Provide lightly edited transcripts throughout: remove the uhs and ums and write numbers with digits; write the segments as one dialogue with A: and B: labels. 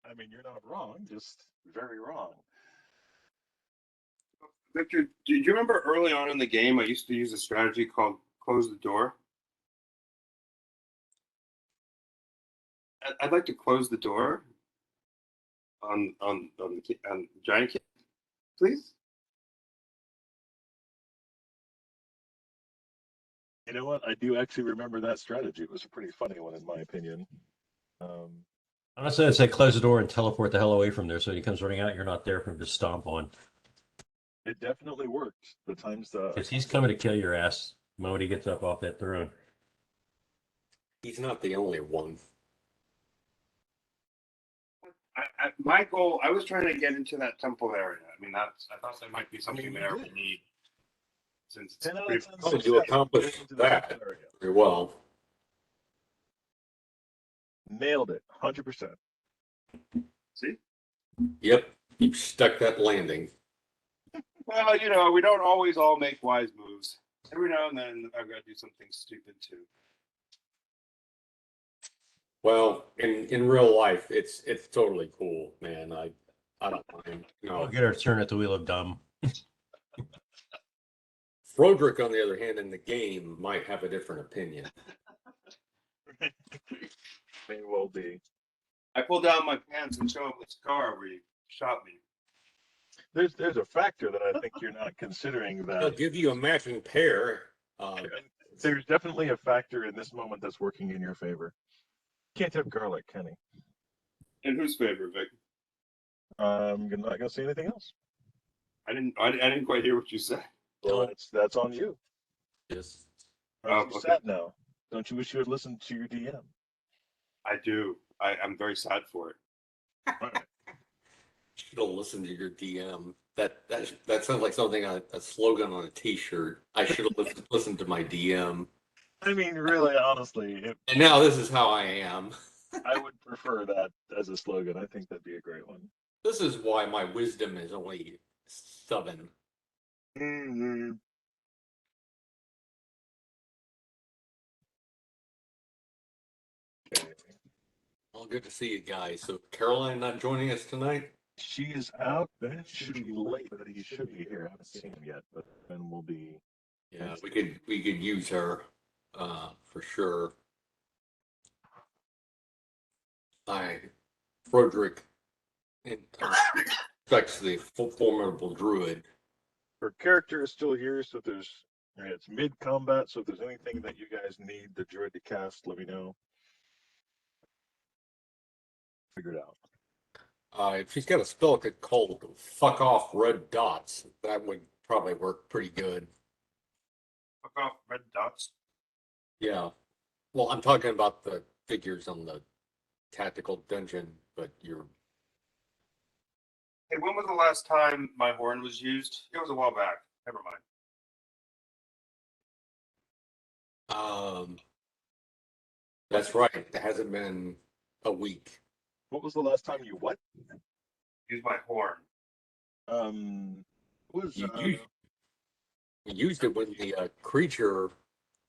A: I mean, you're not wrong, just very wrong.
B: Victor, do you remember early on in the game, I used to use a strategy called close the door? I'd like to close the door on Giant Kid, please.
A: You know what? I do actually remember that strategy. It was a pretty funny one, in my opinion.
C: Honestly, I'd say close the door and teleport the hell away from there so he comes running out, you're not there for him to stomp on.
A: It definitely worked. The times
C: Because he's coming to kill your ass the moment he gets up off that throne.
D: He's not the only one.
B: My goal, I was trying to get into that temple area. I mean, I thought there might be something there we need. Since
A: 10 out of 10
D: Oh, you accomplished that very well.
A: Nailed it, 100%.
B: See?
D: Yep, you stuck that landing.
B: Well, you know, we don't always all make wise moves. Every now and then, I've got to do something stupid too.
D: Well, in real life, it's totally cool, man. I don't mind.
C: We'll get our turn at the wheel of dumb.
D: Froderick, on the other hand, in the game, might have a different opinion.
A: May well be.
B: I pull down my pants and show him the scar where you shot me.
A: There's a factor that I think you're not considering
D: They'll
A: that.
D: give you a matching pair.
A: There's definitely a factor in this moment that's working in your favor. Can't have garlic, can he?
B: In whose favor, Vic?
A: I'm not gonna say anything else.
B: I didn't quite hear what you said.
A: Well, that's on you.
D: Yes.
A: Aren't you
B: okay.
A: sad now? Don't you wish you had listened to your DM?
B: I do. I'm very sad for it.
A: All right.
D: Should have listened to your DM. That sounds like something a slogan on a T-shirt. I should have listened to my DM.
A: I mean, really, honestly,
D: And now this is how I am.
A: I would prefer that as a slogan. I think that'd be a great one.
D: This is why my wisdom is only 7.
A: Mm-hmm. Okay.
D: Well, good to see you guys. So Caroline not joining us tonight?
A: She is out. Ben should be late, but he should be here. I haven't seen him yet, but Ben will be.
D: Yeah, we could use her for sure. Froderick expects the formidable druid.
A: Her character is still here, so if there's it's mid combat, so if there's anything that you guys need the druid to cast, let me know. Figure it out.
D: If she's got a spell called "Fuck Off Red Dots," that would probably work pretty good.
B: Fuck off, red dots.
D: Yeah. Well, I'm talking about the figures on the tactical dungeon, but you're.
B: Hey, when was the last time my horn was used? It was a while back. Never mind.
D: That's right. It hasn't been a week.
A: What was the last time you what?
B: Use my horn.
D: We used it when the creature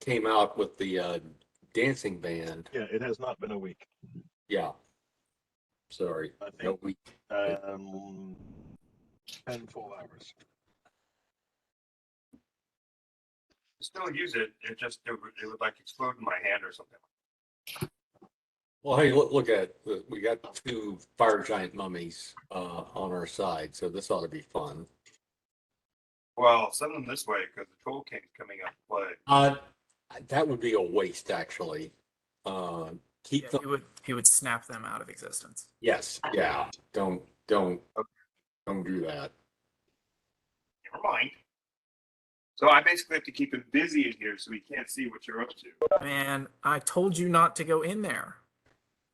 D: came out with the dancing band.
A: Yeah, it has not been a week.
D: Yeah. Sorry,
A: I think,
D: no week.
A: 10 full hours.
B: Still use it. It would like explode in my hand or something.
D: Well, hey, look at it. We got 2 fire giant mummies on our side, so this ought to be fun.
B: Well, send them this way because the Troll King's coming up to play.
D: That would be a waste, actually. Keep them.
E: He would snap them out of existence.
D: Yes, yeah. Don't do that.
B: Never mind. So I basically have to keep him busy in here so he can't see what you're up to.
E: Man, I told you not to go in there.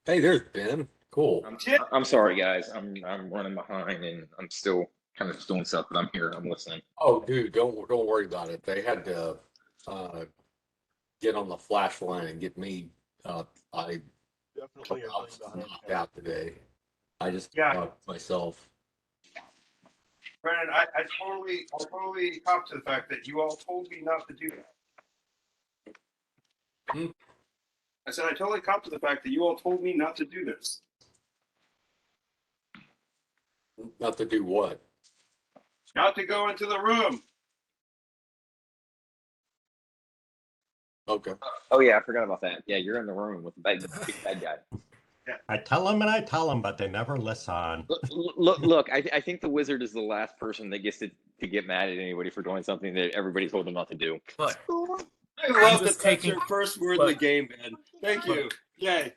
D: Hey, there's Ben. Cool.
F: I'm sorry, guys. I'm running behind, and I'm still kind of doing stuff, but I'm here. I'm listening.
D: Oh, dude, don't worry about it. They had to get on the flash line and get me. I
A: Definitely
D: knocked out today. I just myself.
B: Brandon, I totally cop to the fact that you all told me not to do that. I said I totally cop to the fact that you all told me not to do this.
D: Not to do what?
B: Not to go into the room.
D: Okay.
F: Oh yeah, I forgot about that. Yeah, you're in the room with the big bad guy.
C: I tell them and I tell them, but they never listen.
F: Look. I think the wizard is the last person that gets to get mad at anybody for doing something that everybody told them not to do.
E: Look,
B: I
E: I'm
B: love that
E: just
B: that's
E: taking-
B: your first word in the
E: look.
B: game, Ben. Thank you. Yay.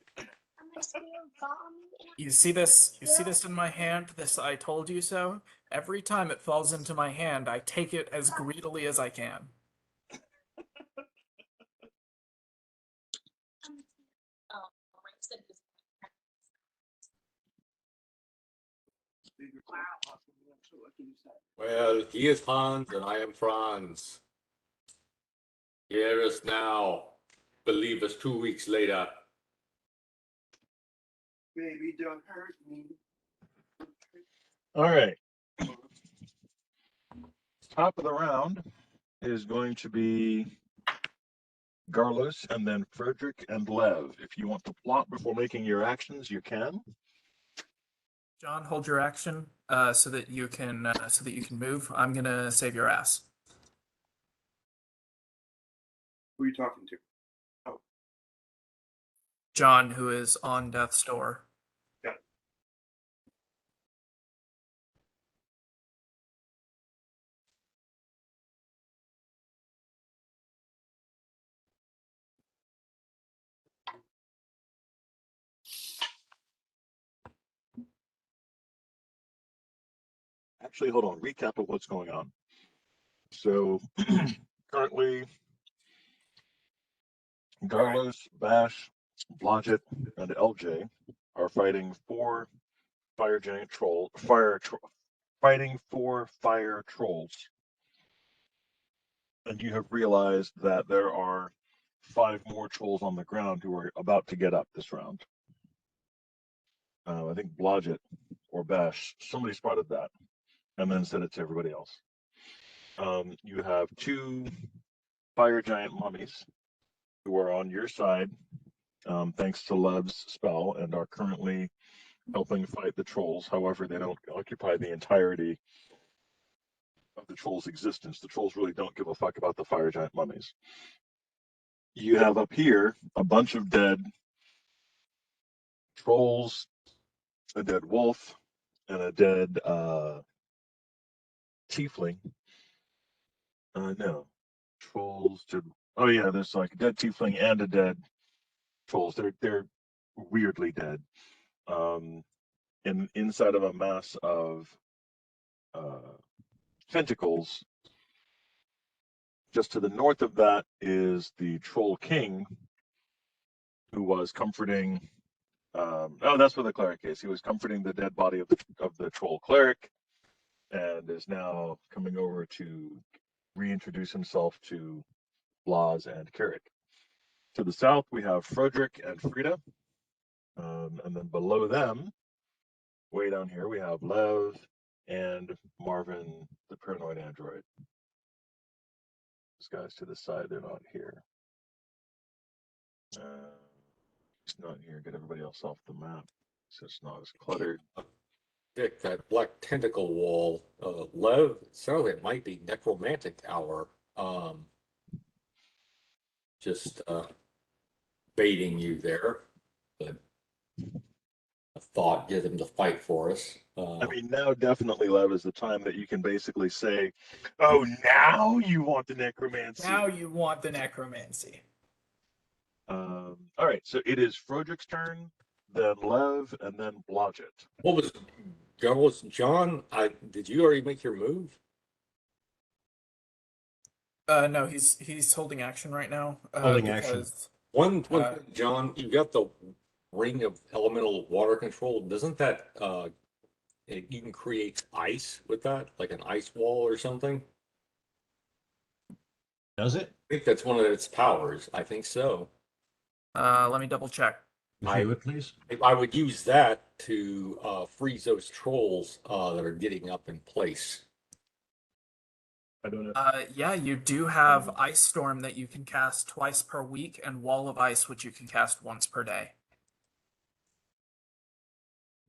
E: you see this? You see this in my hand? This I told you so. Every time it falls into my hand, I take it as greedily as I can.
D: Well, he is Hans and I am Franz. Hear us now. Believe us 2 weeks later.
B: Baby, don't hurt me.
A: All right. Top of the round is going to be Garlos and then Frederick and Lev. If you want to plot before making your actions, you can.
E: John, hold your action so that you can move. I'm gonna save your ass.
B: Who are you talking to?
E: John, who is on death's door.
B: Got it.
A: Actually, hold on. Recap of what's going on. So currently, Garlos, Bash, Blodgett, and LJ are fighting four fire giant troll fighting four fire trolls. And you have realized that there are 5 more trolls on the ground who are about to get up this round. I think Blodgett or Bash, somebody spotted that and then said it to everybody else. You have 2 fire giant mummies who are on your side, thanks to Lev's spell, and are currently helping fight the trolls. However, they don't occupy the entirety of the trolls' existence. The trolls really don't give a fuck about the fire giant mummies. You have up here a bunch of dead trolls, a dead wolf, and a dead tiefling. No, trolls. Oh yeah, there's like a dead tiefling and a dead trolls. They're weirdly dead. Inside of a mass of tentacles. Just to the north of that is the Troll King, who was comforting. That's where the cleric is. He was comforting the dead body of the troll cleric, and is now coming over to reintroduce himself to Blas and Carrick. To the south, we have Frederick and Frida, and then below them, way down here, we have Lev and Marvin, the paranoid android. These guys to the side, they're not here. It's not here. Get everybody else off the map so it's not as cluttered.
D: Dick, that black tentacle wall. Lev, sounds like it might be necromantic hour. Just baiting you there. But I thought get them to fight for us.
A: I mean, now definitely, Lev, is the time that you can basically say, "Oh, now you want the necromancy."
E: Now you want the necromancy.
A: All right, so it is Frederick's turn, then Lev, and then Blodgett.
D: What was John? Did you already make your move?
E: No, he's holding action right now.
C: Holding action.
D: One
E: Uh,
D: thing, John, you got the ring of elemental water control. Doesn't that you can create ice with that, like an ice wall or something?
C: Does it?
D: I think that's one of its powers. I think so.
E: Let me double check.
C: If you would, please.
D: I would use that to freeze those trolls that are getting up in place.
A: I don't know.
E: Yeah, you do have Ice Storm that you can cast twice per week, and Wall of Ice, which you can cast once per day.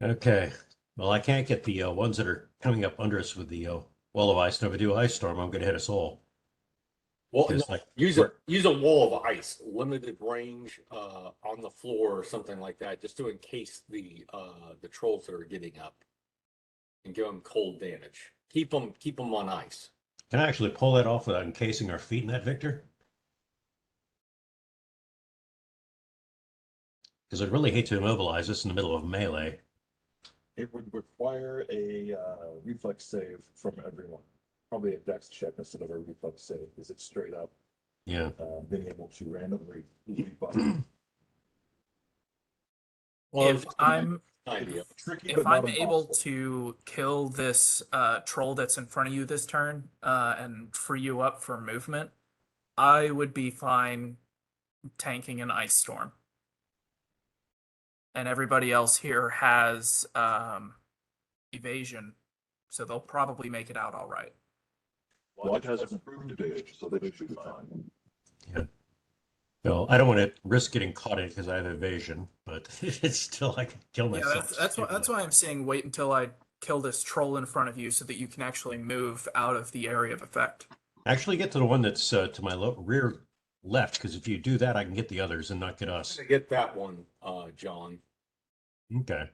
C: Okay. Well, I can't get the ones that are coming up under us with the wall of ice. And if I do ice storm, I'm going to hit us all.
D: Well,
C: Because
D: no,
C: like
D: use a wall of ice, limited range, on the floor or something like that, just to encase the trolls that are getting up, and give them cold damage. Keep them on ice.
C: can I actually pull that off without encasing our feet in that, Victor? Because I'd really hate to immobilize us in the middle of melee.
A: It would require a reflex save from everyone. Probably a dex check instead of a reflex save, because it's straight up
C: Yeah.
A: being able to randomly rebuff.
D: Well,
E: If I'm
D: idea.
A: Tricky,
E: if
A: but
E: I'm
A: not
E: able
A: impossible.
E: to kill this troll that's in front of you this turn and free you up for movement, I would be fine tanking an ice storm. And everybody else here has evasion, so they'll probably make it out all right.
A: Watch has improved evasion, so they should be fine.
C: Yeah. Well, I don't want to risk getting caught in it because I have evasion, but it's still I can kill
E: Yeah,
C: myself.
E: that's why I'm saying wait until I kill this troll in front of you so that you can actually move out of the area of effect.
C: Actually, get to the one that's to my rear left, because if you do that, I can get the others and not get us.
D: To get that one, John.
C: Okay.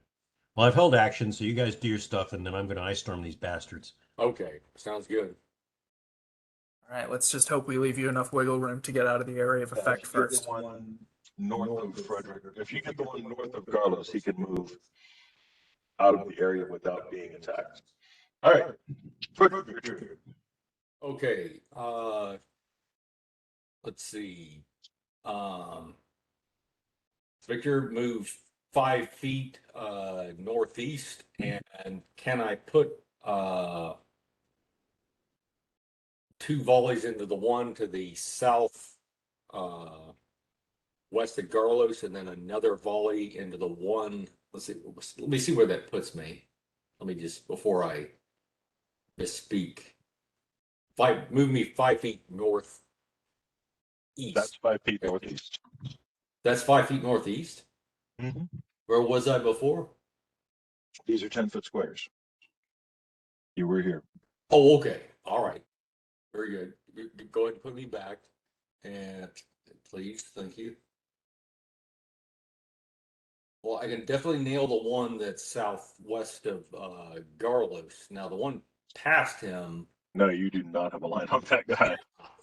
C: Well, I've held action, so you guys do your stuff, and then I'm going to ice storm these bastards.
D: Okay, sounds good.
E: All right, let's just hope we leave you enough wiggle room to get out of the area of effect
A: If you get
E: first.
A: the one north of Frederick, if you get the one north of Carlos, he can move out of the area without being attacked. All right, Frederick, your turn.
D: Okay, let's see. Victor moved 5 feet northeast, and can I put 2 volleys into the one to the south west of Garlos, and then another volley into the one? Let me see where that puts me. Let me just, before I misspeak, move me 5 feet northeast.
A: That's 5 feet northeast.
D: That's 5 feet northeast.
A: Mhm.
D: Where was I before?
A: These are 10-foot squares. You were here.
D: Oh, okay. All right. Very good. Go ahead and put me back. And please, thank you. Well, I can definitely nail the one that's southwest of Garlos. Now, the one past him,
A: No, you do not have a line on that guy.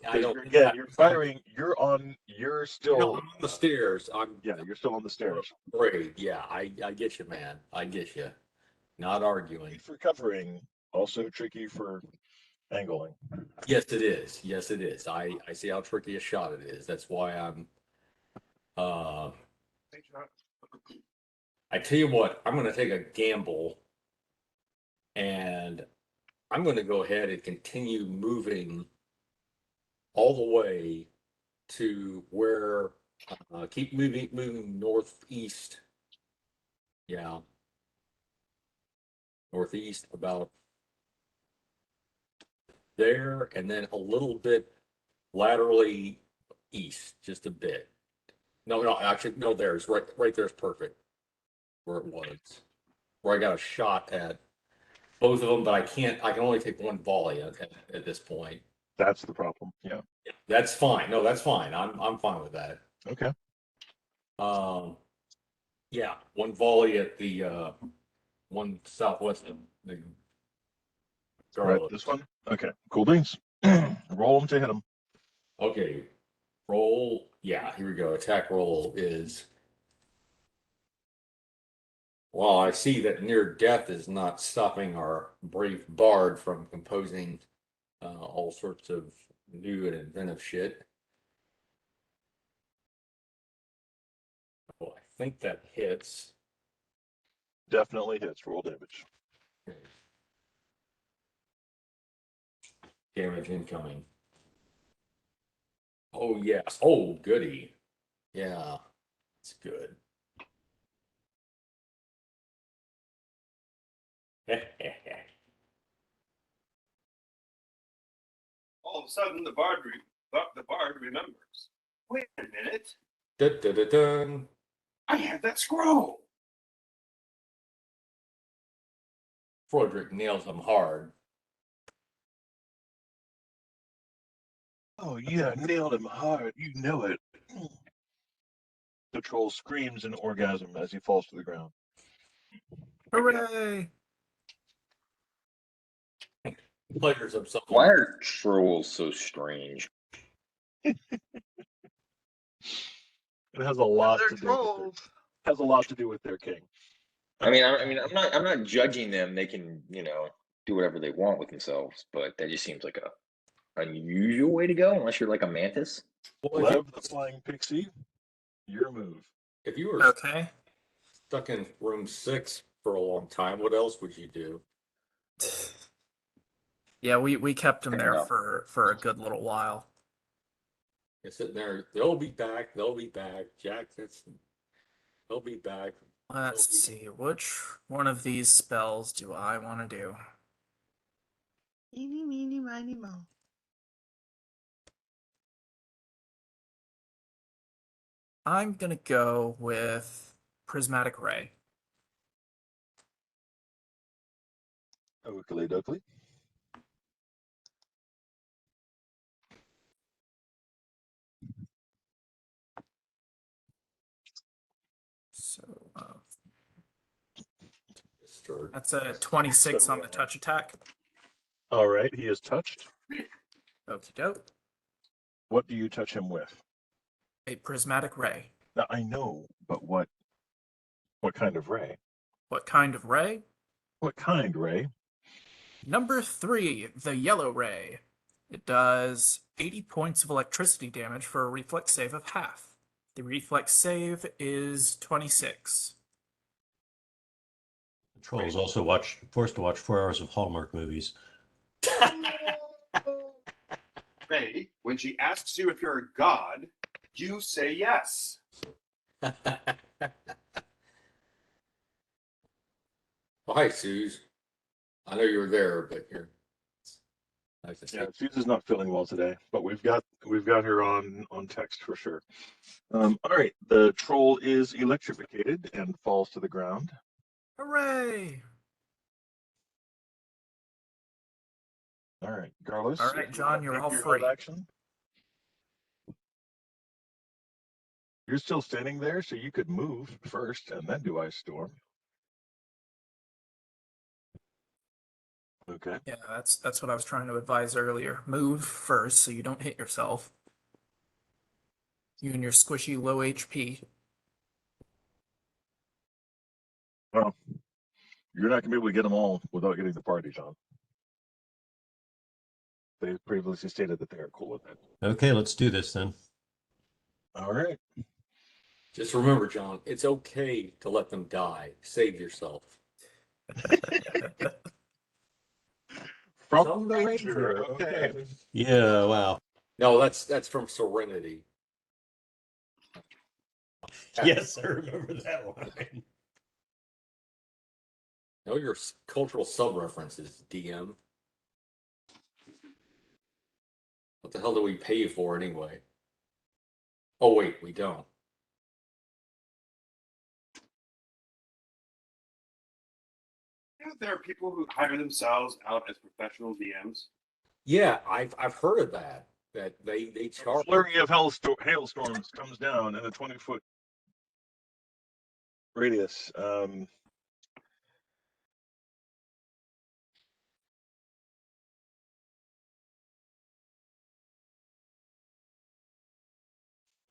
D: I don't.
A: Again, you're firing. You're
D: No,
A: still.
D: I'm on the stairs.
A: Yeah, you're still on the stairs.
D: Great. Yeah, I get you, man. I get you. Not arguing.
A: Tricky for covering, also tricky for angling.
D: Yes, it is. Yes, it is. I see how tricky a shot it is. That's why I'm. I tell you what, I'm going to take a gamble, and I'm going to go ahead and continue moving all the way to where, keep moving northeast. Yeah. Northeast about there, and then a little bit laterally east, just a bit. No, actually, no, there's right there's perfect where it was. Where I got a shot at both of them, but I can only take one volley at this point.
A: That's the problem. Yeah.
D: That's fine. No, that's fine. I'm fine with that.
A: Okay.
D: Yeah, one volley at the one southwest of the
A: Right.
D: Garland.
A: This one. Okay. Cool beans. Roll them to hit them.
D: Okay, roll. Yeah, here we go. Attack roll is. Well, I see that near death is not stopping our brave bard from composing all sorts of new and inventive shit. Well, I think that hits.
A: Definitely hits. Roll damage.
D: Damage incoming. Oh, yes. Oh, goody. Yeah, it's good.
B: All of a sudden, the bard remembers. Wait a minute.
D: Dun, dun, dun, dun.
B: I have that scroll.
D: Frederick nails him hard.
A: Oh yeah, nailed him hard. You know it. The troll screams in orgasm as he falls to the ground.
E: Hooray!
D: Pleasures himself.
F: Why are trolls so strange?
A: It has a lot
G: They're
A: to do with
G: trolls.
A: has a lot to do with their king.
F: I'm not judging them. They can, do whatever they want with themselves, but that just seems like a unusual way to go, unless you're like a mantis.
D: Well,
A: Lev the flying pixie, your move.
D: if you were
E: Okay.
D: stuck in room 6 for a long time, what else would you do?
E: Yeah, we kept him
F: Fair
E: there
F: enough.
E: for a good little while.
D: You're sitting there, they'll be back, Jack, they'll be back.
E: Let's see, which one of these spells do I want to do?
G: Eeny, meeny, miny, mo.
E: I'm gonna go with Prismatic Ray.
A: Oakley dokley.
E: So
D: Start.
E: that's a 26
A: So,
E: on the touch attack.
A: All right, he is touched.
E: Okie doke.
A: What do you touch him with?
E: A Prismatic Ray.
A: Now I know, but what kind of ray?
E: What kind of ray?
A: What kind, Ray?
E: Number 3, the Yellow Ray. It does 80 points of electricity damage for a reflex save of half. The reflex save is 26.
C: The troll is also forced to watch 4 hours of Hallmark movies.
B: Ray, when she asks you if you're a god, you say yes.
D: Oh, hi, Suze. I know you were there, but you're nice to see
A: Yeah,
D: you.
A: Susan's not feeling well today, but we've got her on text for sure. All right, the troll is electrificated and falls to the ground.
E: Hooray!
A: All right, Carlos.
E: All right,
A: if you
E: John,
A: wanna
E: you're
A: take
E: all
A: your
E: free.
A: action. You're still standing there, so you could move first and then do Ice Storm. Okay.
E: Yeah, that's what I was trying to advise earlier. Move first so you don't hit yourself. You and your squishy low HP.
A: Well, you're not gonna be able to get them all without getting the party, John. They previously stated that they are cool with it.
C: Okay, let's do this then.
A: All right.
D: Just remember, John, it's okay to let them die. Save yourself.
A: From the Ranger. Okay.
C: Yeah, wow.
D: No, that's from Serenity.
C: Yes, I remember that one.
D: Know your cultural sub-references, DM. What the hell do we pay you for anyway? Oh, wait, we don't.
B: There are people who hire themselves out as professional DMs.
D: Yeah, I've heard of that. That they
A: A
D: charge.
A: flurry of hailstorms comes down in a 20-foot radius.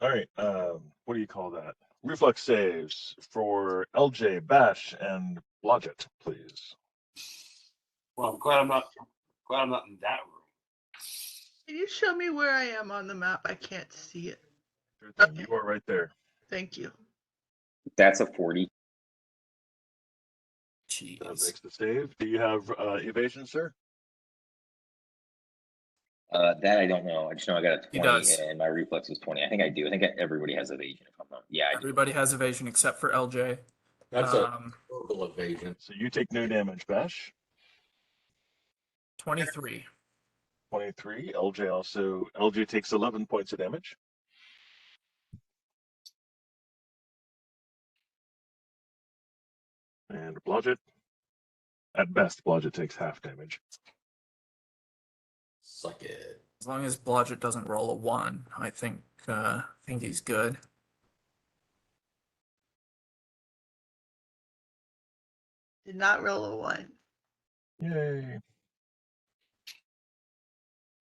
A: All right. What do you call that? Reflex saves for LJ, Bash, and Blodgett, please.
B: Well, I'm glad I'm not in that room.
G: Can you show me where I am on the map? I can't see it.
A: Sure thing. You are right there.
G: Thank you.
F: That's a 40.
A: That
E: Jeez.
A: makes the save. Do you have evasion, sir?
F: That I don't know. I just know I got a
E: He
F: 20
E: does.
F: and my reflex was 20. I think I do. I think everybody has evasion if I'm not. Yeah, I do.
E: Everybody has evasion except for LJ.
D: That's a
E: Um,
D: verbal evasion.
A: So you take no damage, Bash.
E: 23.
A: 23. LJ takes 11 points of damage. And Blodgett. At best, Blodgett takes half damage.
D: Suck it.
E: As long as Blodgett doesn't roll a 1, I think he's good.
G: Did not roll a 1.
A: Yay.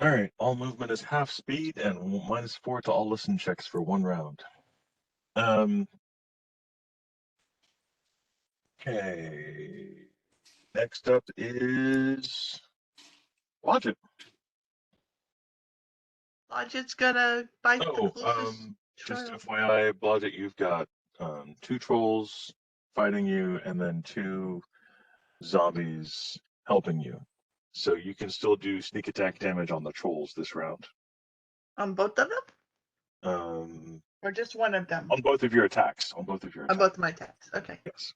A: All right, all movement is half speed and -4 to all listen checks for 1 round. Okay. Next up is Blodgett.
G: Blodgett's gonna bite the
A: Oh,
G: closest
A: just
G: trail.
A: FYI, Blodgett, you've got 2 trolls fighting you and then 2 zombies helping you. So you can still do sneak attack damage on the trolls this round.
G: On both of them?
A: Um,
G: Or just one of them?
A: on both of your attacks. On both of your
G: On
A: attacks.
G: both my attacks. Okay.
A: Yes.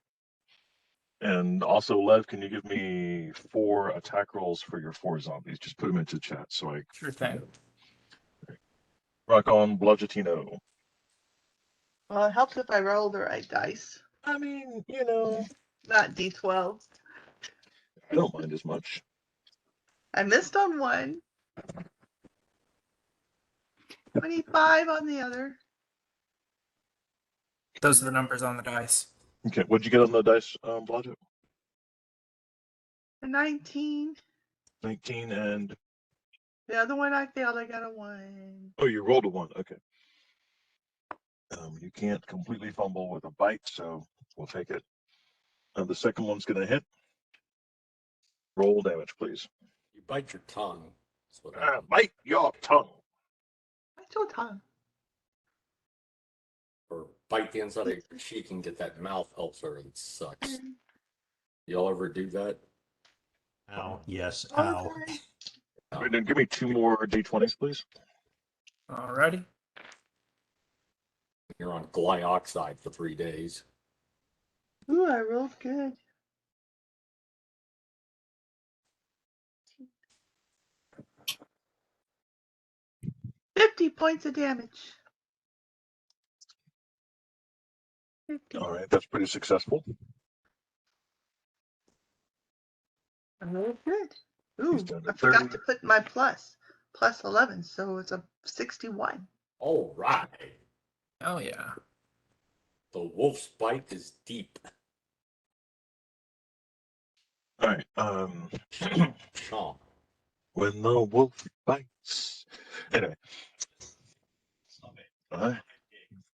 A: And also, Lev, can you give me 4 attack rolls for your 4 zombies? Just put them into chat so I
E: Sure thing.
A: rock on Blodgettino.
G: Well, it helps if I roll the right dice.
A: I mean, you know,
G: Not D12.
A: I don't mind as much.
G: I missed on one. 25 on the other.
E: Those are the numbers on the dice.
A: Okay, what'd you get on the dice, Blodgett?
G: A 19.
A: 19 and
G: The other one I failed. I got a 1.
A: oh, you rolled a 1. Okay. You can't completely fumble with a bite, so we'll take it. The second one's gonna hit. Roll damage, please.
D: You bite your tongue. That's what happens.
A: Bite your tongue.
G: What's your tongue?
D: Or bite the inside of your cheek and get that mouth ulcer and it sucks. Y'all ever do that?
C: Ow. Yes.
G: Oh,
C: Ow.
G: sorry.
A: Wait, then give me 2 more d20s, please.
E: Alrighty.
D: You're on glyoxide for 3 days.
G: Ooh, I rolled good. $50 points of damage. 50.
A: All right, that's pretty successful.
G: I rolled good. Ooh,
A: down to
G: I forgot
A: 30.
G: to put my plus 11, so it's a 61.
D: All right.
E: Oh yeah.
D: The wolf's bite is deep.
A: All right.
D: Chomp.
A: When the wolf bites. Anyway.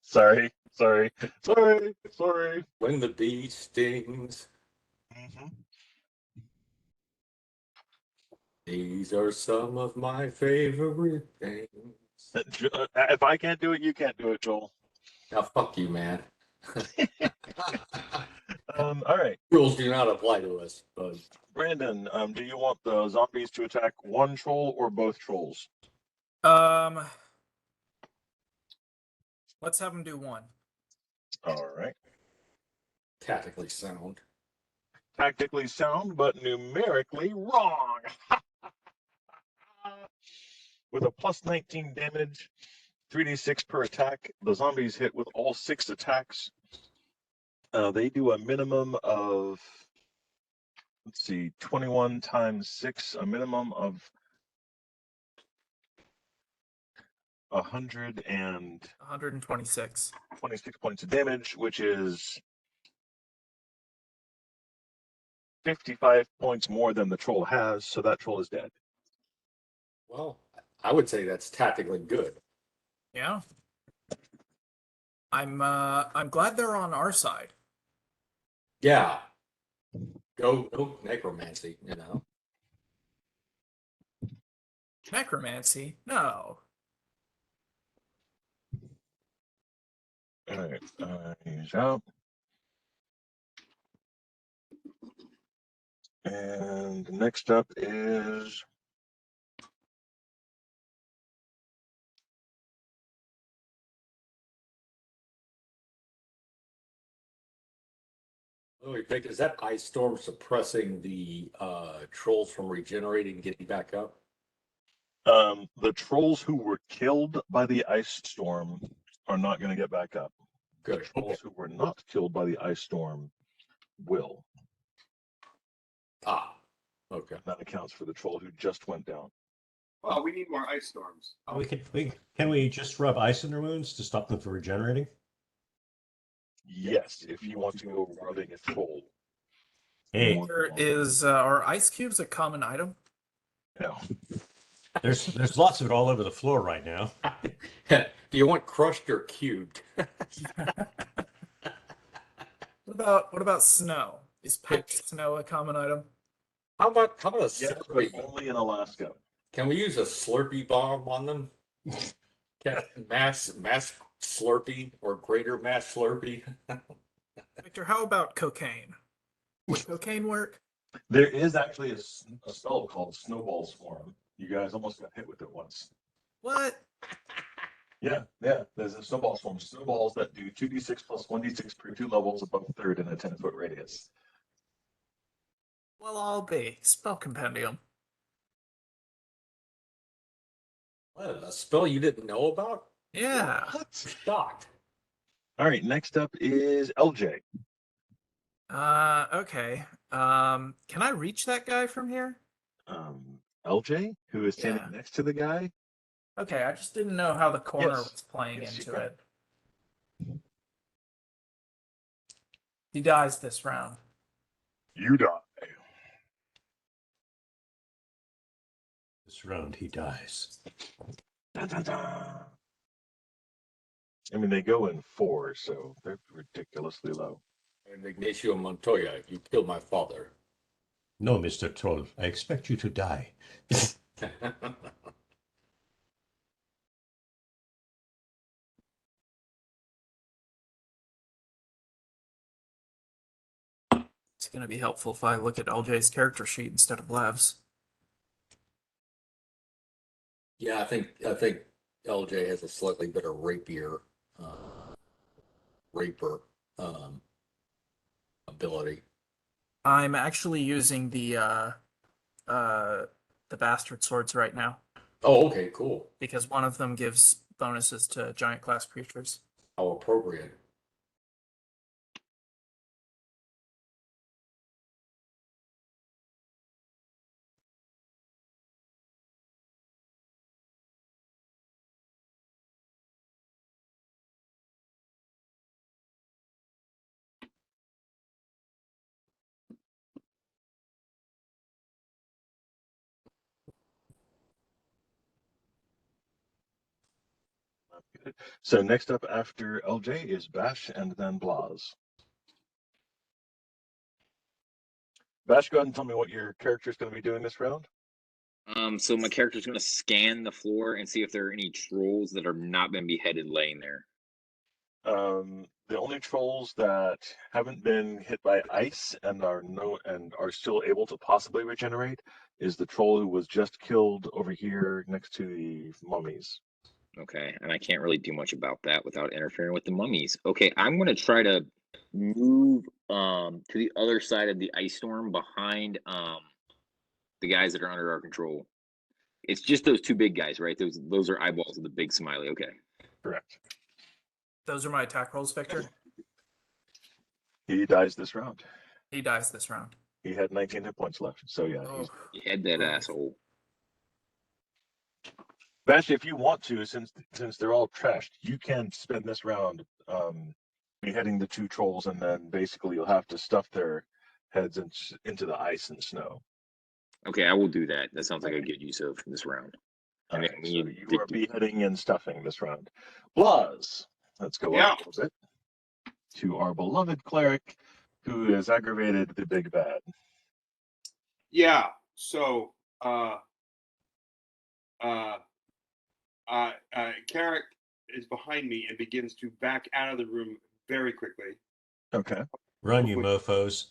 A: Sorry.
D: When the bee stings.
A: Mhm.
D: These are some of my favorite things.
A: If I can't do it, you can't do it, Joel.
D: Now, fuck you, man.
A: All right,
D: Rules do not apply to us, but
A: Brandon. Do you want the zombies to attack one troll or both trolls?
E: Let's have him do 1.
A: All right.
D: tactically sound.
A: Tactically sound, but numerically wrong. With a plus 19 damage, 3d6 per attack, the zombies hit with all 6 attacks. They do a minimum of, let's see, 21 times 6, a minimum of
E: 126.
A: 26 points of damage, which is 55 points more than the troll has, so that troll is dead.
D: Well, I would say that's tactically good.
E: Yeah. I'm glad they're on our side.
D: Yeah. Go necromancy, you know.
E: Necromancy? No.
A: All right, he's out. And next up is
D: Oh, Vic, is that ice storm suppressing the trolls from regenerating and getting back up?
A: the trolls who were killed by the ice storm are not going to get back up.
D: Good.
A: The trolls who were not killed by the ice storm will.
D: Ah, okay.
A: That accounts for the troll who just went down.
B: Well, we need more ice storms.
C: Can we just rub ice in their wounds to stop them from regenerating?
A: Yes, if you want to go rubbing a troll.
C: Hey,
E: Here is are ice cubes a common item?
A: No.
C: there's lots of it all over the floor right now.
D: Do you want crushed or cubed?
E: What about snow? Is packed snow a common item?
D: How about a
A: Yes, but
D: Slurpee?
A: only in Alaska.
D: Can we use a Slurpee bomb on them? Can mass Slurpee or greater mass Slurpee?
E: Victor, how about cocaine? Would cocaine work?
A: There is actually a spell called Snowball Swarm. You guys almost got hit with it once.
E: What?
A: Yeah. There's a Snowball Swarm. Snowballs that do 2d6 plus 1d6 per 2 levels above third in a 10-foot radius.
E: Well, I'll be. Spell compendium.
D: What, a spell you didn't know about?
E: Yeah.
A: What?
D: Shocked.
A: All right, next up is LJ.
E: Okay. Can I reach that guy from here?
A: LJ, who is standing
E: Yeah.
A: next to the guy.
E: Okay, I just didn't know how the corner
A: Yes.
E: was playing
A: Yes, you
E: into
A: can.
E: it. He dies this round.
A: You die.
C: This round he dies.
A: Dun, dun, dun. I mean, they go in 4, so they're ridiculously low.
D: And Ignacio Montoya, you killed my father.
C: No, Mr. Troll, I expect you to die.
E: It's going to be helpful if I look at LJ's character sheet instead of Lev's.
D: Yeah, I think LJ has a slightly better rapier, raper ability.
E: I'm actually using the bastard swords right now
D: Oh, okay, cool.
E: because one of them gives bonuses to giant class creatures.
D: How appropriate.
A: So next up after LJ is Bash and then Blaz. Bash, go ahead and tell me what your character is going to be doing this round.
F: So my character's gonna scan the floor and see if there are any trolls that have not been beheaded laying there.
A: The only trolls that haven't been hit by ice and are still able to possibly regenerate is the troll who was just killed over here next to the mummies.
F: Okay, and I can't really do much about that without interfering with the mummies. Okay, I'm gonna try to move to the other side of the ice storm behind the guys that are under our control. It's just those two big guys, right? Those are eyeballs of the big smiley. Okay.
A: Correct.
E: Those are my attack rolls, Victor.
A: He dies this round.
E: He dies this round.
A: He had 19 hit points left. So yeah, he's
E: Oh,
F: You had that
E: Oh.
F: asshole.
A: Bash, if you want to, since they're all trashed, you can spend this round beheading the two trolls, and then basically you'll have to stuff their heads into the ice and snow.
F: Okay, I will do that. That sounds like a good use of this round.
A: All
F: And
A: right,
F: then
A: so
F: we need
A: you
F: to
A: are
F: do-
A: beheading and stuffing this round. Blaz, let's go
B: Yeah.
A: up a little bit to our beloved cleric, who has aggravated the big bad.
B: Yeah. So, Carrick is behind me and begins to back out of the room very quickly.
A: Okay.
C: Run, you mofos.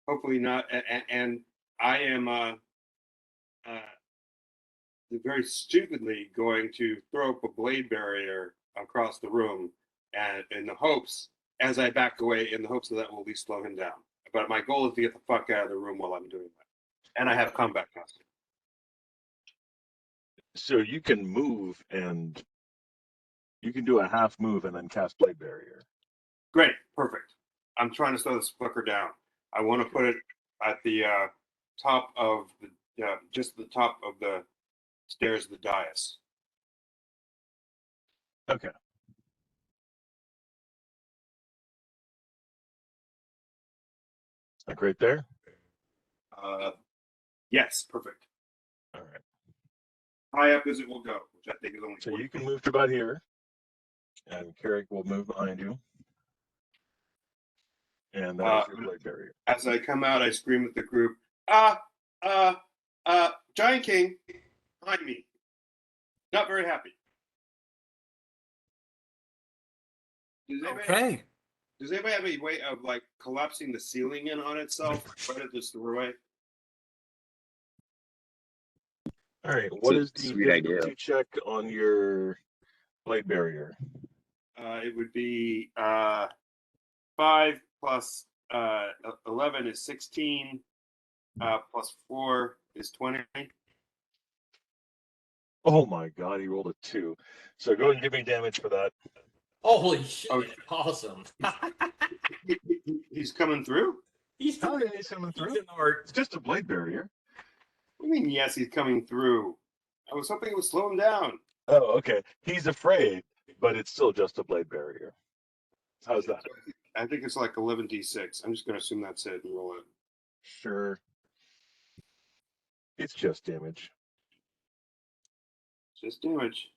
B: Hopefully not. And I am very stupidly going to throw up a blade barrier across the room, and in the hopes, as I back away, in the hopes that will at least slow him down. But my goal is to get the fuck out of the room while I'm doing that. And I have combat costume.
A: So you can move and you can do a half move and then cast blade barrier.
B: Great, perfect. I'm trying to slow this fucker down. I want to put it at the top of the just the top of the stairs of the dais.
A: Okay. Like right there?
B: Yes, perfect.
A: All right.
B: High up as it will go, which I think is only
A: So
B: 40
A: you can move to about here, and Carrick will move behind you. And that is your blade barrier.
B: As I come out, I scream at the group, Giant King, behind me. Not very happy.
E: Okay.
B: Does anybody have a way of like collapsing the ceiling in on itself right at this doorway?
A: All right. What is the
F: Sweet idea.
A: difficulty check on your blade barrier?
B: It would be 5 plus 11 is 16, plus 4 is 20.
A: Oh my God, he rolled a 2. So go ahead and give me damage for that.
D: Holy shit!
B: Oh.
D: Awesome.
B: He's coming through?
D: He's
A: Oh yeah, he's coming through.
D: he's in our.
A: It's just a blade barrier.
B: What do you mean, yes, he's coming through? I was hoping it would slow him down.
A: Oh, okay. He's afraid, but it's still just a blade barrier. How's that?
B: I think it's like 11d6. I'm just going to assume that's it and roll it.
A: Sure. It's just damage.
B: Just damage.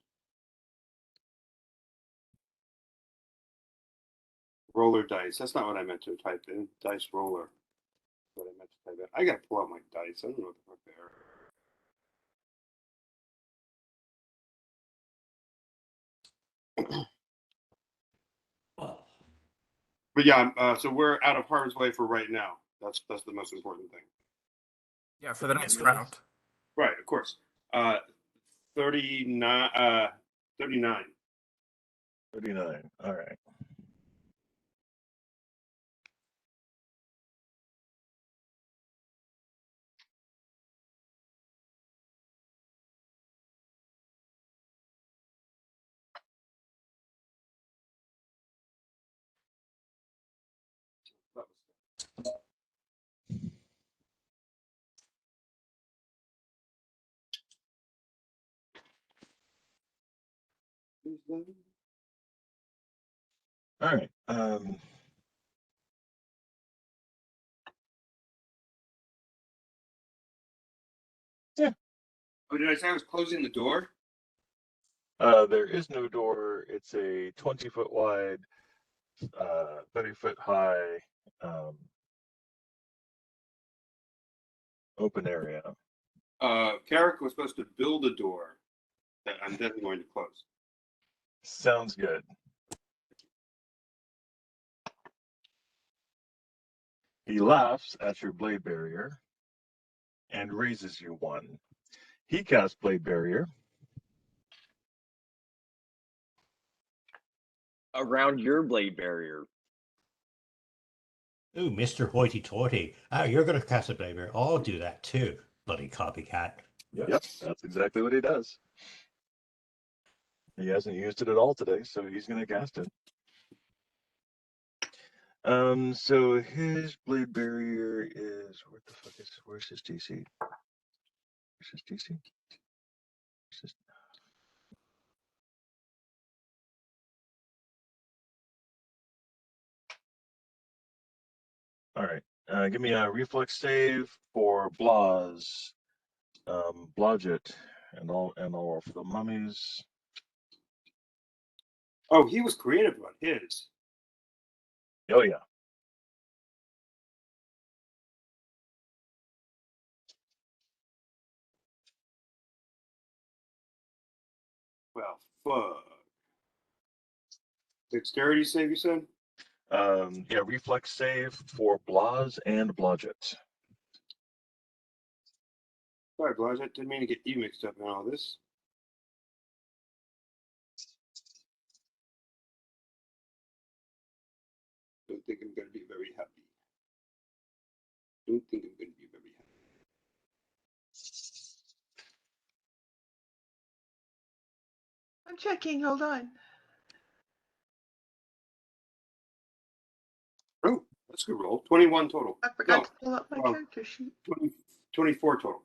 B: Roller dice. That's not what I meant to type in. Dice roller. What I meant to type in. I got to pull out my dice. I don't know what the fuck they are. But yeah, so we're out of harm's way for right now. That's the most important thing.
E: Yeah, for the next round.
B: Right, of course. 39. 39.
A: 39. All right. All right. Yeah.
B: Oh, did I say I was closing the door?
A: There is no door. It's a 20-foot wide, 30-foot high, open area.
B: Carrick was supposed to build a door that I'm then going to close.
A: Sounds good. He laughs at your blade barrier and raises you 1. He casts blade barrier.
F: Around your blade barrier.
C: Ooh, Mr. Hoity Toity. Oh, you're going to cast a blade barrier. I'll do that too. Bloody copycat.
A: Yep, that's exactly what he does. He hasn't used it at all today, so he's going to cast it. So his blade barrier is where's his DC? Where's his DC? Where's his... All right. Give me a reflex save for Blaz, Blodgett, and I'll roll for the mummies.
B: Oh, he was creative on his.
A: Oh yeah.
B: Well, fuck. Dexterity save, you said?
A: Yeah, reflex save for Blaz and Blodgett.
B: Sorry, Blige, I didn't mean to get you mixed up in all this. Don't think I'm going to be very happy. Don't think I'm going to be very happy.
G: I'm checking. Hold on.
B: Oh, that's a good roll. 21 total.
G: I forgot
B: No,
G: to pull up my
B: well,
G: character sheet.
B: 24 total.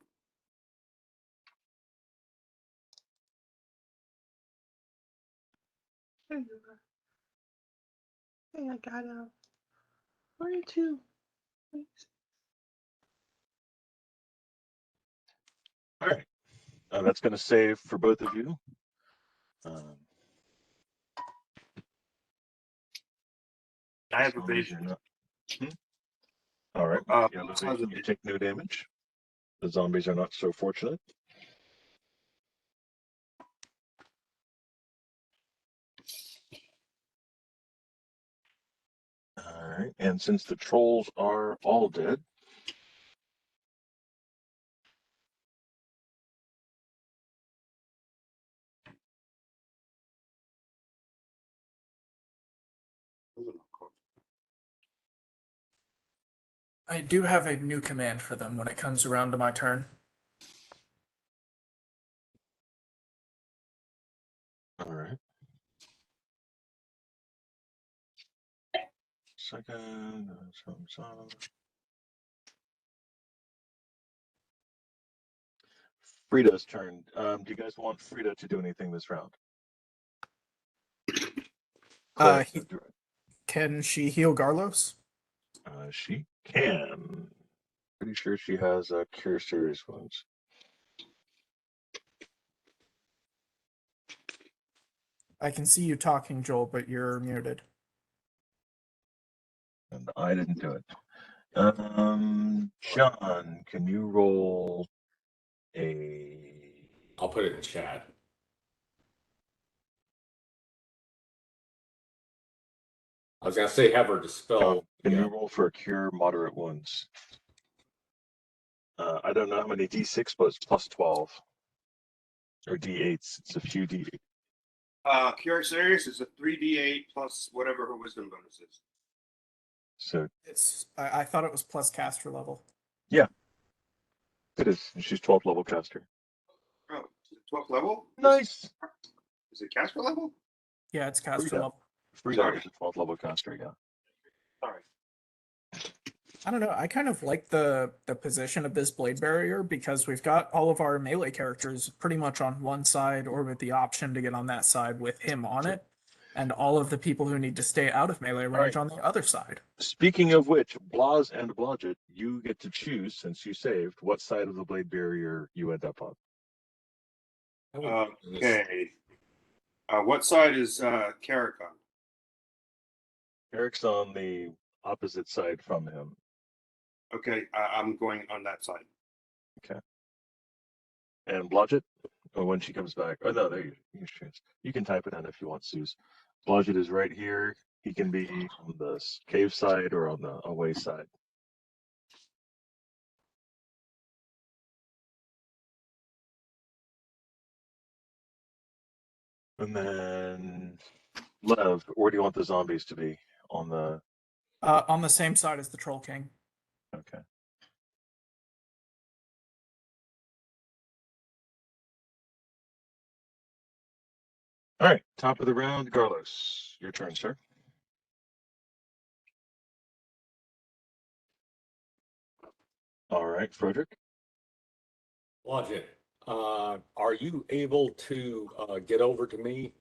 G: There you are. Hey, I got 42. Thanks.
A: All right. That's going to save for both of you.
B: I have
A: as long as
B: evasion.
A: you're not- All right. You have
B: How's
A: evasion, you take no damage. The zombies are not so fortunate. All right. And since the trolls are all dead,
E: I do have a new command for them when it comes around to my turn.
A: all right. Second. Frida's turn. Do you guys want Frida to do anything this round? Cleric,
E: He-
A: direct.
E: Can she heal Garlos?
A: She can. Pretty sure she has cure serious wounds.
E: I can see you talking, Joel, but you're muted.
A: And I didn't do it. John, can you roll a?
D: I'll put it in chat. I was gonna say have her dispel.
A: Can
D: Yeah.
A: you roll for a cure moderate wounds? I don't know how many d6, but it's plus 12 or d8s. It's a few d8.
B: Cure Serious is a 3d8 plus whatever her wisdom bonus is.
A: So
E: I thought it was plus caster level.
A: it is. She's 12th level caster.
B: Oh, is it 12th level?
A: Nice.
B: Is it caster level?
E: Yeah, it's caster
A: Frida.
E: level.
A: Frida
B: Sorry.
A: is a 12th level caster. Yeah.
B: Sorry.
E: I don't know. I kind of like the position of this blade barrier because we've got all of our melee characters pretty much on one side or with the option to get on that side with him on it, and all of the people who need to stay out of melee range
A: right.
E: on the other side.
A: Speaking of which, Blaz and Blodgett, you get to choose, since you saved, what side of the blade barrier you end up on.
B: Okay. What side is Carrick on?
A: Eric's on the opposite side from him.
B: Okay, I'm going on that side.
A: And Blodgett, when she comes back. Oh, no, there you choose. You can type it in if you want, Suze. Blodgett is right here. He can be on the cave side or on the away side. And then Lev, where do you want the zombies to be? On the
E: Same side as the Troll King.
A: okay. All right, top of the round, Garlos. Your turn, sir. All right, Frederick.
D: Logic. Are you able to get over to me?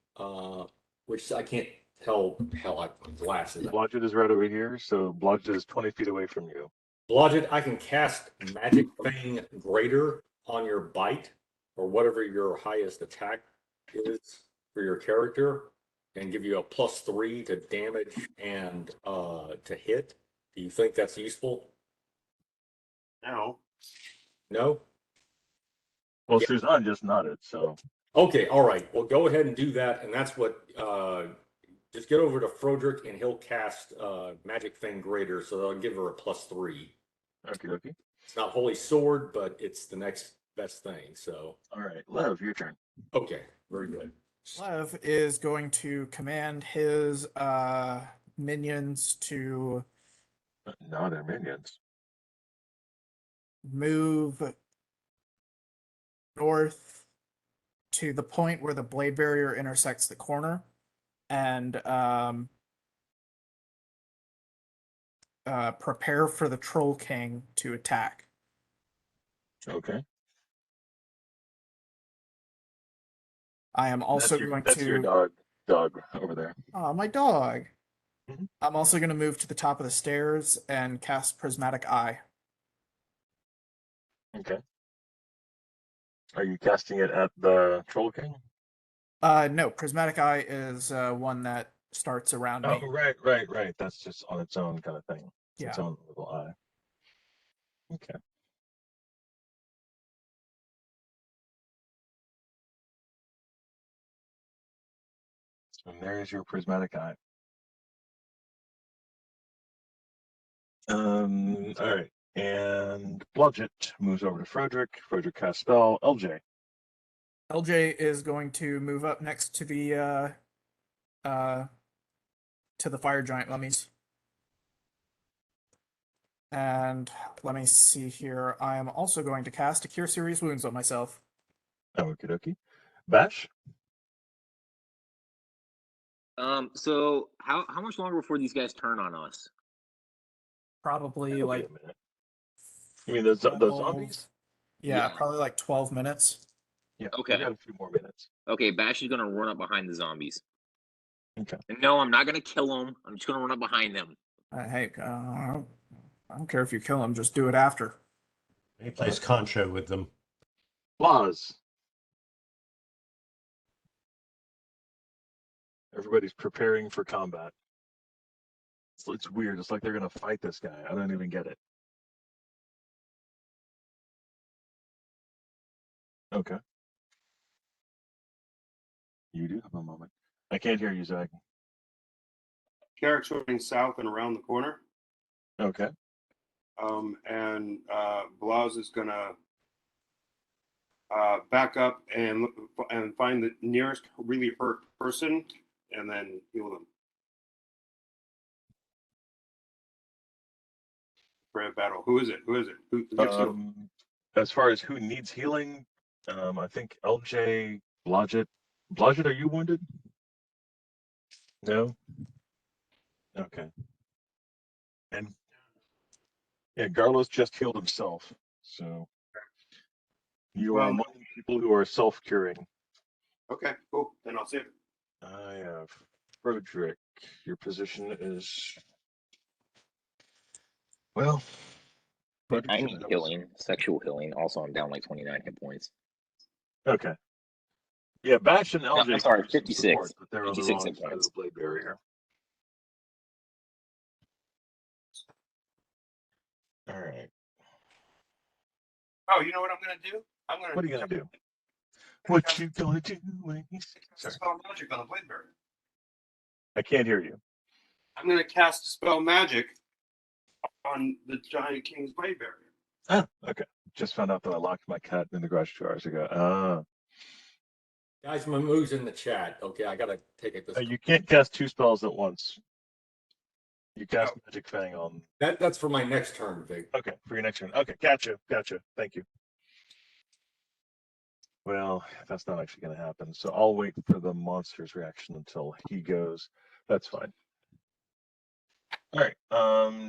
D: Which I can't tell. Hell, I put glasses.
A: Blodgett is right over here, so Blodgett is 20 feet away from you.
D: Logic, I can cast Magic Fang Greater on your bite or whatever your highest attack is for your character and give you a +3 to damage and to hit. Do you think that's useful?
B: No.
D: No?
A: Well,
D: Yeah.
A: Suzanne just nodded, so.
D: Okay, all right. Well, go ahead and do that. And that's what, just get over to Froderick and he'll cast Magic Fang Greater. So that'll give her a +3.
A: Okay.
D: It's not Holy Sword, but it's the next best thing. So,
A: All right, Lev, your turn.
D: okay, very good.
E: Lev is going to command his minions to
A: No, they're minions.
E: move north to the point where the blade barrier intersects the corner and prepare for the Troll King to attack.
A: Okay.
E: I am also
A: That's
E: going
A: your
E: to.
A: dog over there.
E: Oh, my dog.
A: Mhm.
E: I'm also going to move to the top of the stairs and cast Prismatic Eye.
A: Okay. Are you casting it at the Troll King?
E: No, Prismatic Eye is one that starts around
A: Oh,
E: me.
A: right. That's just on its own kind of thing. It's its
E: Yeah.
A: own little eye. Okay. And there's your prismatic eye. All right. And Blodgett moves over to Frederick. Frederick casts spell. LJ.
E: LJ is going to move up next to the fire giant mummies. And let me see here. I am also going to cast a Cure Serious Wounds on myself.
A: Okie dokie. Bash.
F: So how much longer before these guys turn on us?
E: Probably
A: It'll be
E: like
A: a minute. You mean the
E: 12.
A: zombies?
E: Yeah,
F: Yeah.
E: probably like 12 minutes.
A: Yeah.
F: Okay.
A: We got a few more minutes.
F: Okay, Bash is gonna run up behind the zombies.
A: Okay.
F: And no, I'm not gonna kill them. I'm just gonna run up behind them.
E: Hey, I don't care if you kill him, just do it after.
C: He plays Concho with them.
A: Laws. Everybody's preparing for combat. It's weird. It's like they're gonna fight this guy. I don't even get it. Okay. You do have a moment. I can't hear you, Zach.
B: Carrick's running south and around the corner.
A: Okay.
B: And Blauz is gonna back up and find the nearest really hurt person and then heal them. For a battle. Who is it? Who gets healed?
A: As far as who needs healing, I think LJ, Blodgett. Blodgett, are you wounded? No. Okay. And yeah, Garlos just healed himself, so you are among the people who are self-curing.
B: Okay, cool. Then I'll save it.
A: I have Frederick. Your position is well.
F: I need healing, sexual healing. Also, I'm down like 29 hit points.
A: Okay. Yeah, Bash and LJ.
F: I'm sorry,
A: can do some
F: 56.
A: support, but they're on the
F: 56
A: wrong
F: hit
A: side of
F: points.
A: the blade barrier. All right.
B: Oh, you know what I'm gonna do?
A: What are you gonna do? What you gonna do? Sorry,
B: spell magic on the blade barrier.
A: I can't hear you.
B: I'm gonna cast spell magic on the giant king's blade barrier.
A: Ah, okay. Just found out that I locked my cat in the garage 2 hours ago. Ah.
D: Guys, my move's in the chat. Okay, I gotta take it.
A: You can't cast 2 spells at once. You cast Magic Fang on.
D: That's for my next turn, Vic.
A: Okay, for your next turn. Okay, gotcha. Thank you. Well, that's not actually going to happen. So I'll wait for the monster's reaction until he goes. That's fine. All right.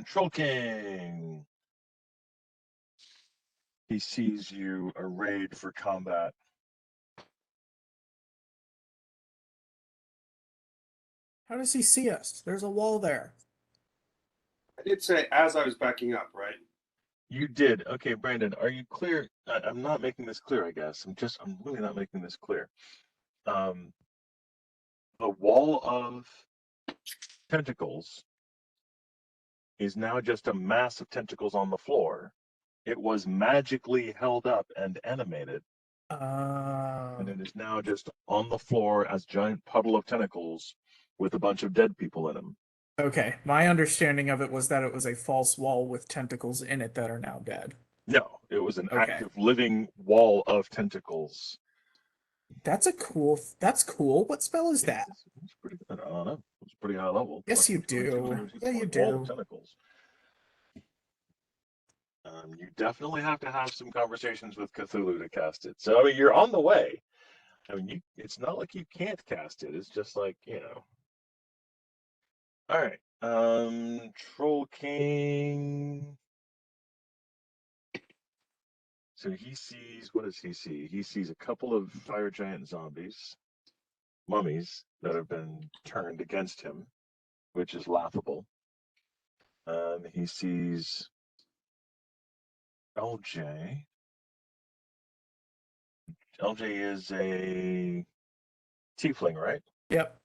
A: Troll King. He sees you arrayed for combat.
E: How does he see us? There's a wall there.
B: I did say as I was backing up, right?
A: You did. Okay, Brandon, are you clear? I'm not making this clear, I guess. I'm really not making this clear. The wall of tentacles is now just a mass of tentacles on the floor. It was magically held up and animated, and it is now just on the floor as a giant puddle of tentacles with a bunch of dead people in them.
E: Okay, my understanding of it was that it was a false wall with tentacles in it that are now dead.
A: No, it was an
E: Okay.
A: active living wall of tentacles.
E: That's cool. What spell is that?
A: It's pretty, I don't know. It's pretty high level.
E: Yes, you do. Yeah, you
A: Wall of
E: do.
A: tentacles. You definitely have to have some conversations with Cthulhu to cast it. So I mean, you're on the way. I mean, it's not like you can't cast it. It's just like, you know. All right. Troll King So he sees, what does he see? He sees a couple of fire giant zombies, mummies that have been turned against him, which is laughable. He sees LJ. LJ is a tiefling, right?
E: Yep.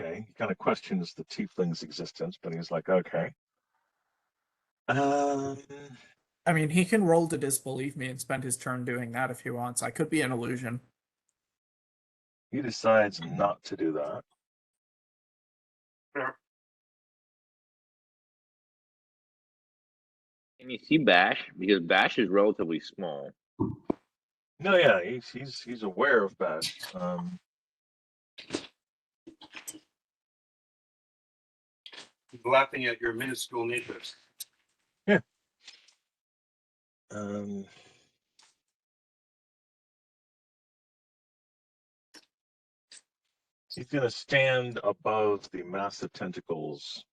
A: Okay. He kind of questions the tiefling's existence, but he's like, okay. Um,
E: I mean, he can roll to disbelieve me and spend his turn doing that if he wants. I could be an illusion.
A: he decides not to do that.
F: Can you see Bash? Because Bash is relatively small.
A: No, yeah, he's aware of Bash.
B: He's laughing at your minuscule neighbors.
A: Um, he's gonna stand above the massive tentacles.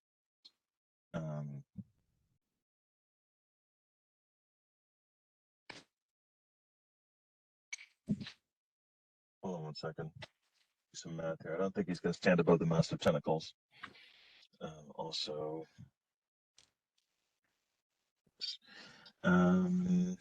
A: Hold on one second. Do some math here. I don't think he's gonna stand above the massive tentacles. Also, um,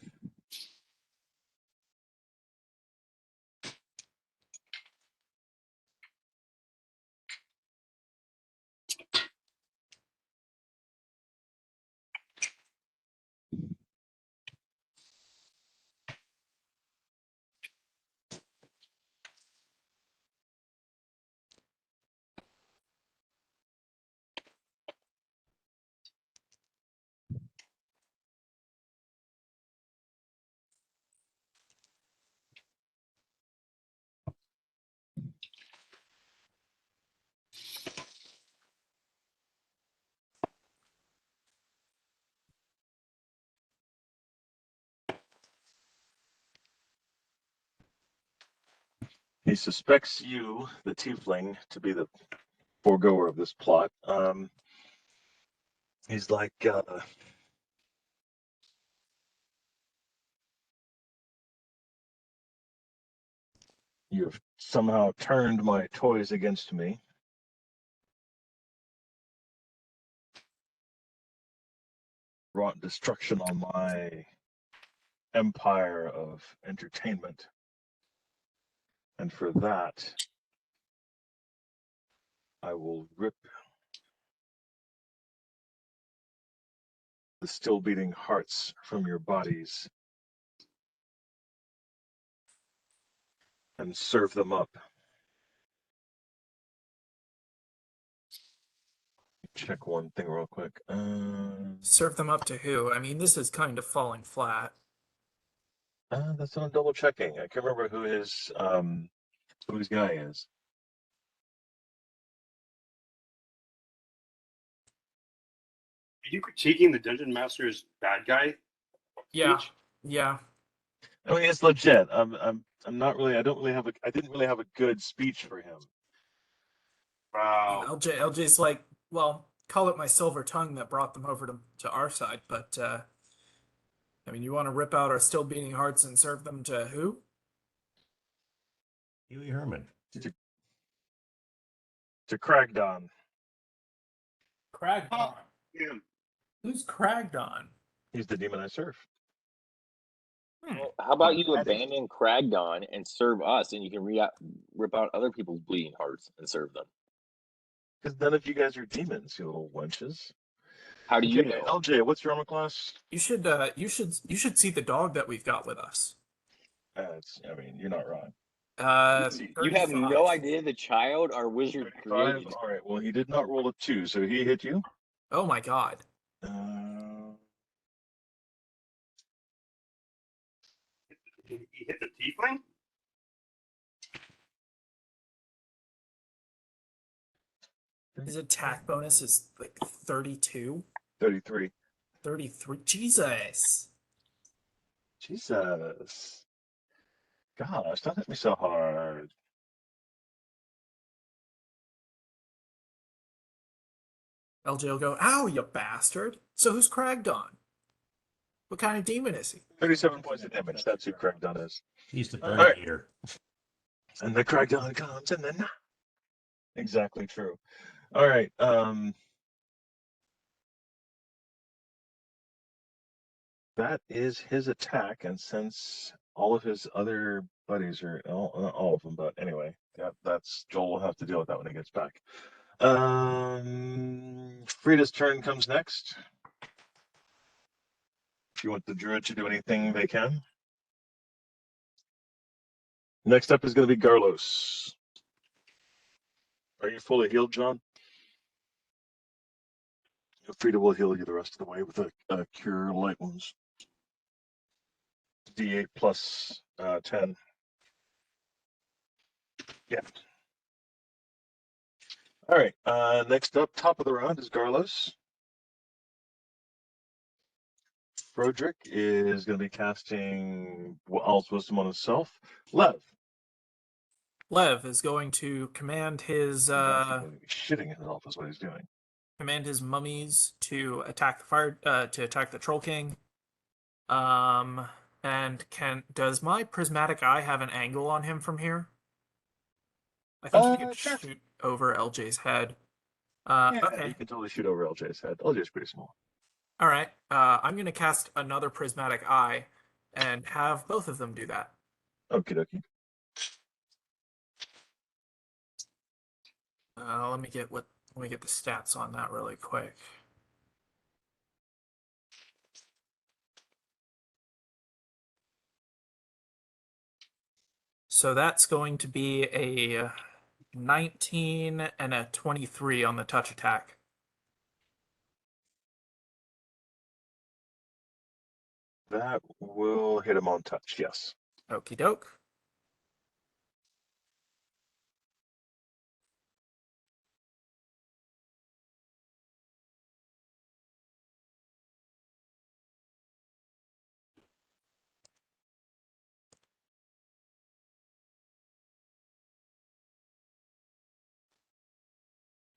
A: he suspects you, the tiefling, to be the foregoer of this plot. He's like, you've somehow turned my toys against me. Wrought destruction on my empire of entertainment. And for that, I will rip the still beating hearts from your bodies and serve them up. Check one thing real quick.
E: Serve them up to who? I mean, this is kind of falling flat.
A: That's what I'm double checking. I can't remember who his guy is.
B: Are you critiquing the Dungeon Master's bad guy?
E: Yeah.
B: Speech?
E: Yeah.
A: I mean, it's legit. I'm not really. I didn't really have a good speech for him.
B: Wow.
E: LJ's like, well, call it my silver tongue that brought them over to our side, but I mean, you want to rip out our still beating hearts and serve them to who?
C: Huey Herman.
A: To Cragdon.
E: Cragdon.
B: Him.
E: Who's Cragdon?
A: He's the demon I serve.
F: Well, how about you abandon Cragdon and serve us, and you can rip out other people's bleeding hearts and serve them?
A: Because none of you guys are demons, you little wenches.
F: How do you
A: Okay,
F: know?
A: LJ, what's your armor class?
E: You should see the dog that we've got with us.
A: I mean, you're not wrong.
E: Uh,
F: You have
E: 35.
F: no idea the child our wizard
A: 35?
F: created.
A: All right. Well, he did not roll a 2, so he hit you.
E: Oh my god.
B: He hit the tiefling?
E: His attack bonus is like 32.
A: 33.
E: 33. Jesus.
A: Jesus. Gosh, don't hit me so hard.
E: LJ will go, ow, you bastard. So who's Cragdon? What kind of demon is he?
A: 37 points of damage. That's who Craigdon is.
C: He's the
A: All
C: burn
A: right.
C: eater.
A: And the Craigdon comes and then exactly true. All right. That is his attack, and since all of his other buddies are not all of them, but anyway, that's Joel will have to deal with that when he gets back. Frida's turn comes next. If you want the druid to do anything, they can. Next up is going to be Garlos. Are you fully healed, John? Frida will heal you the rest of the way with a cure light wounds. D8 plus 10. Yeah. All right. Next up, top of the round is Garlos. Frodrick is going to be casting Owl's Wisdom on himself. Lev.
E: Lev is going to command his
A: He's actually going to be shitting himself is what he's doing.
E: mummies to attack the Troll King. And does my prismatic eye have an angle on him from here? I think he could
A: Sure.
E: shoot over LJ's head.
A: Yeah,
E: Okay.
A: you can totally shoot over LJ's head. LJ's pretty small.
E: All right. I'm going to cast another prismatic eye and have both of them do that.
A: Okie dokie.
E: Let me get the stats on that really quick. So that's going to be a 19 and a 23 on the touch attack.
A: That will hit him on touch, yes.
E: Okie doke.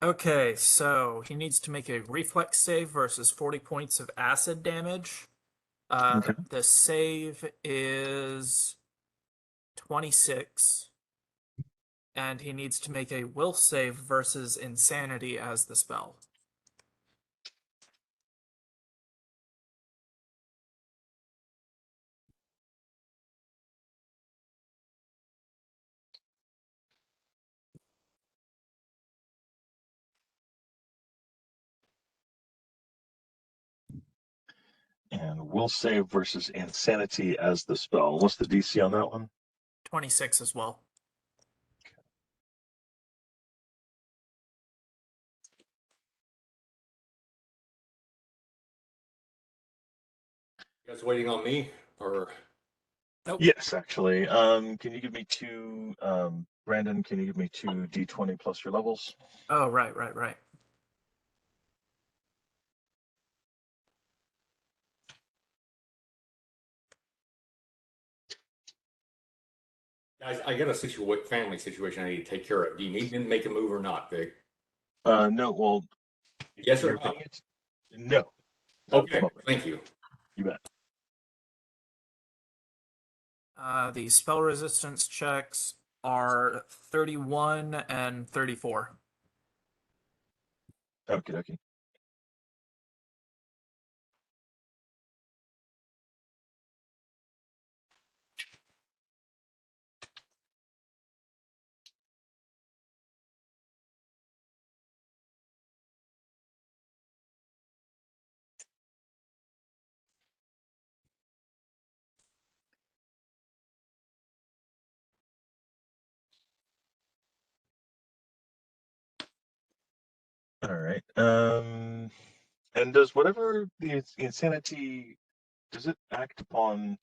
E: Okay, so he needs to make a reflex save versus 40 points of acid damage.
A: Okay.
E: The save is 26, and he needs to make a will save versus insanity as the spell.
A: And will save versus insanity as the spell. What's the DC on that one?
E: 26 as well.
D: You guys waiting on me or?
E: Nope.
A: Yes, actually. Can you give me two, Brandon, can you give me two D20 plus your levels?
E: Oh, right.
D: Guys, I got a family situation I need to take care of. Do you need me to make a move or not, Vic?
A: No, well.
D: Yes or
A: you're
D: no?
A: paying it? No.
D: Okay, thank you.
A: You bet.
E: The spell resistance checks are 31 and 34.
A: Okie dokie. All right. And does whatever the insanity, does it act upon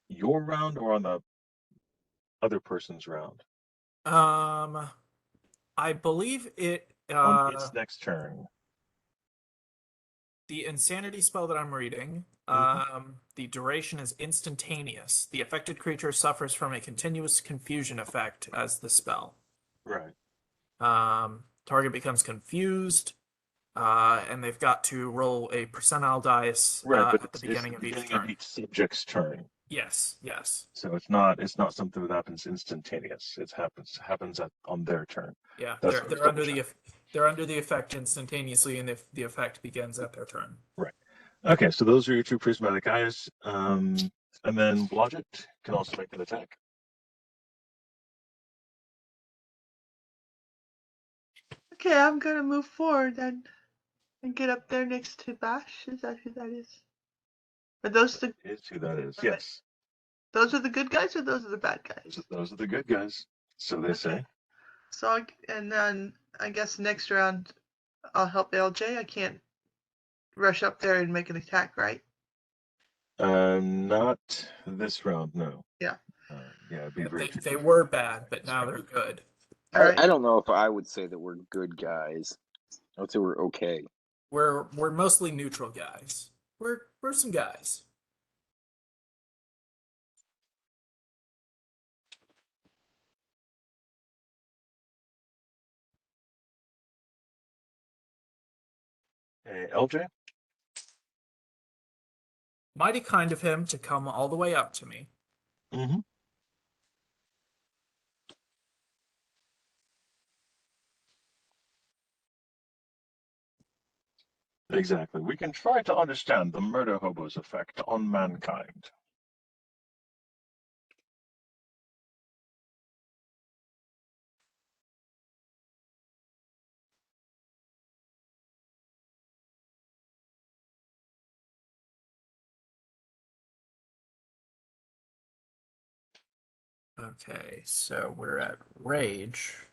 A: your round or on the other person's round?
E: I believe it.
A: On its next turn.
E: The insanity spell that I'm reading, the duration is instantaneous. The affected creature suffers from a continuous confusion effect as the spell.
A: Right.
E: Target becomes confused. and they've got to roll a percentile dice
A: Right, but
E: at the
A: it's
E: beginning
A: the
E: of each
A: beginning
E: turn.
A: of each subject's turn.
E: Yes, yes.
A: So it's not something that happens instantaneous. It happens on their turn.
E: Yeah,
A: That's
E: they're
A: what I was
E: they're under
A: double
E: the
A: checking.
E: they're under the effect instantaneously, and the effect begins at their turn.
A: Right. Okay, so those are your two prismatic eyes. And then Blodgett can also make an attack.
G: Okay, I'm gonna move forward then and get up there next to Bash. Is that who that is? Are those the
A: Is who that is.
G: Okay.
A: Yes.
G: those are the good guys or those are the bad guys?
A: Those are the good guys. So they say.
G: So and then I guess next round I'll help LJ. I can't rush up there and make an attack, right?
A: Not this round, no.
G: Yeah.
A: Yeah, it'd be very tricky.
E: They were bad, but now they're good.
G: All right.
F: I don't know if I would say that we're good guys. I would say we're okay.
E: We're mostly neutral guys. We're some guys.
A: Hey, LJ?
E: Mighty kind of him to come all the way up to me.
A: Mm-hmm. Exactly. We can try to understand the murder hobo's effect on mankind.
E: Okay, so we're at rage.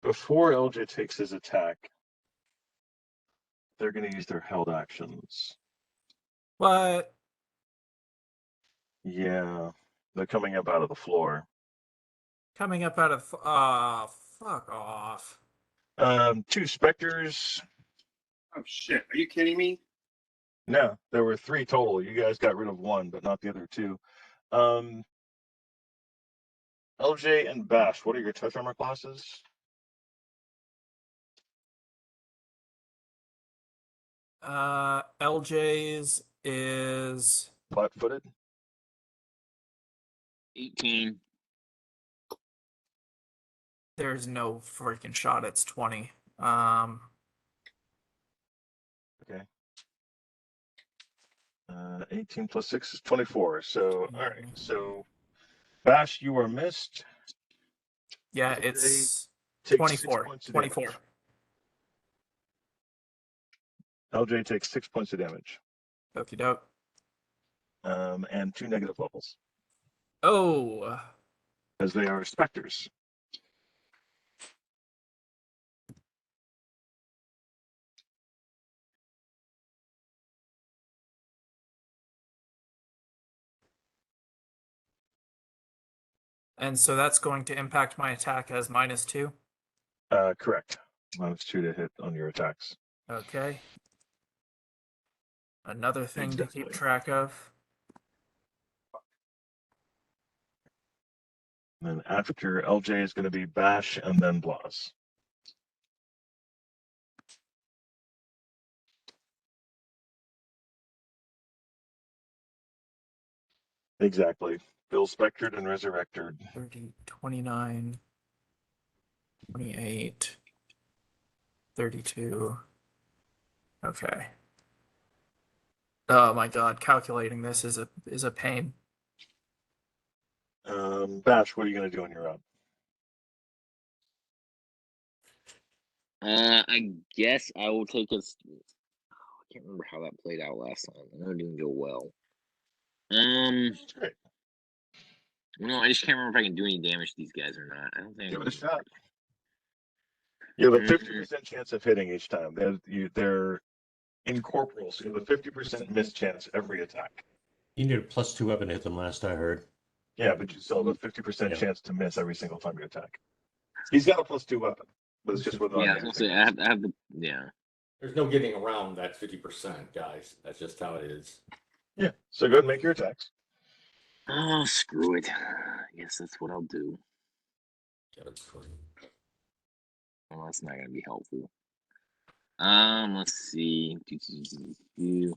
A: Before LJ takes his attack, they're going to use their held actions.
E: What?
A: Yeah, they're coming up out of the floor.
E: Coming up out of fuck off.
A: Two specters.
B: Oh shit! Are you kidding me?
A: No, there were three total. You guys got rid of one, but not the other two. LJ and Bash, what are your touch armor classes?
E: LJ's is
A: Flat-footed.
F: 18.
E: there's no freaking shot. It's 20.
A: Okay. 18 plus 6 is 24. So, all right. So, Bash, you are missed.
E: Yeah,
A: LJ
E: it's
A: takes
E: 24.
A: 6 points of
E: 24.
A: damage. LJ takes 6 points of damage.
E: Okie doke.
A: And 2 negative levels,
E: Oh,
A: as they are specters.
E: and so that's going to impact my attack as -2.
A: Correct. -2 to hit on your attacks.
E: Okay. Another thing to keep
A: Exactly.
E: track of.
A: And then after LJ is going to be Bash and then Blas. Exactly. Bill Spectred and Resurrected.
E: 30, 29, 28, 32. Okay. Oh my god, calculating this is a pain.
A: Bash, what are you going to do on your own?
F: I guess I will take us. I can't remember how that played out last time. I know it didn't go well.
A: That's great.
F: No, I just can't remember if I can do any damage to these guys or not. I don't think.
A: Give it a shot. You have a 50% chance of hitting each time. They're incorporeal, so you have a 50% miss chance every attack.
C: You need a +2 weapon to hit them last I heard.
A: Yeah, but you still have a 50%
C: Yeah.
A: chance to miss every single time you attack. He's got a +2 weapon, but it's just with
F: Yeah, I was gonna say I have the yeah.
D: There's no getting around that 50%, guys. That's just how it is.
A: Yeah, so go ahead and make your attacks.
F: Oh, screw it. I guess that's what I'll do. Well, that's not gonna be helpful. Let's see. 25,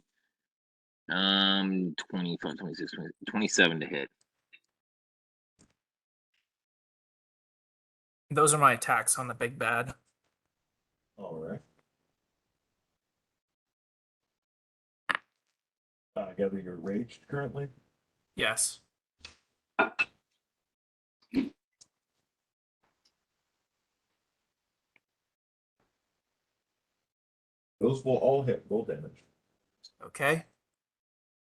F: 26, 20, 27 to hit.
E: Those are my attacks on the big bad.
A: All right. I gather you're raged currently.
E: Yes.
A: Those will all hit roll damage.
E: Okay.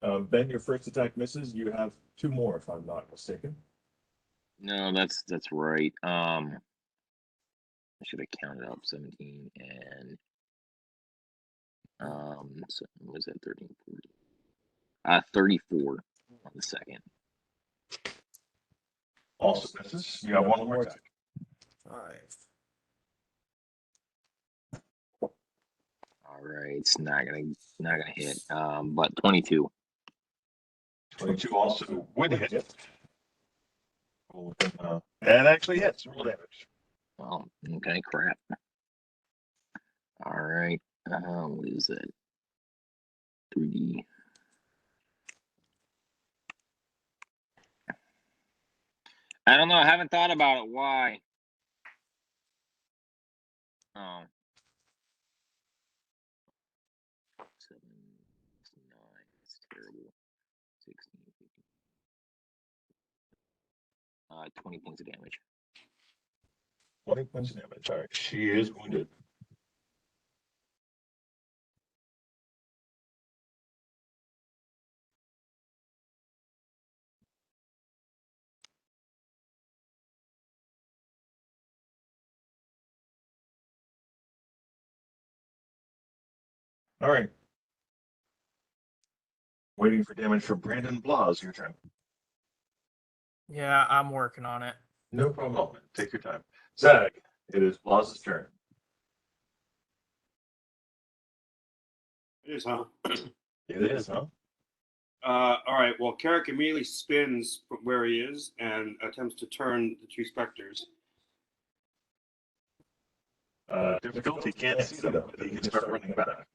A: Ben, your first attack misses. You have 2 more, if I'm not mistaken.
F: No, that's right. I should have counted up 17 and so was that 13, 14? 34 on the second.
A: Also misses. You have 1 more attack.
E: 5.
F: All right, it's not gonna hit. But 22.
A: 22 also would hit. That actually hits. Roll damage.
F: Oh, okay, crap. All right. What is it? 3D. I don't know. I haven't thought about it. Why? Oh. 7, 9. It's terrible. 16, 15. 20 points of damage.
A: 20 points of damage. All right. She is wounded. All right. Waiting for damage from Brandon Blas. Your turn.
E: Yeah, I'm working on it.
A: No problem. Take your time. Zag, it is Blas's turn.
B: It is, huh?
A: It is, huh?
B: All right. Well, Carrick immediately spins from where he is and attempts to turn the 2 specters.
A: Difficulty can't see them, but he can start running back.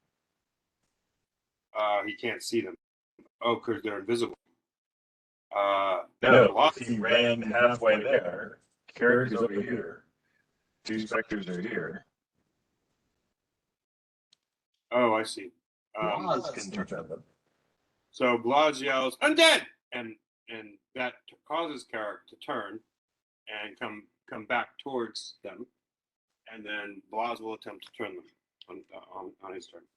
B: He can't see them. Oh, because they're invisible.
A: No,
B: Blas-
A: if he ran halfway there, Carrick is over here. 2 specters are here.
B: Oh, I see.
A: Blas can turn them.
B: So Blas yells, "Undead!" and that causes Carrick to turn and come back towards them, and then Blas will attempt to turn them on his turn.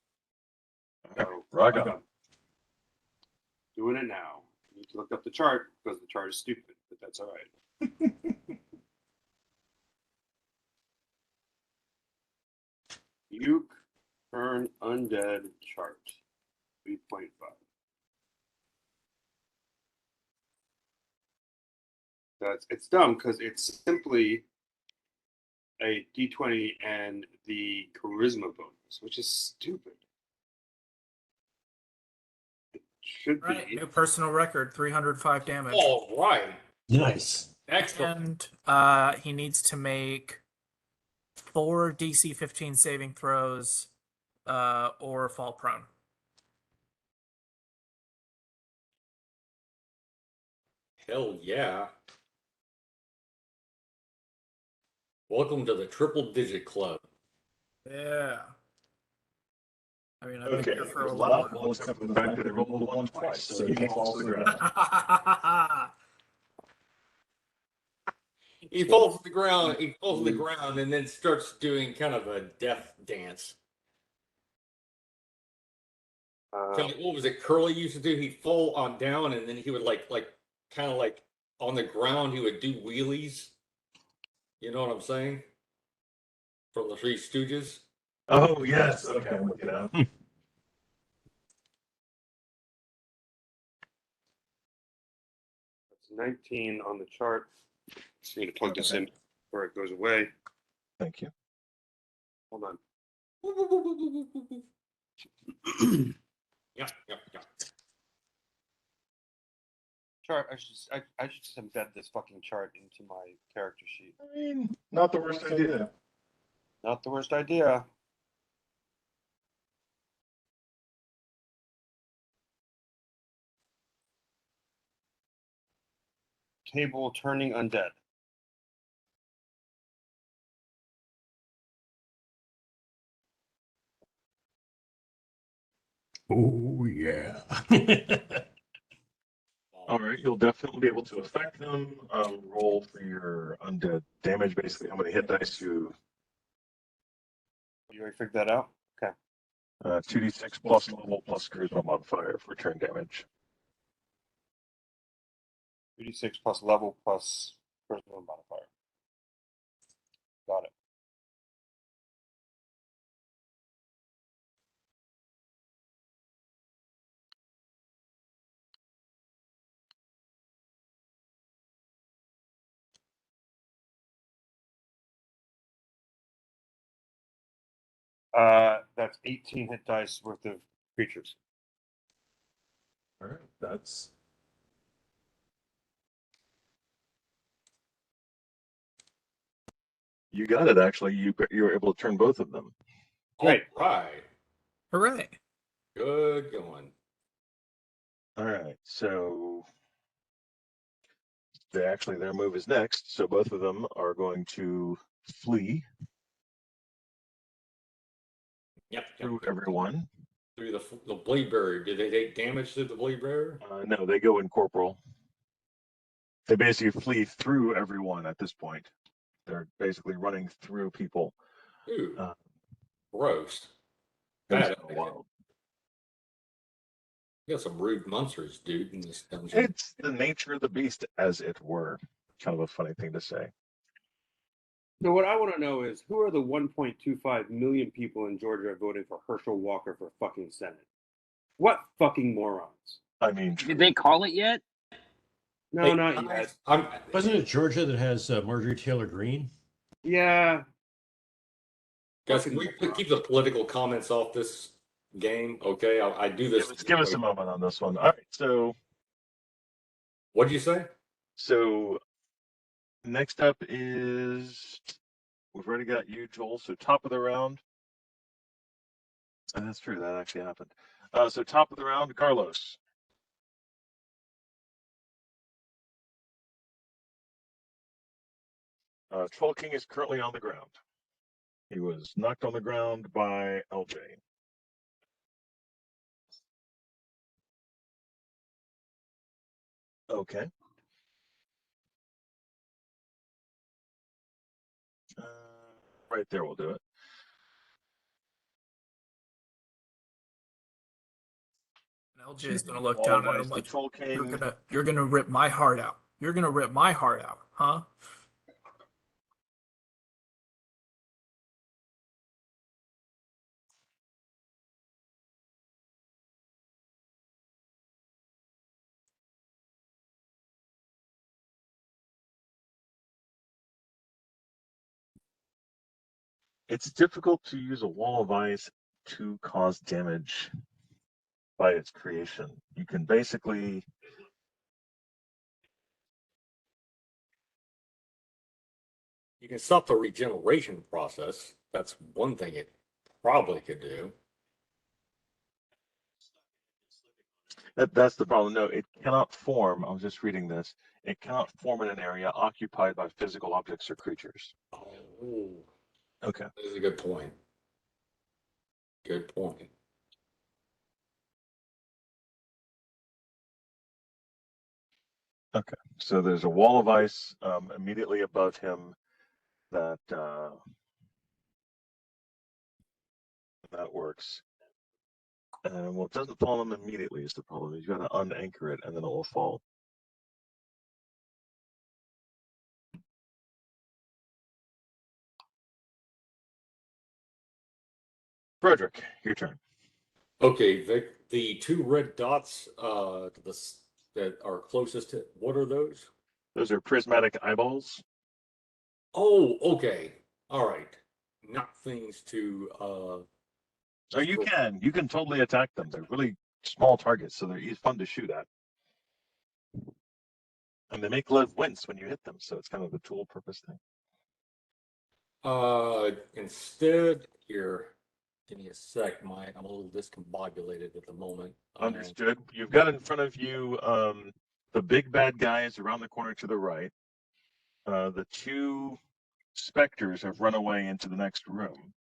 B: So
A: Rock on.
B: doing it now. You need to look up the chart because the chart is stupid, but that's all right. Uke turn undead chart 3.5. It's dumb because it's simply a d20 and the charisma bonus, which is stupid. It should
E: Right.
B: be.
E: New personal record, 305 damage.
D: All right.
C: Nice.
D: Excellent.
E: And he needs to make 4 DC 15 saving throws or fall prone.
D: Hell yeah. Welcome to the triple digit club.
E: Yeah. I mean, I've been
A: Okay,
E: here for a
A: lot
E: while.
A: will accept the fact that they rolled 1 twice, so he falls to the ground.
D: He falls to the ground. He falls to the ground and then starts doing kind of a death dance. Kind of, what was it Curly used to do? He'd fall on down and then he would like kind of like on the ground. He would do wheelies. You know what I'm saying? from the Three Stooges.
A: Oh yes. Okay, I'm looking out.
B: 19 on the chart. Just need to plug this in before it goes away.
A: Thank you.
B: Hold on.
D: Yeah, yeah, yeah.
B: Chart. I should just embed this fucking chart into my character sheet.
A: I mean, not the worst idea.
B: Not the worst idea. Table turning undead.
C: Oh yeah.
A: All right, you'll definitely be able to affect them. Roll for your undead damage. Basically, how many hit dice you?
B: You already figured that out? Okay.
A: 2d6 plus level plus charisma modifier for turn damage.
B: 36 plus level plus personal modifier. Got it. That's 18 hit dice worth of creatures.
A: All right, that's. You got it. Actually, you were able to turn both of them.
B: Great.
D: All right.
E: Hooray!
D: Good going.
A: All right, so their move is next. So both of them are going to flee
D: Yep.
A: through everyone.
D: Through the blade barrier. Did they take damage to the blade barrier?
A: No, they go in corporal. They basically flee through everyone at this point. They're basically running through people.
D: Ooh,
A: Uh,
D: gross.
A: it's
D: Bad.
A: kind of wild.
D: You got some rude monsters, dude, in this dungeon.
A: It's the nature of the beast, as it were. Kind of a funny thing to say.
B: So what I want to know is who are the 1.25 million people in Georgia voting for Herschel Walker for fucking Senate? What fucking morons?
A: I mean,
F: Did they call it yet?
B: No,
D: Hey,
B: not yet.
C: Wasn't it Georgia that has Marjorie Taylor Greene?
B: Yeah.
D: Guys,
B: Fucking
D: can we
B: morons.
D: keep the political comments off this game? Okay, I do this.
A: give us a moment on this one. All right, so
D: What'd you say?
A: Next up is we've already got you, Joel. So top of the round. And that's true. That actually happened. So top of the round, Carlos. Troll King is currently on the ground. He was knocked on the ground by LJ. Okay. Right there will do it.
E: And LJ is gonna look
A: All
E: down at
A: advice,
E: him
A: the
E: like,
A: Troll King.
E: you're gonna rip my heart out. You're gonna rip my heart out, huh?
A: It's difficult to use a wall of ice to cause damage by its creation. You can basically
D: You can stop the regeneration process. That's one thing it probably could do.
A: that's the problem. No, it cannot form. I was just reading this. It cannot form in an area occupied by physical objects or creatures.
D: Oh,
A: Okay.
D: that is a good point. Good point.
A: Okay. So there's a wall of ice immediately above him that that works. And well, it doesn't fall on him immediately is the problem. You've got to unanchor it and then it will fall. Frederick, your turn.
D: Okay, Vic, the two red dots that are closest to, what are those?
A: Those are prismatic eyeballs.
D: Oh, okay. All right. Not things to
A: Oh, you can totally attack them. They're really small targets, so they're fun to shoot at. And they make Lev wince when you hit them, so it's kind of a dual purpose thing.
D: instead here, give me a sec. I'm a little discombobulated at the moment.
A: Understood. You've got in front of you the big bad guys around the corner to the right. The two specters have run away into the next room.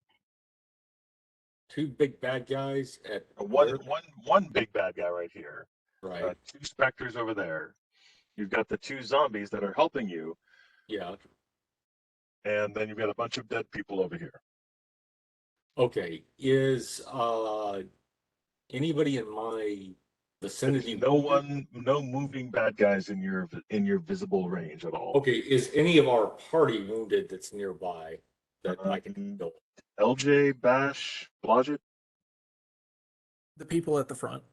D: Two big bad guys at
A: One big bad guy right here.
D: right.
A: Two specters over there. You've got the two zombies that are helping you,
D: Yeah.
A: and then you've got a bunch of dead people over here.
D: Okay. Is anybody in my vicinity?
A: No moving bad guys in your visible range at all.
D: Okay. Is any of our party wounded that's nearby that I can help?
A: LJ, Bash, Blodgett?
E: The people at the front.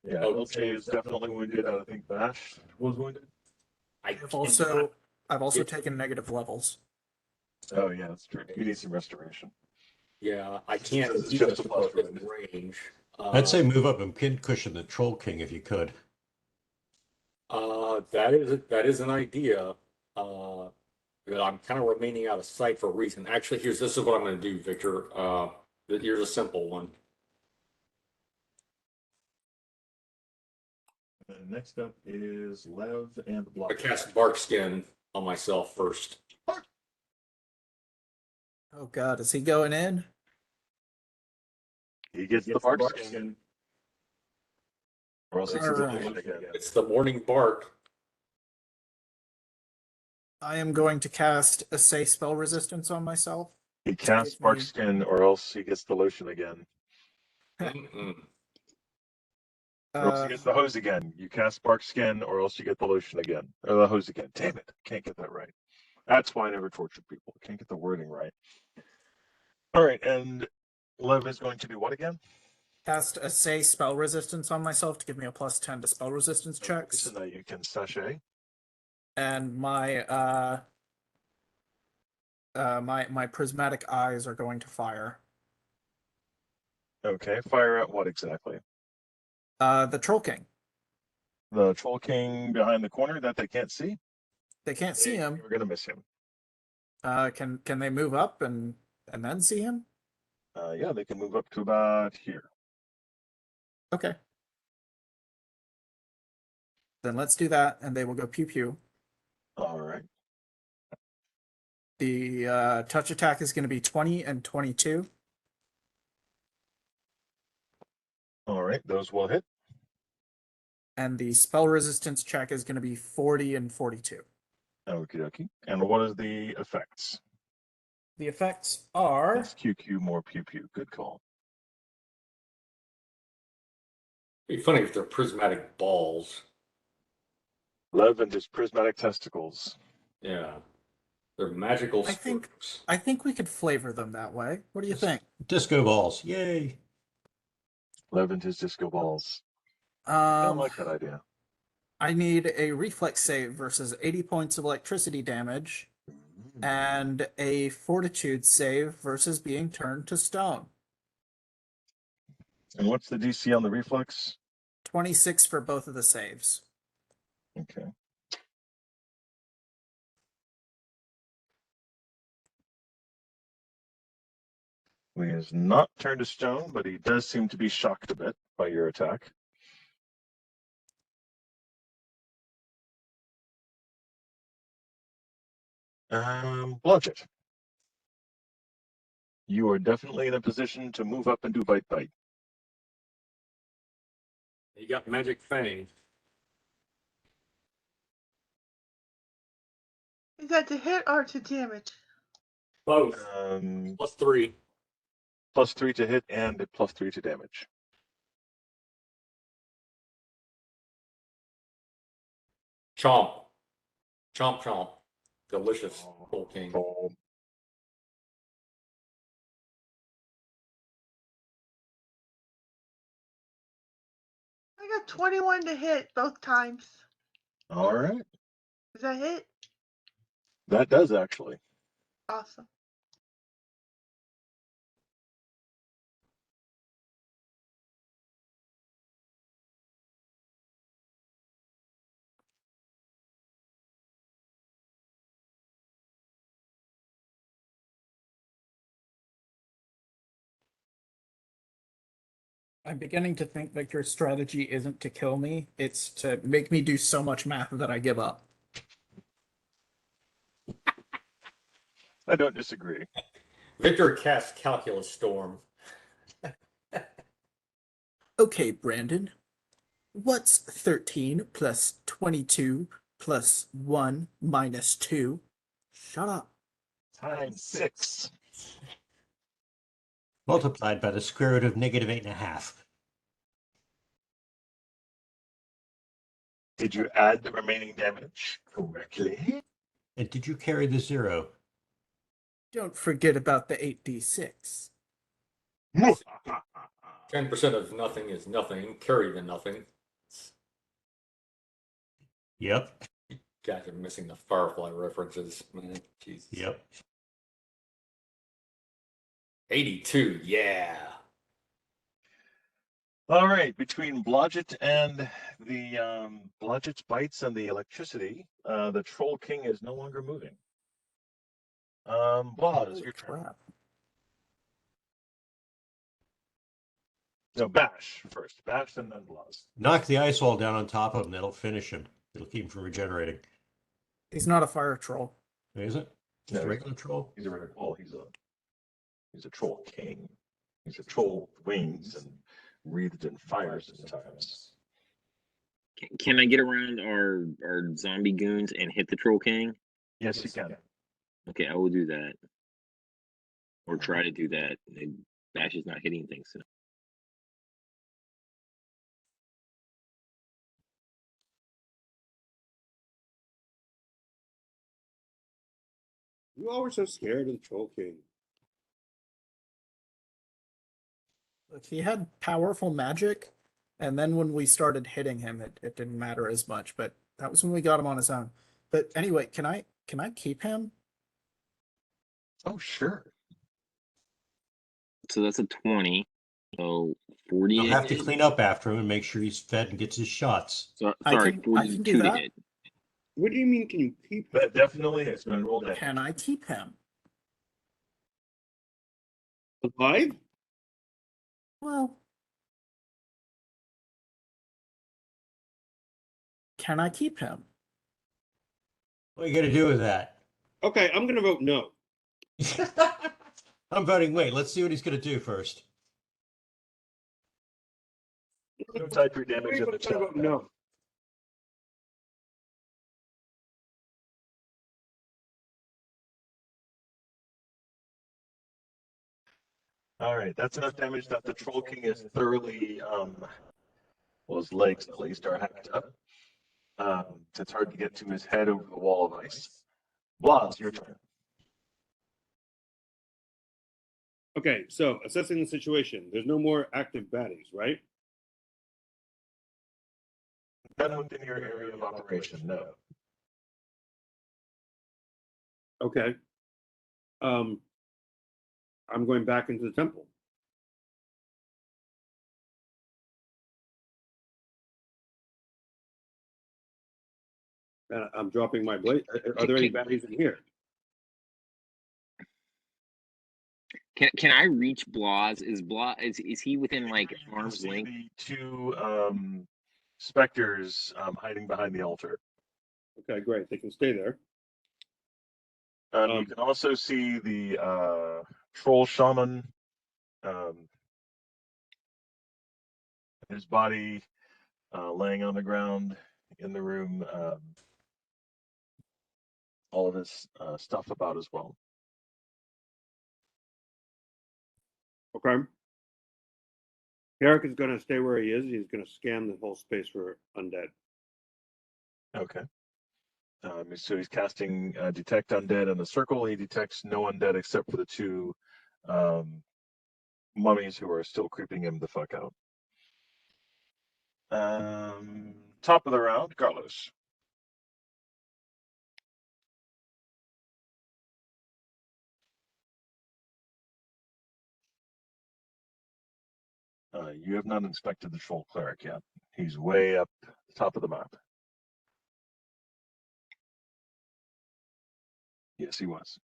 A: Yeah,
D: Okay.
A: LJ is definitely wounded. I think Bash was wounded.
E: I've also taken negative levels.
A: Oh yeah, that's true. You need some restoration.
D: Yeah, I can't
A: This is
D: see
A: just
D: the
A: a plus
D: range.
C: I'd say move up and pin cushion the Troll King if you could.
D: That is an idea. But I'm kind of remaining out of sight for a reason. Actually, this is what I'm going to do, Victor. Here's a simple one.
A: And next up is Lev and
D: I
A: Block.
D: cast Bark Skin on myself first.
E: Oh God, is he going in?
A: He gets the bark skin. Or else he sees the
E: Alright.
A: illusion again.
D: It's the morning bark.
E: I am going to cast Assay Spell Resistance on myself.
A: He casts
E: Give
A: bark
E: me-
A: skin, or else he gets the lotion again.
D: Mm-mm.
A: Or else he
E: Uh,
A: gets the hose again. You cast bark skin, or else you get the lotion again. Or the hose again. Damn it. Can't get that right. That's why I never torture people. Can't get the wording right. Alright, and Lev is going to do what again?
E: cast Assay Spell Resistance on myself to give me a +10 to spell resistance checks.
A: So that you can sachet.
E: And my my prismatic eyes are going to fire.
A: Okay, fire at what exactly?
E: The Troll King.
A: The Troll King behind the corner that they can't see?
E: They can't see him.
A: We're gonna miss him.
E: Can they move up and then see him?
A: Yeah, they can move up to about here.
E: Okay. Then let's do that, and they will go pew pew.
A: Alright.
E: The touch attack is going to be 20 and 22.
A: Alright, those will hit.
E: And the spell resistance check is going to be 40 and 42.
A: Okie dokie. And what is the effects?
E: The effects are
A: Less QQ, more pew pew. Good call.
D: It'd be funny if they're prismatic balls.
A: Lev and his prismatic testicles.
D: Yeah. They're magical
E: I think-
D: squirts.
E: I think we could flavor them that way. What do you think?
C: Disco balls. Yay.
A: Lev and his disco balls. I don't like that idea.
E: I need a reflex save versus 80 points of electricity damage and a fortitude save versus being turned to stone.
A: And what's the DC on the reflex?
E: 26 for both of the saves.
A: Okay. He is not turned to stone, but he does seem to be shocked a bit by your attack. Blodgett. You are definitely in a position to move up and do bite bite.
D: You got magic fang.
G: Is that to hit or to damage?
D: Both. +3.
A: +3 to hit and a +3 to damage.
D: Chomp. Chomp chomp. Delicious. Troll King.
A: Oh,
G: I got 21 to hit both times.
A: All right.
G: Does that hit?
A: That does actually.
G: Awesome.
E: I'm beginning to think Victor's strategy isn't to kill me, it's to make me do so much math that I give up.
A: I don't disagree.
D: Victor casts Calculus Storm.
E: Okay, Brandon. What's 13 plus 22 plus 1 minus 2? Shut up.
A: Times 6.
C: Multiplied by the square root of negative 8.5.
A: Did you add the remaining damage correctly?
C: And did you carry the 0?
E: Don't forget about the 8d6.
D: 10% of nothing is nothing. Carry the nothing.
C: Yep.
D: Guys are missing the Firefly references. Man, Jesus.
C: Yep.
D: 82, yeah.
A: All right, between Blodgett and the Blodgett's bites and the electricity, the Troll King is no longer moving. Blaz,
E: Holy
A: your turn.
E: crap.
A: No, Bash first. Bash and then Blaz.
C: Knock the ice wall down on top of him. That'll finish him. It'll keep him from regenerating.
E: He's not a fire troll.
C: Is it? Just a
A: No,
C: regular troll?
A: he's a regular troll. He's a troll king. He's a troll with wings and wreathed in fire sometimes.
F: Can I get around our zombie goons and hit the Troll King?
A: Yes, you can.
F: Okay, I will do that. Or try to do that. Bash is not hitting things. So.
B: You all were so scared of the Troll King.
E: Look, he had powerful magic, and then when we started hitting him, it didn't matter as much, but that was when we got him on his own. But anyway, can I keep him?
A: Oh, sure.
F: So that's a 20. So 40.
C: You'll have to clean up after him and make sure he's fed and gets his shots.
F: So,
E: I
F: sorry,
E: can do
F: 42 to
E: that.
F: hit.
B: What do you mean? Can you keep?
A: That definitely has been rolled in.
E: Can I keep him?
B: Alive?
E: Well, can I keep him?
C: What are you going to do with that?
B: Okay, I'm gonna vote no.
C: I'm voting wait. Let's see what he's going to do first.
A: No type 3 damage in the
B: Everybody's gonna
A: chat.
B: vote no.
A: All right, that's enough damage that the Troll King is thoroughly, well, his legs at least are hacked up. It's hard to get to his head over the wall of ice. Blaz, your turn.
B: Okay, so assessing the situation. There's no more active baddies, right?
A: None within your area of operation, no.
B: Okay. I'm going back into the temple. And I'm dropping my blade. Are there any baddies in here?
F: Can I reach Blaz? Is he within like
A: You can
F: arm's
A: see
F: length?
A: the two specters hiding behind the altar.
B: Okay, great. They can stay there.
A: You can also see the troll shaman, his body laying on the ground in the room. All of his stuff about as well.
B: Okay. Eric is going to stay where he is. He's going to scan the whole space for undead.
A: Okay. So he's casting Detect Undead in the circle. He detects no undead except for the two mummies who are still creeping him the fuck out. Top of the round, Carlos. You have not inspected the troll cleric yet. He's way up the top of the map. Yes, he was.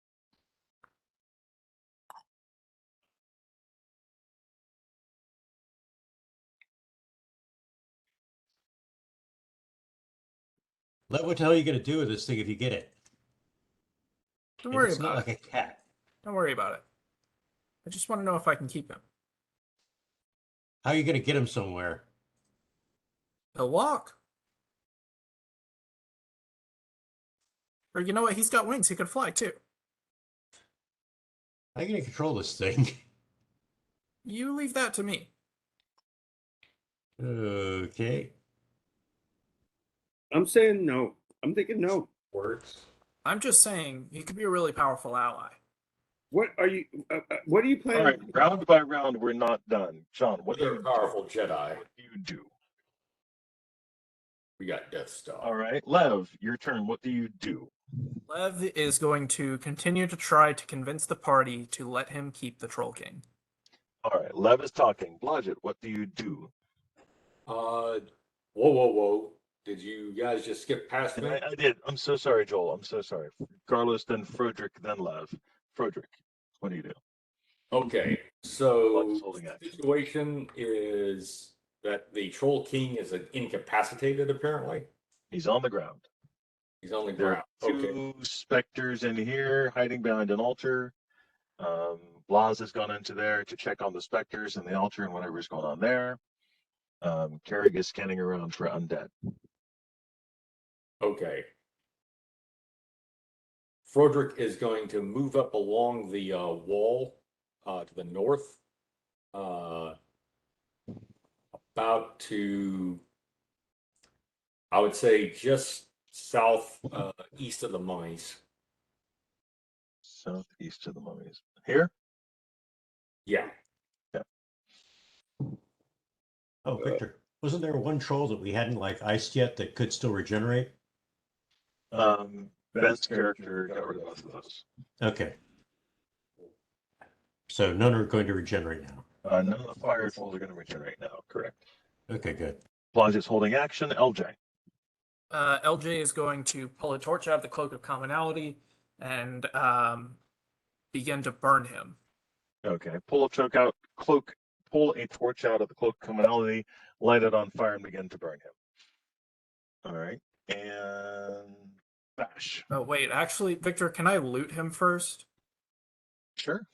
C: What the hell are you going to do with this thing if you get it?
E: Don't worry
C: It's not
E: about
C: like
E: it.
C: a cat.
E: Don't worry about it. I just want to know if I can keep him.
C: How are you going to get him somewhere?
E: He'll walk. Or you know what? He's got wings. He could fly too.
C: How are you going to control this thing?
E: You leave that to me.
C: Okay.
B: I'm saying no. I'm thinking no.
D: Works.
E: I'm just saying he could be a really powerful ally.
B: What are you planning?
A: All right, round by round, we're not done. John, what do
D: You're
A: you
D: a powerful Jedi.
A: What do you do?
D: We got Death Star.
A: All right, Lev, your turn. What do you do?
E: Lev is going to continue to try to convince the party to let him keep the Troll King.
A: All right, Lev is talking. Blodgett, what do you do?
D: Whoa, whoa, whoa. Did you guys just skip past
A: And
D: me?
A: I did. I'm so sorry, Joel. I'm so sorry. Carlos, then Frederick, then Lev. Frederick, what do you do?
D: Okay,
A: Blodgett's
D: so
A: holding
D: the
A: action.
D: situation is that the Troll King is incapacitated, apparently.
A: He's on the ground.
D: He's on the
A: There
D: ground.
A: are
D: Okay.
A: two specters in here hiding behind an altar. Blas has gone into there to check on the specters and the altar and whatever's going on there. Carrick is scanning around for undead.
D: Okay. Frederick is going to move up along the wall to the north, about to, I would say, just south east of the mummies.
A: Southeast of the mummies. Here?
D: Yeah.
C: Oh, Victor, wasn't there one troll that we hadn't like iced yet that could still regenerate?
A: Best character got rid of both of those.
C: Okay. So none are going to regenerate now.
A: None of the fire trolls are going to regenerate now, correct.
C: Okay, good.
A: Blodge is holding action. LJ.
E: LJ is going to pull a torch out of the Cloak of Commonality and begin to burn him.
A: Okay. Pull a torch out of the cloak of commonality, light it on fire, and begin to burn him. All right. And bash.
E: Oh, wait. Actually, Victor, can I loot him first?
A: Sure.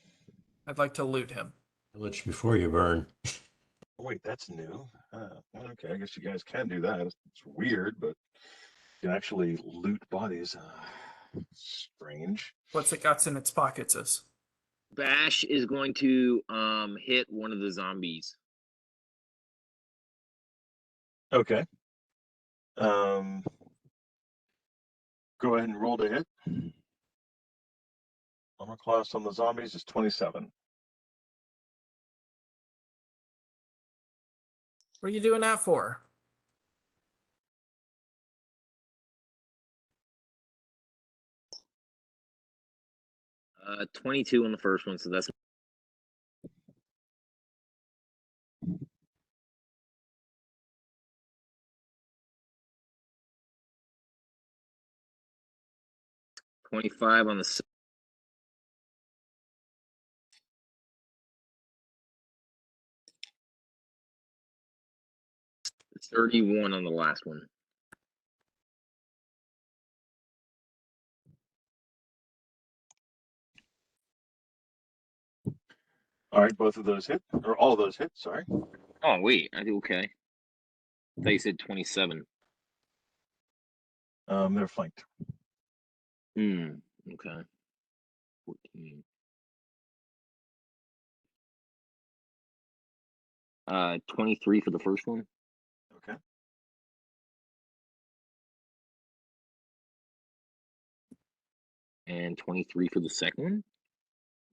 E: I'd like to loot him.
C: Lich before you burn.
A: Wait, that's new. Okay, I guess you guys can do that. It's weird, but you can actually loot bodies. Strange.
E: What's it got in its pockets is?
F: Bash is going to hit one of the zombies.
A: Okay. Go ahead and roll to hit. Armor class on the zombies is 27.
E: What are you doing that for?
F: 22 on the first one, so that's 25 on the 31 on the last one.
A: All right, both of those hit, or all of those hit, sorry.
F: Oh wait, I do okay. I thought you said 27.
A: They're flanked.
F: Okay. 14. 23 for the first one.
A: Okay.
F: And 23 for the second one.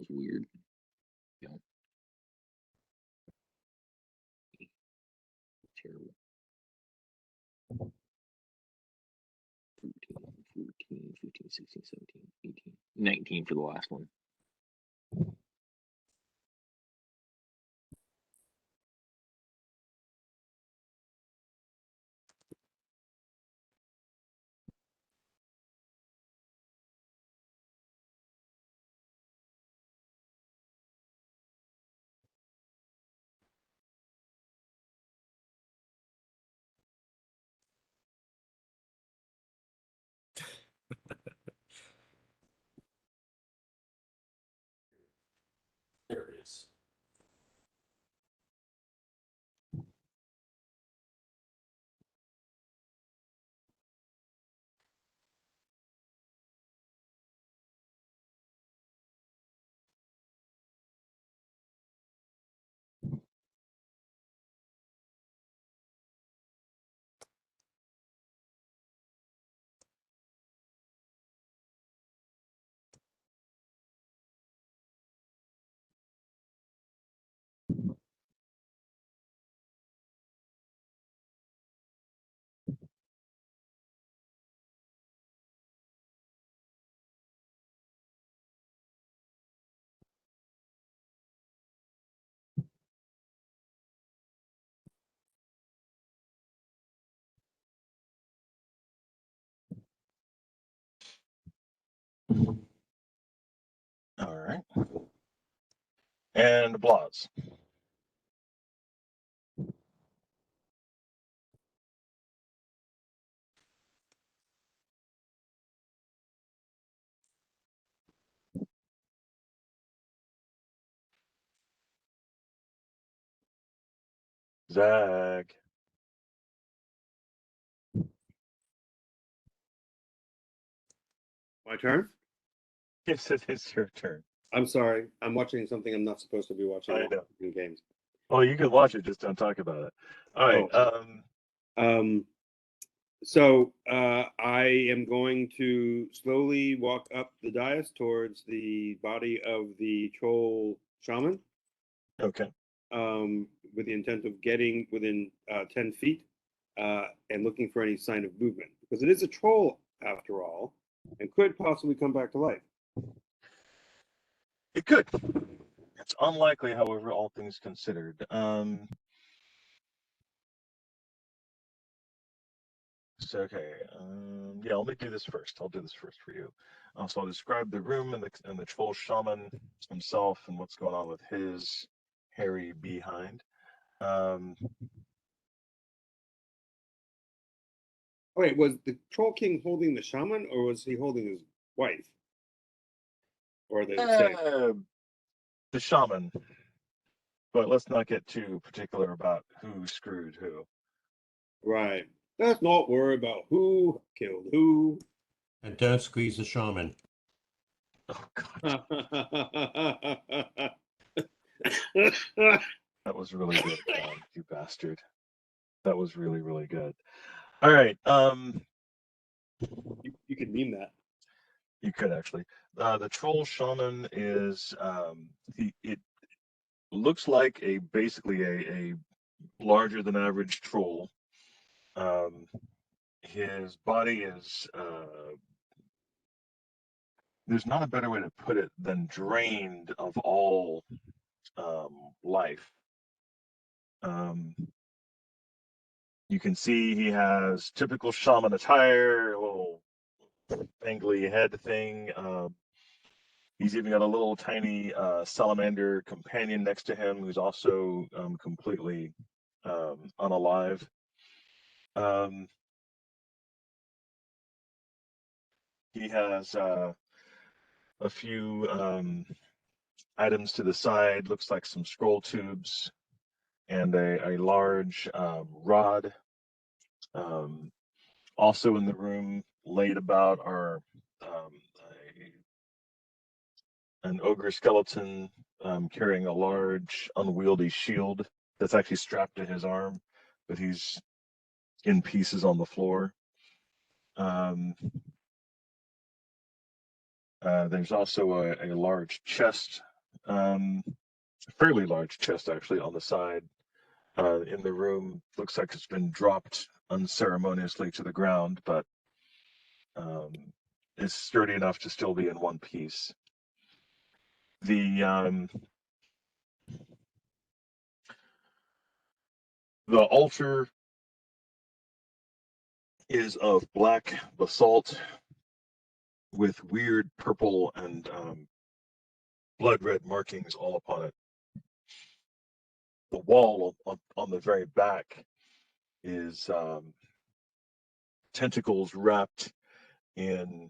F: That was weird. Yeah. Terrible. 15, 16, 17, 18, 19 for the last one.
C: There it is.
A: All right. And applause. Zach.
B: My turn?
A: Yes, it is your turn.
B: I'm sorry. I'm watching something I'm not supposed to be watching
A: I know.
B: in games.
A: Oh, you can watch it, just don't talk about it. All right.
B: So I am going to slowly walk up the dais towards the body of the troll shaman,
A: Okay.
B: with the intent of getting within 10 feet and looking for any sign of movement. Because it is a troll, after all, and could possibly come back to life.
A: It could. It's unlikely, however, all things considered. So, okay. Yeah, let me do this first. I'll do this first for you. So I'll describe the room and the troll shaman himself and what's going on with his hairy behind.
B: Wait, was the troll king holding the shaman, or was he holding his wife? Or are they the same?
A: The shaman. But let's not get too particular about who screwed who.
B: Right. Let's not worry about who killed who.
C: And don't squeeze the shaman.
A: Oh, God. That was really good, John, you bastard. That was really, really good. All right.
B: You could meme that.
A: You could actually. The troll shaman is it looks like basically a larger than average troll. His body is there's not a better way to put it than drained of all life. You can see he has typical shaman attire, a little angly head thing. He's even got a little tiny salamander companion next to him who's also completely unalive. He has a few items to the side, looks like some scroll tubes and a large rod. Also in the room, laid about, are an ogre skeleton carrying a large, unwieldy shield that's actually strapped to his arm, but he's in pieces on the floor. There's also a large chest, a fairly large chest actually, on the side in the room. Looks like it's been dropped unceremoniously to the ground, but is sturdy enough to still be in one piece. The altar is of black basalt with weird purple and blood red markings all upon it. The wall on the very back is tentacles wrapped in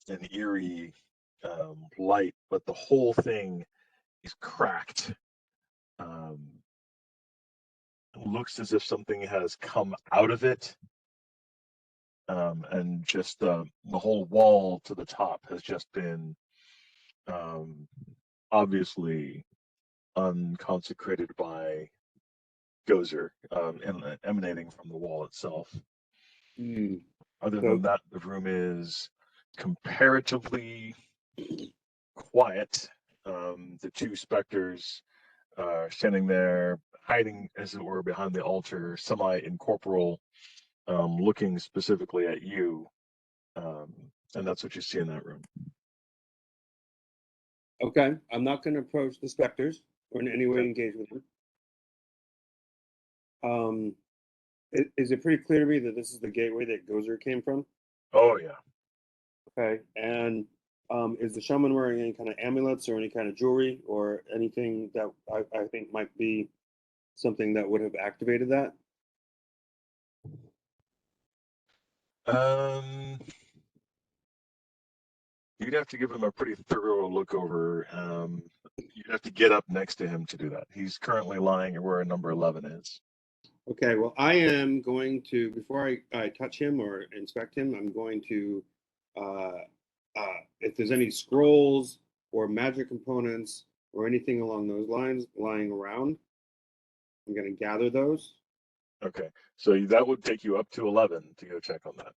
A: an eerie light, but the whole thing is cracked. Looks as if something has come out of it, and just the whole wall to the top has just been obviously unconsecrated by Gozer, emanating from the wall itself. Other than that, the room is comparatively quiet. The two specters are standing there, hiding, as it were, behind the altar, semi-incorporeal, looking specifically at you. And that's what you see in that room.
B: Okay, I'm not going to approach the specters or in any way engage with them. Is it pretty clear to me that this is the gateway that Gozer came from?
A: Oh yeah.
B: Okay, and is the shaman wearing any kind of amulets or any kind of jewelry or anything that I think might be something that would have activated that?
A: You'd have to give him a pretty thorough look over. You'd have to get up next to him to do that. He's currently lying where number 11 is.
B: Okay, well, I am going to, before I touch him or inspect him, I'm going to, if there's any scrolls or magic components or anything along those lines lying around, I'm going to gather those.
A: Okay, so that would take you up to 11 to go check on that.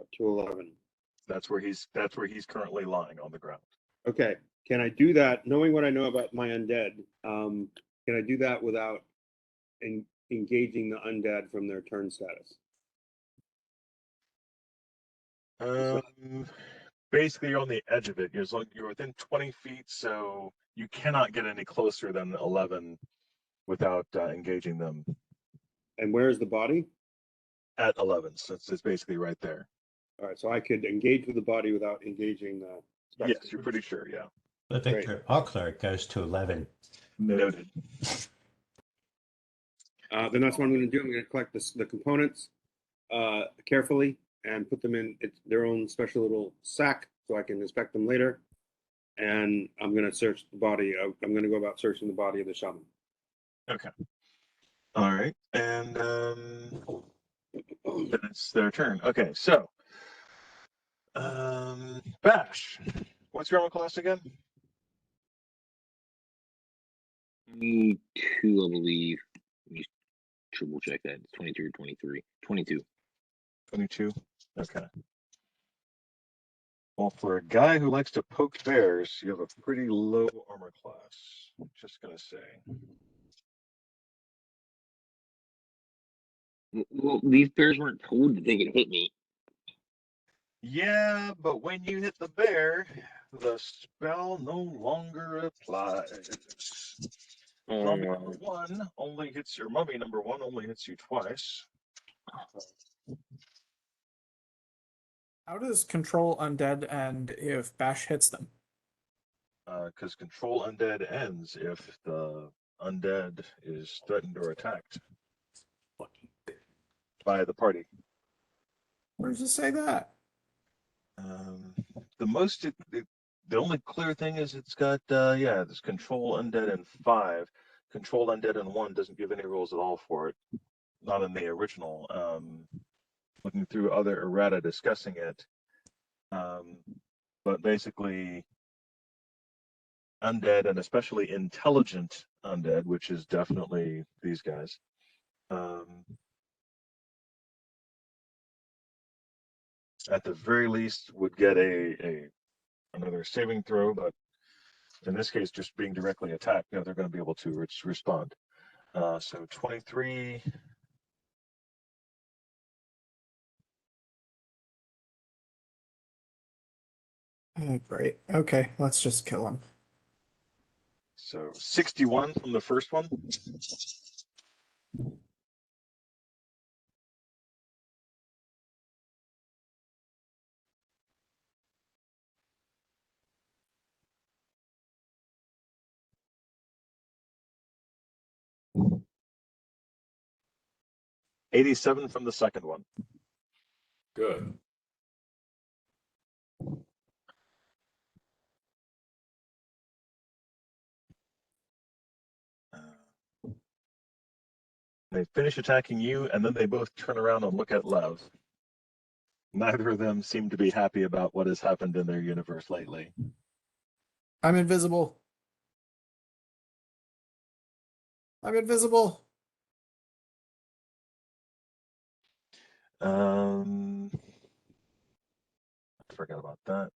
B: Up to 11.
A: That's where he's currently lying on the ground.
B: Okay, can I do that, knowing what I know about my undead, can I do that without engaging the undead from their turn status?
A: Basically, you're on the edge of it. You're within 20 feet, so you cannot get any closer than 11 without engaging them.
B: And where is the body?
A: At 11, so it's basically right there.
B: All right, so I could engage with the body without engaging the specter.
A: Yes, you're pretty sure, yeah.
C: I think
B: Great.
C: our cleric goes to 11.
A: Noted.
B: Then that's what I'm going to do. I'm going to collect the components carefully and put them in their own special little sack so I can inspect them later. And I'm going to search the body. I'm going to go about searching the body of the shaman.
A: Okay. All right, and then it's their turn. Okay, so Bash, what's your armor class again?
F: 22, I believe. Let me triple check that. It's 22 or 23. 22.
A: 22. Okay. Well, for a guy who likes to poke bears, you have a pretty low armor class. Just gonna say.
F: Well, these bears weren't told that they could hit me.
A: Yeah, but when you hit the bear, the spell no longer applies. Mummy number one only hits you twice.
E: How does control undead end if Bash hits them?
A: Because control undead ends if the undead is threatened or attacked by the party.
E: Where does it say that?
A: The only clear thing is it's got there's control undead in 5. Control undead in 1 doesn't give any rules at all for it. Not in the original. Looking through other errata discussing it. But basically undead, and especially intelligent undead, which is definitely these guys. At the very least would get another saving throw, but in this case, just being directly attacked, they're going to be able to respond. So 23.
E: Oh, great. Okay, let's just kill him.
A: So 61 from the first one. $87 from the second one.
D: Good.
A: They finish attacking you, and then they both turn around and look at Lev. Neither of them seem to be happy about what has happened in their universe lately.
E: I'm invisible. I'm invisible.
A: I forgot about that.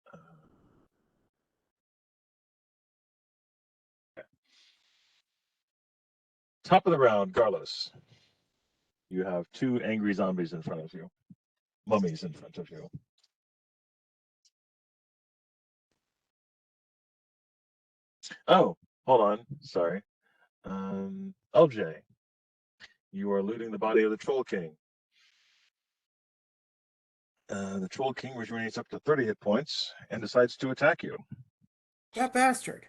A: Okay. Top of the round, Carlos. You have two angry zombies in front of you. Mummies in front of you. Oh, hold on. Sorry. LJ, you are looting the body of the Troll King. The Troll King regenerates up to 30 hit points and decides to attack you.
E: That bastard.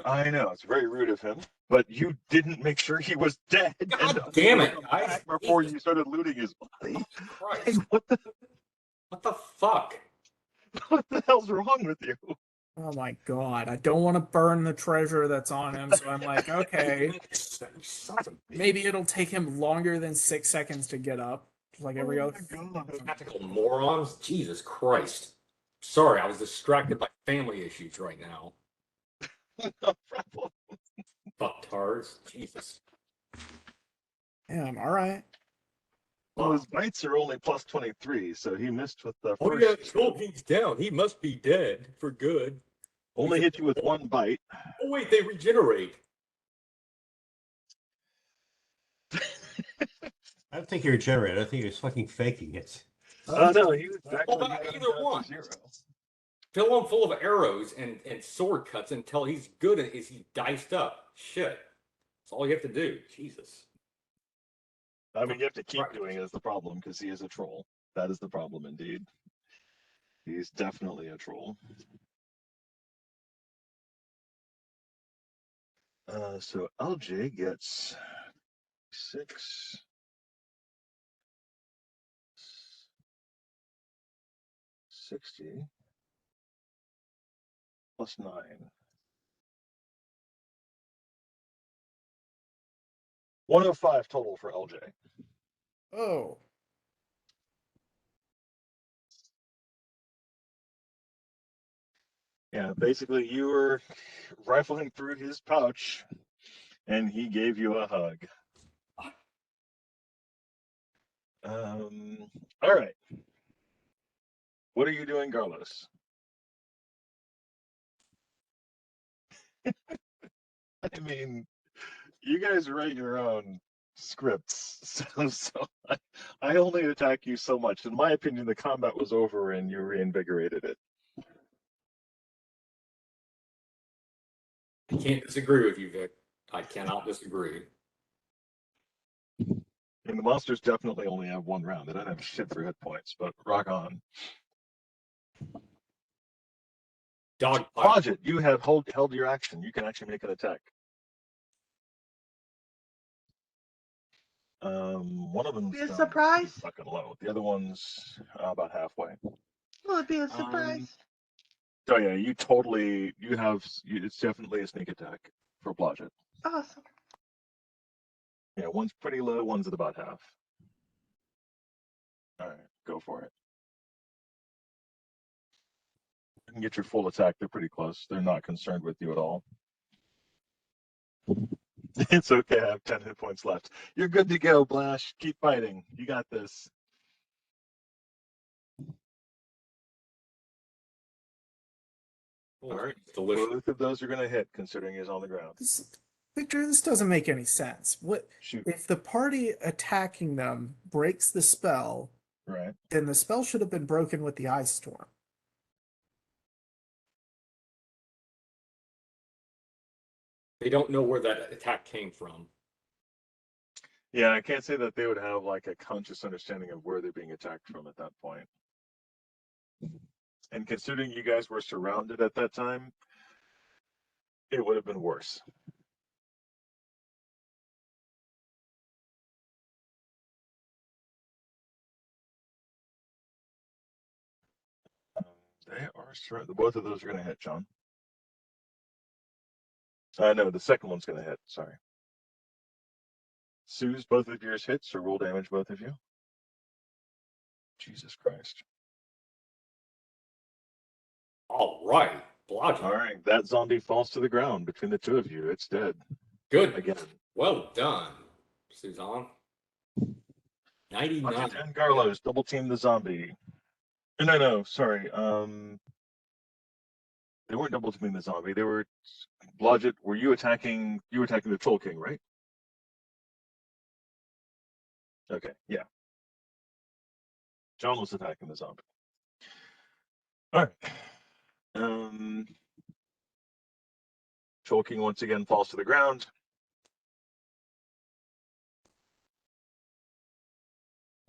A: I know, it's very rude of him, but you didn't make sure he was dead.
D: God damn it, guys.
A: Back before you started looting his body.
D: Christ.
A: Hey, what the
D: fuck?
A: what the hell's wrong with you?
E: Oh my god. I don't want to burn the treasure that's on him, so I'm like, okay. Maybe it'll take him longer than 6 seconds to get up. Like every other.
D: Tactical morons. Jesus Christ. Sorry, I was distracted by family issues right now.
A: No problem.
D: Fucktards. Jesus.
E: Yeah, all right.
A: Well, his bites are only plus 23, so he missed with the
D: Oh
A: first.
D: yeah, Troll King's down. He must be dead for good.
A: Only hit you with one bite.
D: Oh wait, they regenerate.
C: I don't think he regenerated. I think he was fucking faking it.
A: Oh no, he was back
D: Well,
A: when
D: not
A: you got him
D: either
A: down
D: one.
A: to 0.
D: Fill him full of arrows and sword cuts until he's good and he's diced up. Shit. That's all you have to do. Jesus.
A: I mean, you have to keep doing it as the problem because he is a troll. That is the problem indeed. He's definitely a troll. So LJ gets 6. 60 plus 9. 105 total for LJ.
E: Oh.
A: Yeah, basically you were rifling through his pouch and he gave you a hug. All right. What are you doing, Carlos? I mean, you guys write your own scripts, so I only attack you so much. In my opinion, the combat was over and you reinvigorated it.
D: I can't disagree with you, Vic. I cannot disagree.
A: And the monsters definitely only have one round. They don't have shit for hit points, but rock on.
D: Dog
A: Podget, you have held your action. You can actually make an attack. One of them
G: Be a surprise.
A: fucking low. The other one's about halfway.
G: Will it be a surprise?
A: Oh yeah, it's definitely a sneak attack for Blodgett.
G: Awesome.
A: Yeah, one's pretty low, one's at about half. All right, go for it. You can get your full attack. They're pretty close. They're not concerned with you at all. It's okay. I have 10 hit points left. You're good to go, Blash. Keep fighting. You got this. All right.
D: Delicious.
A: Both of those are going to hit, considering he's on the ground.
E: Victor, this doesn't make any sense. What
A: Shoot.
E: if the party attacking them breaks the spell?
A: Right.
E: Then the spell should have been broken with the ice storm.
D: They don't know where that attack came from.
A: Yeah, I can't say that they would have like a conscious understanding of where they're being attacked from at that point. And considering you guys were surrounded at that time, it would have been worse. They are surrounded. Both of those are going to hit, John. No, the second one's going to hit. Sorry. Sue's both of yours hits, or roll damage, both of you. Jesus Christ.
D: All right. Blodgett.
A: All right, that zombie falls to the ground between the two of you. It's dead.
D: Good.
A: Again.
D: Well done, Suzanne. 99.
A: And Garlos double team the zombie. No, sorry. They weren't double teaming the zombie. They were Blodgett. Were you attacking? You were attacking the Troll King, right? Okay, yeah. John was attacking the zombie. All right. Troll King once again falls to the ground.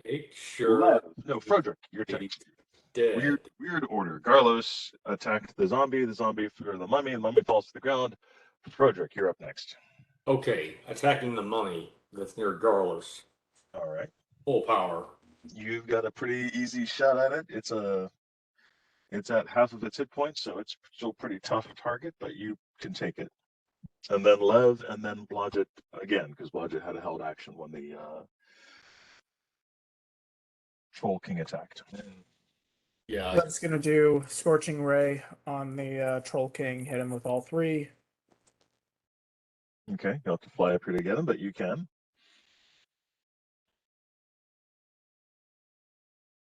D: Make sure.
A: No, Frederick, your turn.
D: Dead.
A: Weird order. Garlos attacked the zombie or the mummy. The mummy falls to the ground. Frederick, you're up next.
D: Okay, attacking the mummy that's near Garlos.
A: All right.
D: Full power.
A: You've got a pretty easy shot at it. It's at half of its hit points, so it's still pretty tough target, but you can take it. And then Lev, and then Blodgett again, because Blodgett had a held action when the Troll King attacked.
D: Yeah.
E: That's going to do Scorching Ray on the Troll King, hit him with all three.
A: Okay, you'll have to fly up here to get him, but you can.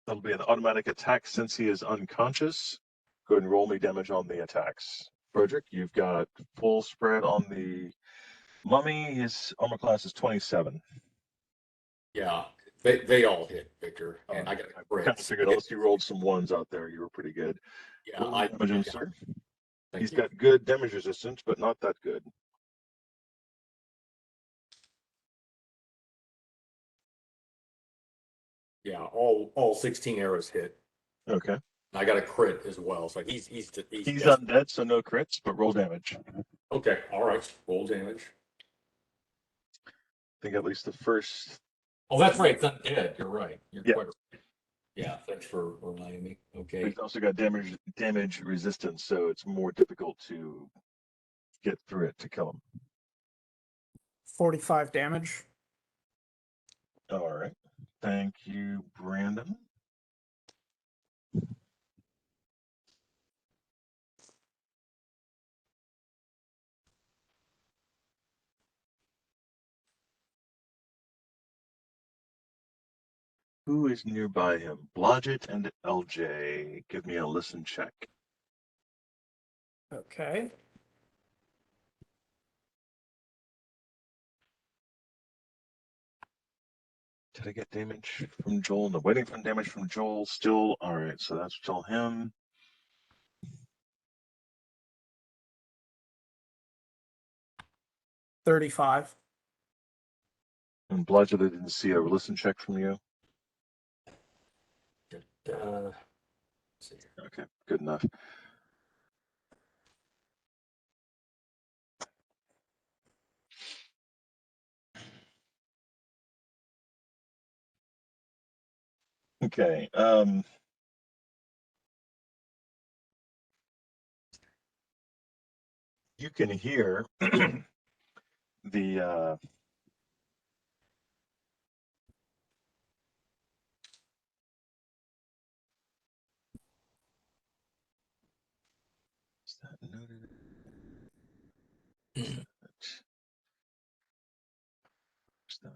A: That'll be an automatic attack since he is unconscious. Go ahead and roll me damage on the attacks. Frederick, you've got full spread on the mummy. His armor class is 27.
D: Yeah. They all hit, Victor. And I got
A: I kind of figured unless you rolled some ones out there, you were pretty good.
D: Yeah,
A: Roll damage him, sir. He's
D: you.
A: got good damage resistance, but not that good.
D: Yeah, all 16 arrows hit.
A: Okay.
D: I got a crit as well. So he's
A: undead, so no crits, but roll damage.
D: Okay, all right. Roll damage.
A: I think at least the first.
D: Oh, that's right. It's undead. You're right. You're
A: Yeah.
D: quite right. Yeah, thanks for reminding me. Okay.
A: He's also got damage resistance, so it's more difficult to get through it to kill him.
E: 45 damage.
A: All right. Thank you, Brandon. Who is nearby him? Blodgett and LJ. Give me a listen check.
E: Okay.
A: Did I get damage from Joel? No, waiting for damage from Joel still. All right, so that's still him.
E: $35.
A: And Blodgett, I didn't see a listen check from you.
D: Let's see here.
A: Okay, good enough. Okay. You can hear the is that noted? Is that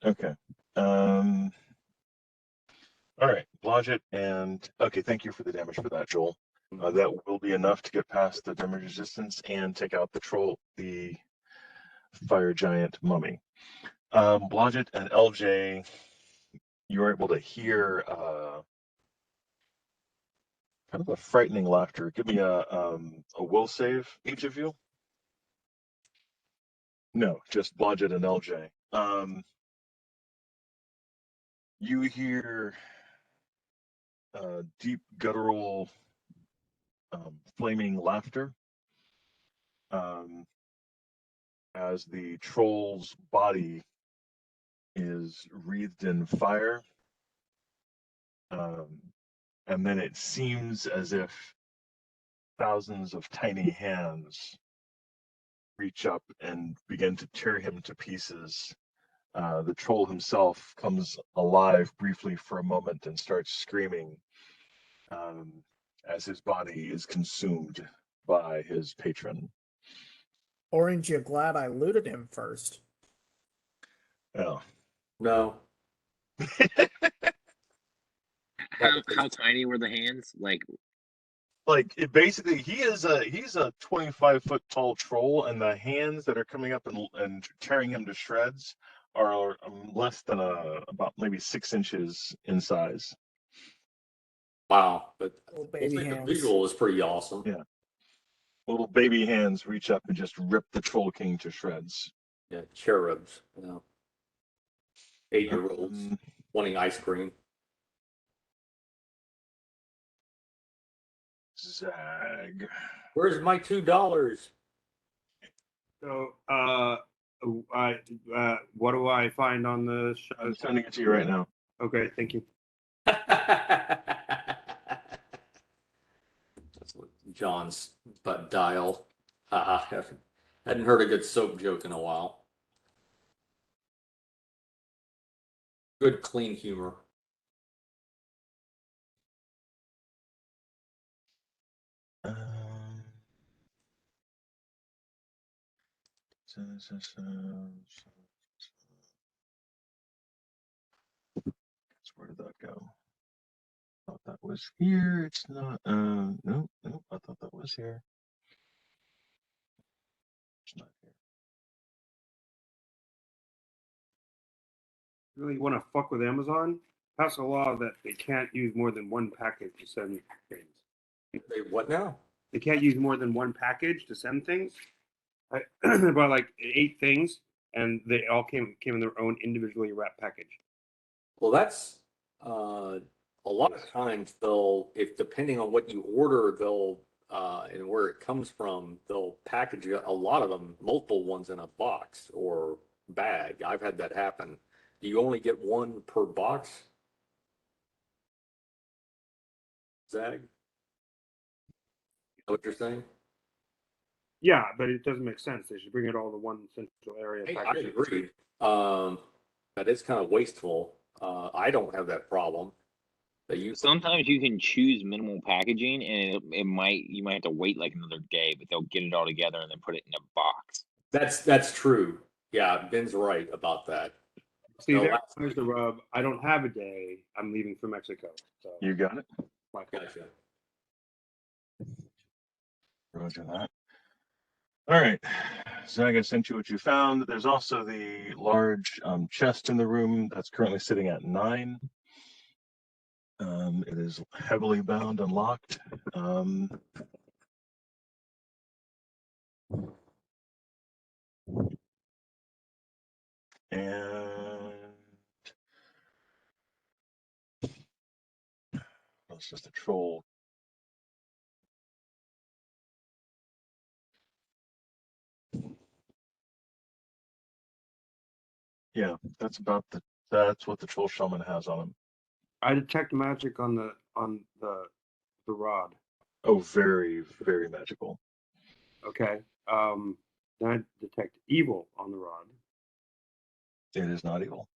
A: okay. All right, Blodgett, and okay, thank you for the damage for that, Joel. That will be enough to get past the damage resistance and take out the fire giant mummy. Blodgett and LJ, you're able to hear kind of a frightening laughter. Give me a will save, each of you. No, just Blodgett and LJ. You hear deep guttural flaming laughter as the troll's body is wreathed in fire. And then it seems as if thousands of tiny hands reach up and begin to tear him to pieces. The troll himself comes alive briefly for a moment and starts screaming as his body is consumed by his patron.
E: Orange, you glad I looted him first?
A: Oh.
D: No.
F: How tiny were the hands?
A: Like it basically, he's a 25-foot tall troll, and the hands that are coming up and tearing him to shreds are less than about maybe 6 inches in size.
D: Wow, but
E: Little
D: I
E: baby
D: think the
E: hands.
D: visual is pretty awesome.
A: Yeah. Little baby hands reach up and just rip the Troll King to shreds.
D: Yeah, cherubs. 8-year-olds wanting ice cream.
A: Zag.
D: Where's my $2?
B: So, what do I find on the show?
A: I'm sending it to you right now.
B: Okay, thank you.
D: That's what John's butt dial. Hadn't heard a good soap joke in a while. Good clean humor.
A: Where did that go? Thought that was here. It's not. Nope. I thought that was here. It's not here.
B: Really want to fuck with Amazon? Pass a law that they can't use more than one package to send things.
D: They what now?
B: They can't use more than one package to send things. I bought like 8 things, and they all came in their own individually wrapped package.
D: Well, that's a lot of times they'll, if depending on what you order, they'll and where it comes from, they'll package a lot of them, multiple ones in a box or bag. I've had that happen. Do you only get one per box? Zag? You know what you're saying?
B: Yeah, but it doesn't make sense. They should bring it all to one central area.
D: I agree. That is kind of wasteful. I don't have that problem.
F: Sometimes you can choose minimal packaging, and you might have to wait like another day, but they'll get it all together and then put it in a box.
D: That's true. Yeah, Ben's right about that.
B: See, there's the rub. I don't have a day. I'm leaving for Mexico. So
A: You got it.
D: Gotcha.
A: Roger that. All right, Zag, I sent you what you found. There's also the large chest in the room that's currently sitting at 9. It is heavily bound and locked. And it's just a troll. Yeah, that's what the troll shaman has on him.
B: I detect magic on the rod.
A: Oh, very, very magical.
B: Okay. Then I detect evil on the rod.
A: It is not evil.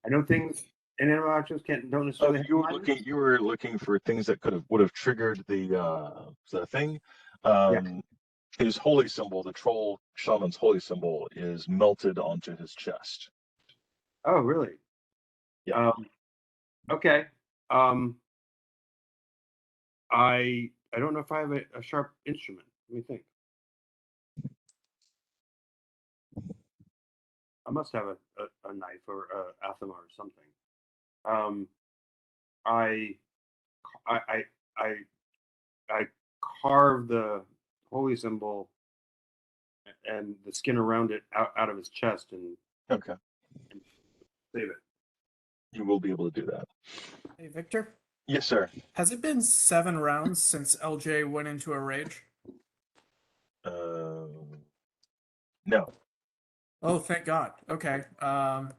B: I know things in animal actions don't necessarily.
A: You were looking for things that would have triggered the thing. His holy symbol, the troll shaman's holy symbol, is melted onto his chest.
B: Oh, really?
A: Yeah.
B: Okay. I don't know if I have a sharp instrument. Let me think. I must have a knife or a athema or something. I carve the holy symbol and the skin around it out of his chest and
A: Okay.
B: save it.
A: You will be able to do that.
E: Hey, Victor,
A: Yes, sir.
E: has it been 7 rounds since LJ went into a rage?
A: No.
E: Oh, thank God. Okay. I'm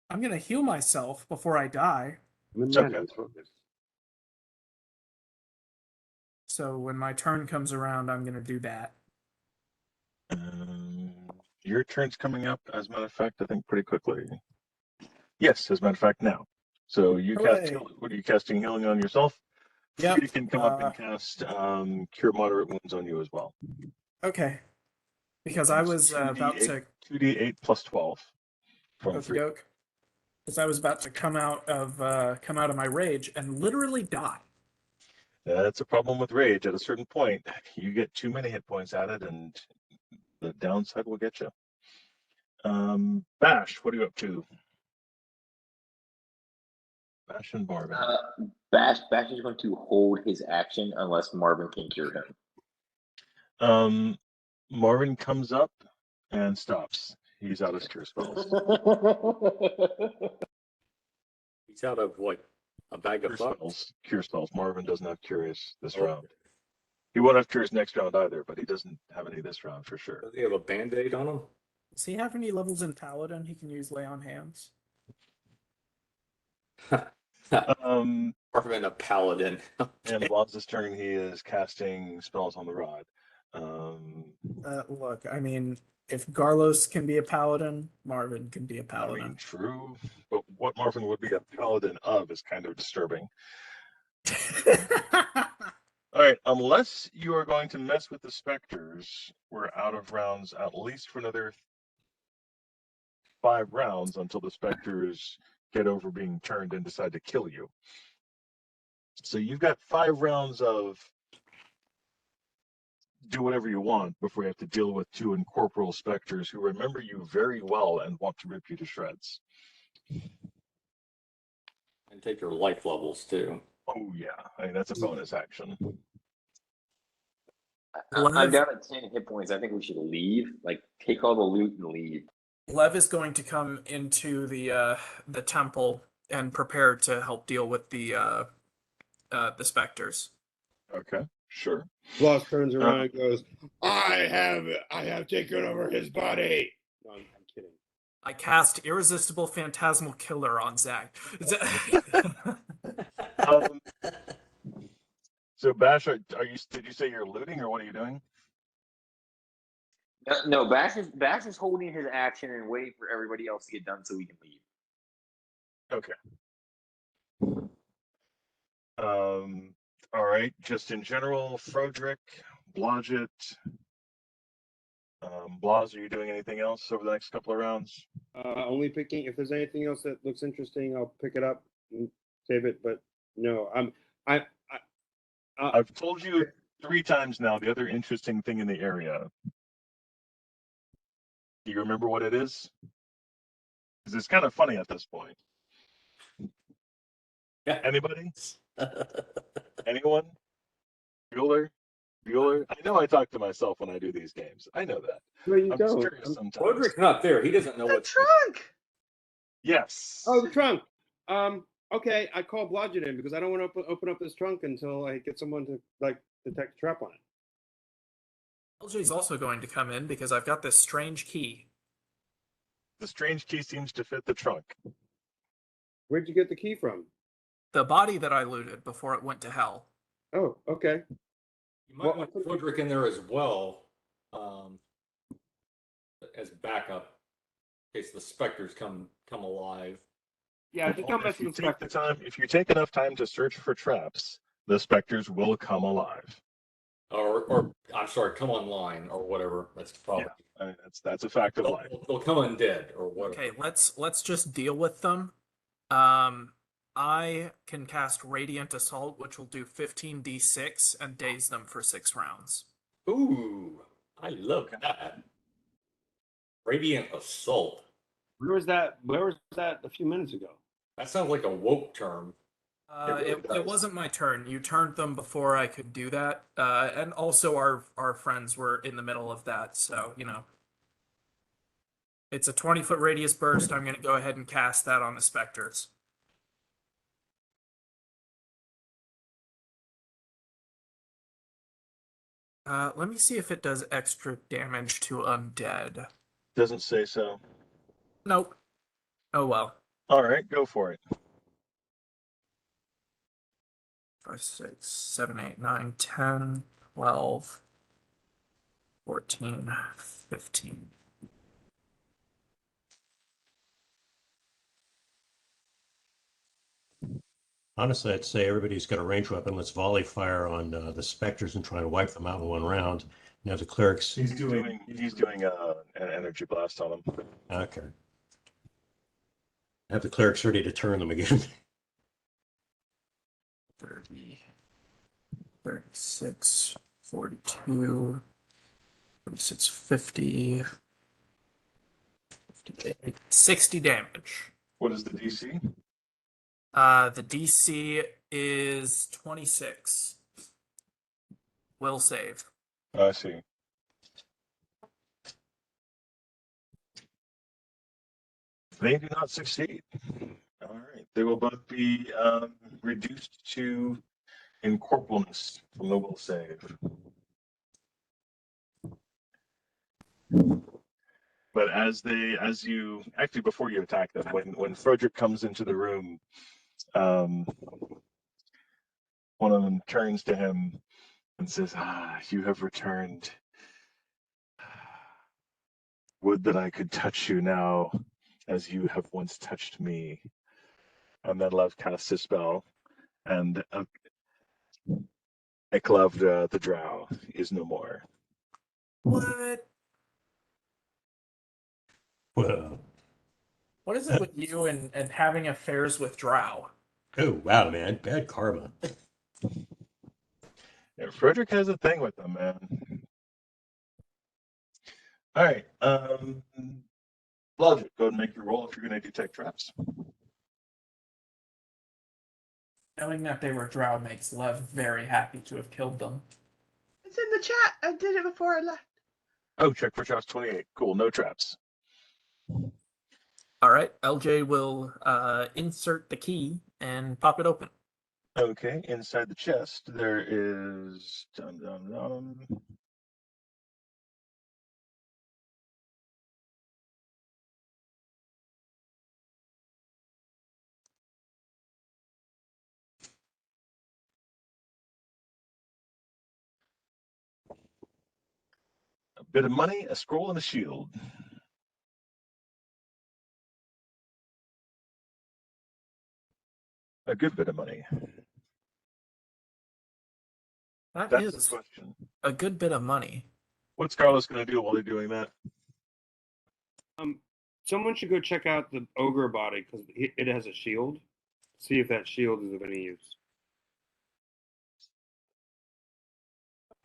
E: gonna heal myself before I die.
A: Okay.
E: So when my turn comes around, I'm gonna do that.
A: Your turn's coming up, as a matter of fact, I think pretty quickly. Yes, as a matter of fact, now. So you cast,
E: Hooray.
A: what are you casting healing on yourself?
E: Yep.
A: You can come up and cast Cure Moderate Wounds on you as well.
E: Okay. Because I
A: It's
E: was about
A: 2d8
E: to
A: 2d8 plus 12 from
E: okie
A: 3.
E: doke. Because I was about to come out of my rage and literally die.
A: That's a problem with rage. At a certain point, you get too many hit points added, and the downside will get you. Bash, what are you up to? Bash and Marvin.
F: Bash is going to hold his action unless Marvin can cure him.
A: Marvin comes up and stops. He's out of cure spells.
D: He's out of what? A bag of fuck?
A: Cure spells. Marvin doesn't have cures this
D: Oh.
A: round. He won't have cures next round either, but he doesn't have any this round for sure.
D: Does he have a band-aid on him?
E: Does he have any levels in Paladin he can use lay on hands?
D: Marvin, a paladin.
A: And Bob's turn, he is casting spells on the rod.
E: Look, I mean, if Garlos can be a paladin, Marvin can be a
A: I mean,
E: paladin.
A: true, but what Marvin would be a paladin of is kind of disturbing. All right, unless you are going to mess with the specters, we're out of rounds at least for another 5 rounds until the specters get over being turned and decide to kill you. So you've got 5 rounds of do whatever you want before you have to deal with 2 incorporeal specters who remember you very well and want to rip you to shreds.
D: And take your life levels too.
A: Oh yeah, I mean that's a bonus action.
F: I'm down at 10 hit points. I think we should leave. Like, take all the loot and leave.
E: Lev is going to come into the temple and prepare to help deal with the specters.
A: Okay, sure.
B: Floss turns around and goes, I have taken over his body. No, I'm kidding.
E: I cast Irresistible Phantasmal Killer on Zach.
A: So Bash, are you? Did you say you're looting, or what are you doing?
F: No, Bash is holding his action and waiting for everybody else to get done so we can leave.
A: Okay. All right. Just in general, Frodrick, Blodgett, Blas, are you doing anything else over the next couple of rounds?
B: Only picking if there's anything else that looks interesting, I'll pick it up and save it. But no,
A: I've told you 3 times now the other interesting thing in the area. Do you remember what it is? Because it's kind of funny at this point.
D: Yeah.
A: Anybody? Anyone? Bueller? I know I talk to myself when I do these games. I know that.
B: no, you
A: I'm just
B: don't.
A: curious sometimes.
D: Roderick's not there. He doesn't know
G: The
D: what.
G: trunk!
A: Yes.
B: Oh, the trunk. Okay, I call Blodgett in because I don't want to open up this trunk until I get someone to detect a trap on it.
E: LJ's also going to come in because I've got this strange key.
A: The strange key seems to fit the trunk.
B: Where'd you get the key from?
E: The body that I looted before it went to hell.
B: Oh, okay.
D: You might want Roderick in there as well, as backup in case the specters come alive.
B: Yeah, just don't mess
A: If you
B: with the
A: take the time, if you take enough time to search for traps, the specters will come alive.
D: Or I'm sorry, come online or whatever. That's probably.
A: I mean, that's a fact of life.
D: They'll come undead or whatever.
E: Okay, let's just deal with them. I can cast Radiant Assault, which will do 15d6 and daze them for 6 rounds.
D: Ooh, I love that. Radiant Assault.
B: Where was that? Where was that a few minutes ago?
D: That sounds like a woke term.
A: really
E: It
A: does.
E: wasn't my turn. You turned them before I could do that. And also our friends were in the middle of that, so you know. It's a 20-foot radius burst. I'm gonna go ahead and cast that on the specters. Let me see if it does extra damage to undead.
A: Doesn't say so.
E: Nope. Oh well.
A: All right, go for it.
E: 5, 6, 7, 8, 9, 10, 12, 14, 15.
C: Honestly, I'd say everybody's got a ranged weapon. Let's volley fire on the specters and try to wipe them out in one round. Now the clerics.
A: He's doing an energy blast on him.
C: Okay. Have the clerics ready to turn them again.
E: 30, 36, 42, 46, 50, 58, 60 damage.
A: What is the DC?
E: The DC is 26. Will save.
A: I see. They do not succeed. All right. They will both be reduced to incorporalness from the will save. But as you actually before you attack them, when Frederick comes into the room, one of them turns to him and says, "Ah, you have returned. Would that I could touch you now, as you have once touched me." And then Lev casts his spell, and Eklavda the Drow is no more.
E: What?
C: Whoa.
E: What is it with you and having affairs with Drow?
C: Oh, wow, man. Bad karma.
A: Yeah, Frederick has a thing with them, man. All right. Logic, go ahead and make your roll if you're going to detect traps.
E: Knowing that they were Drow makes Lev very happy to have killed them.
G: It's in the chat. I did it before I left.
A: Oh, check for traps 28. Cool, no traps.
E: All right, LJ will insert the key and pop it open.
A: Okay, inside the chest there is a bit of money, a scroll, and a shield. A good bit of money.
E: That
A: That's
E: is
A: the question.
E: a good bit of money.
A: What's Carlos going to do while they're doing that?
B: Someone should go check out the ogre body because it has a shield. See if that shield is of any use.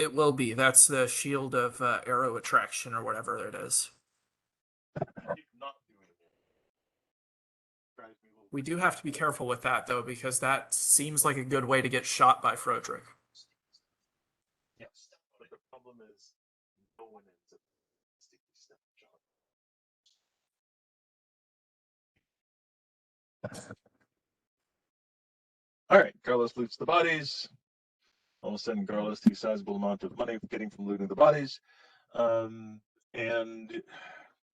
E: It will be. That's the shield of arrow attraction or whatever it is. We do have to be careful with that, though, because that seems like a good way to get shot by Frodrick.
A: Yes, but the problem is no one ends up sticky stuff, John. All right, Carlos loots the bodies. All of a sudden, Carlos sees a sizable amount of money getting from looting the bodies. And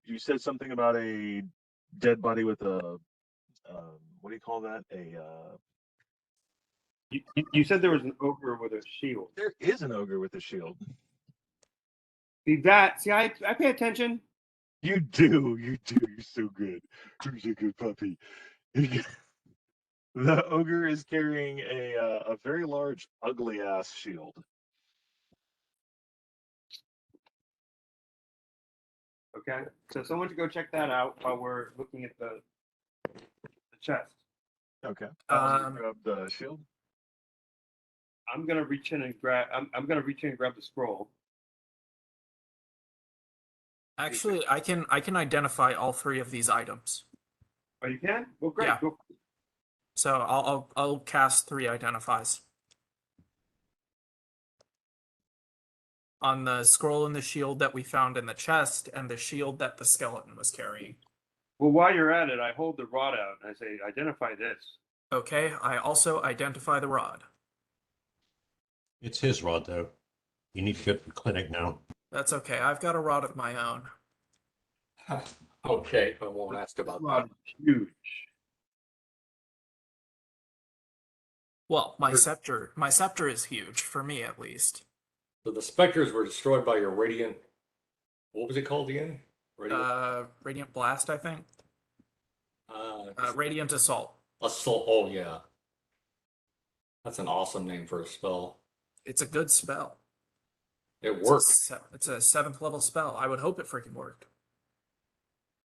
A: you said something about a dead body with a what do you call that?
B: You said there was an ogre with a shield.
A: There is an ogre with a shield.
B: See, I pay attention.
A: You do. You're so good. You're a good puppy. The ogre is carrying a very large, ugly ass shield.
B: Okay, so someone should go check that out while we're looking at the chest.
A: Okay. I'll grab the shield.
B: I'm gonna reach in and grab. I'm gonna reach in and grab the scroll.
E: Actually, I can identify all three of these items.
B: Oh, you can? Well, great.
E: Yeah.
B: Go.
E: So I'll cast 3 identifies. On the scroll and the shield that we found in the chest, and the shield that the skeleton was carrying.
B: Well, while you're at it, I hold the rod out and I say, identify this.
E: Okay, I also identify the rod.
C: It's his rod, though. You need to go to the clinic now.
E: That's okay, I've got a rod of my own.
D: Okay, I won't ask about that.
B: Rod is huge.
E: Well, my scepter is huge, for me at least.
D: So the specters were destroyed by your radiant. What was it called again?
E: Radiant Blast, I think.
D: Uh,
E: Radiant Assault.
D: Assault. Oh yeah, that's an awesome name for a spell.
E: It's a good spell.
D: It worked,
E: It's a 7th level spell. I would hope it freaking worked.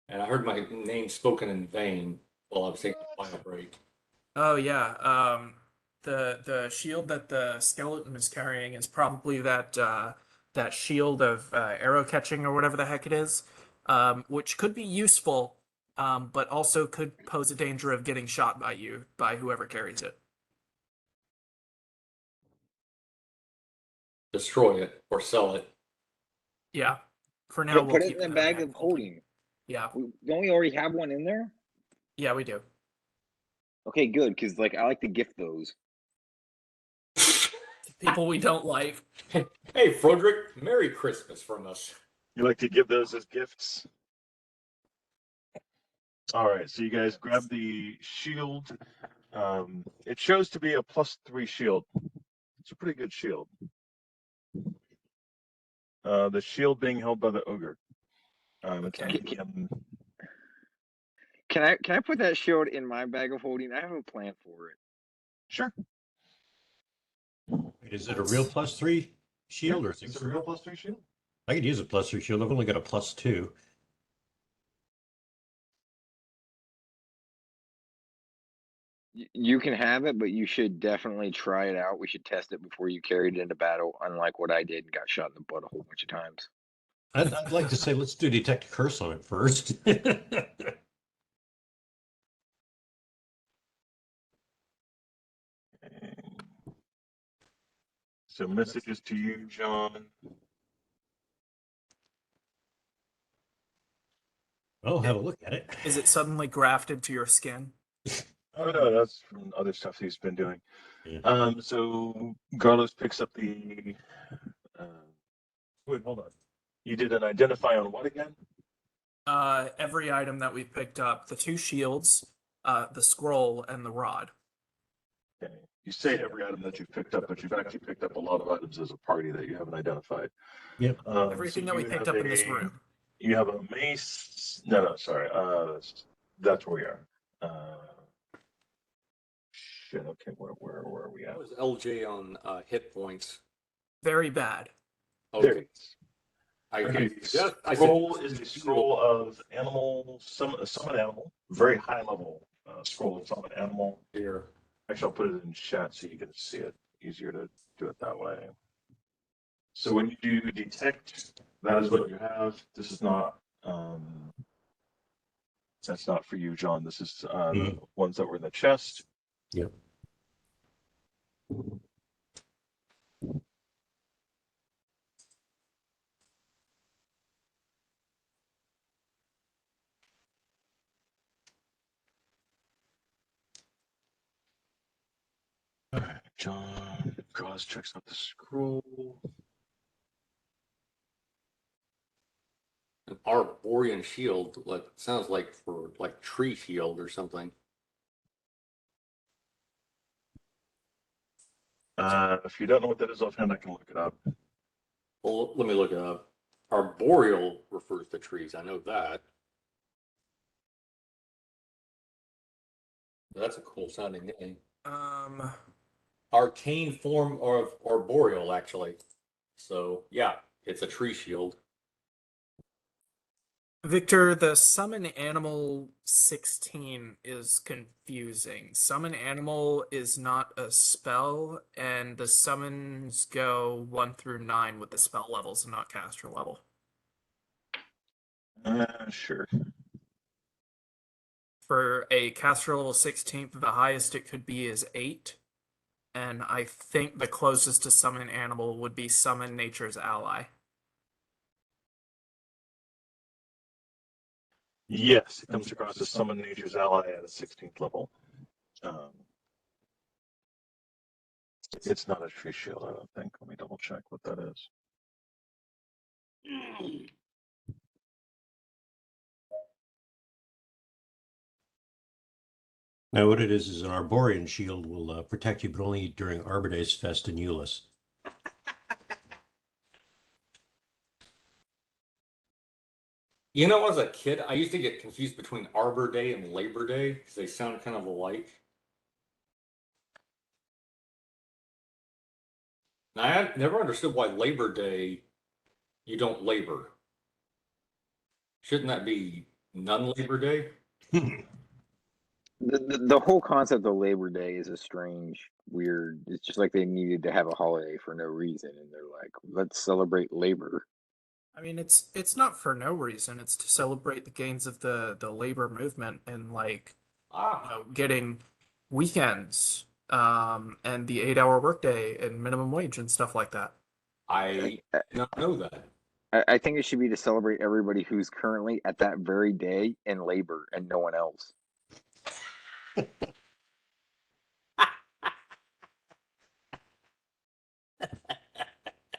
D: and I heard my name spoken in vain while I was taking a final break.
E: Oh yeah. The shield that the skeleton is carrying is probably that shield of arrow catching or whatever the heck it is, which could be useful, but also could pose a danger of getting shot by whoever carries it.
D: Destroy it or sell it.
E: Yeah. For now, we'll
F: Put it
E: keep
F: in the
E: it
F: bag of holding.
E: Yeah.
F: Don't we already have one in there?
E: Yeah, we do.
F: Okay, good, because like I like to gift those.
E: People we don't like.
D: Hey, Frederick, Merry Christmas from us.
A: You like to give those as gifts? All right, so you guys grab the shield. It shows to be a +3 shield. It's a pretty good shield. The shield being held by the ogre.
E: Okay.
F: Can I put that shield in my bag of holding? I have a plan for it.
A: Sure.
C: Is it a real +3 shield, or is
A: It's
C: it
A: a real +3 shield?
C: I could use a +3 shield. I've only got a +2.
F: You can have it, but you should definitely try it out. We should test it before you carry it into battle, unlike what I did and got shot in the butt a whole bunch of times.
C: I'd like to say let's do detect a curse on it first.
A: So messages to you, John.
C: I'll have a look at it.
E: Is it suddenly grafted to your skin?
A: Oh no, that's from other stuff he's been doing.
C: Yeah.
A: So Garlos picks up the. Wait, hold on. You did an identify on what again?
E: Every item that we picked up: the 2 shields, the scroll, and the rod.
A: Okay. You say every item that you've picked up, but you've actually picked up a lot of items as a party that you haven't identified.
C: Yep.
E: Everything that
A: so
E: we
A: you
E: picked
A: have
E: up in this
A: a-
E: room.
A: You have a mace. No, sorry. That's where we are. Shit. Okay, where are we at?
D: What was LJ on hit points?
E: Very bad.
A: There
D: Okay.
A: it is.
D: I
A: Okay,
D: suggest- I
A: scroll
D: suggest-
A: is a scroll of animal, summon animal, very high level scroll of summon animal.
D: Here.
A: Actually, I'll put it in chat so you can see it. Easier to do it that way. So when you do detect, that is what you have. This is not. That's not for you, John. This is the ones that were in the chest.
C: Yep.
A: All right, John. Cross checks out the scroll.
D: An Arborian shield, like sounds like for like tree shield or something.
A: If you don't know what that is offhand, I can look it up.
D: Well, let me look it up. Arboreal refers to trees. I know that. That's a cool sounding name. Arcane form of arboreal, actually. So yeah, it's a tree shield.
E: Victor, the summon animal 16 is confusing. Summon animal is not a spell, and the summons go 1 through 9 with the spell levels and not caster level.
A: Sure.
E: For a caster level 16th, the highest it could be is 8. And I think the closest to summon animal would be summon nature's ally.
A: Yes, it comes across as summon nature's ally at a 16th level. It's not a tree shield, I don't think. Let me double check what that is.
C: Now, what it is an Arborean shield will protect you, but only during Arbor Days Fest in Euless.
D: You know, as a kid, I used to get confused between Arbor Day and Labor Day because they sound kind of alike. Now, I had never understood why Labor Day you don't labor. Shouldn't that be non-Labor Day?
F: The whole concept of Labor Day is a strange, weird. It's just like they needed to have a holiday for no reason, and they're like, let's celebrate labor.
E: I mean, it's not for no reason. It's to celebrate the gains of the labor movement and like getting weekends, and the 8-hour workday and minimum wage and stuff like that.
D: I did not know that.
F: I think it should be to celebrate everybody who's currently at that very day in labor and no one else.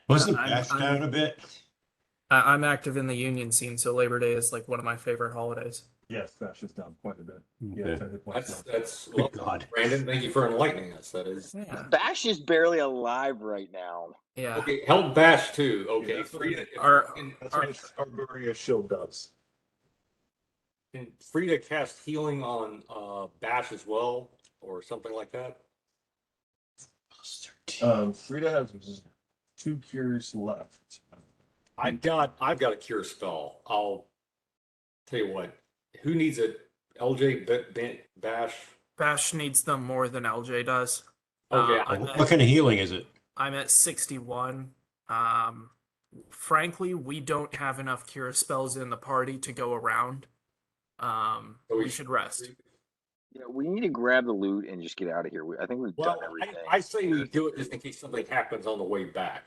C: Wasn't
E: I'm-
C: Bash
E: I'm-
C: down a bit?
E: I'm active in the union scene, so Labor Day is like one of my favorite holidays.
A: Yes, that's just down quite a bit.
C: Okay.
A: 10 hit points
D: That's
C: Good God.
D: Brandon, thank you for enlightening us. That is
E: Yeah,
F: Bash is barely alive right now.
E: yeah.
D: okay. Held Bash too. Okay,
A: that's what
D: Frida.
A: That's what Arboreal shield does.
D: Can Frida cast healing on Bash as well, or something like that?
A: Frida has 2 cures left.
D: I've got a cure spell. I'll tell you what. Who needs it? LJ Bash.
E: Bash needs them more than LJ does.
D: Okay,
C: What kind of healing is it?
E: I'm at 61. Frankly, we don't have enough cure spells in the party to go around.
D: So
E: We should rest.
F: Yeah, we need to grab the loot and just get out of here. I think we've done
D: Well,
F: everything.
D: I say we do it just in case something happens on the way back.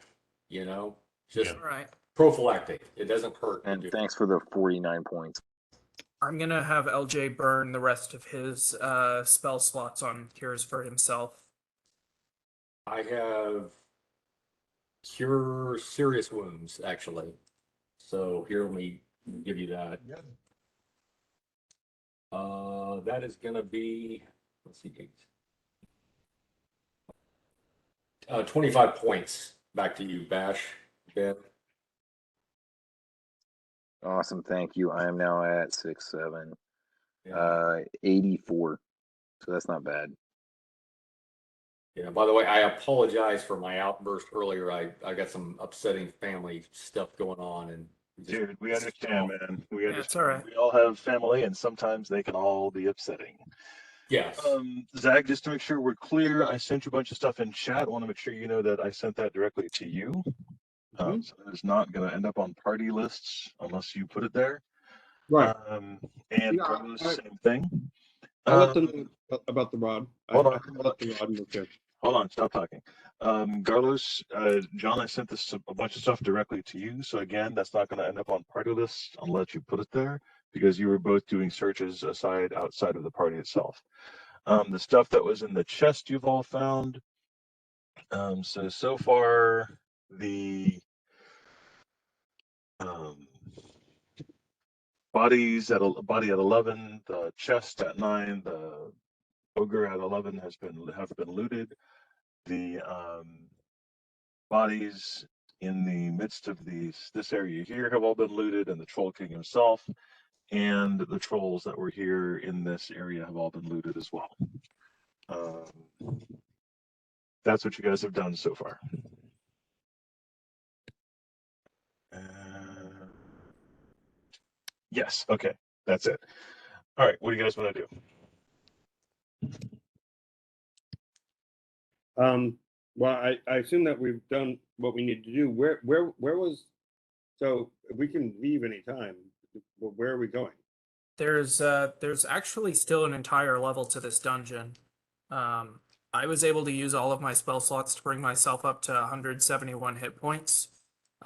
D: You know, just
E: All right.
D: prophylactic. It doesn't hurt. to
F: And
D: do it.
F: thanks for the 49 points.
E: I'm gonna have LJ burn the rest of his spell slots on cures for himself.
D: I have cure serious wounds actually. So here, let me give you that. That is gonna be, let's see, 25 points. Back to you, Bash. Ben.
F: Awesome, thank you. I am now at 6, 7,
D: Yeah.
F: 84. So that's not bad.
D: Yeah. By the way, I apologize for my outburst earlier. I got some upsetting family stuff going on, and
A: Dude, we understand, man. We
E: Yeah,
A: understand.
E: it's all right.
A: We all have family, and sometimes they can all be upsetting.
D: yes.
A: Zach, just to make sure we're clear, I sent you a bunch of stuff in chat. I want to make sure you know that I sent that directly to you. So it's not going to end up on party lists unless you put it there.
B: Right.
A: And
B: Yeah,
A: Carlos, same thing.
B: I let them know about the rod.
A: Hold on.
B: I let the rod move too.
A: Hold on, stop talking. Carlos, John, I sent this a bunch of stuff directly to you. So again, that's not going to end up on party lists unless you put it there, because you were both doing searches outside of the party itself. The stuff that was in the chest you've all found. So far, the body at 11, the chest at 9, the ogre at 11 have been looted. The bodies in the midst of this area here have all been looted, and the Troll King himself and the trolls that were here in this area have all been looted as well. That's what you guys have done so far. Yes, okay, that's it. All right, what do you guys want to do?
B: Well, I assume that we've done what we need to do. Where was, so we can leave anytime. Where are we going?
E: There's actually still an entire level to this dungeon. I was able to use all of my spell slots to bring myself up to 171 hit points.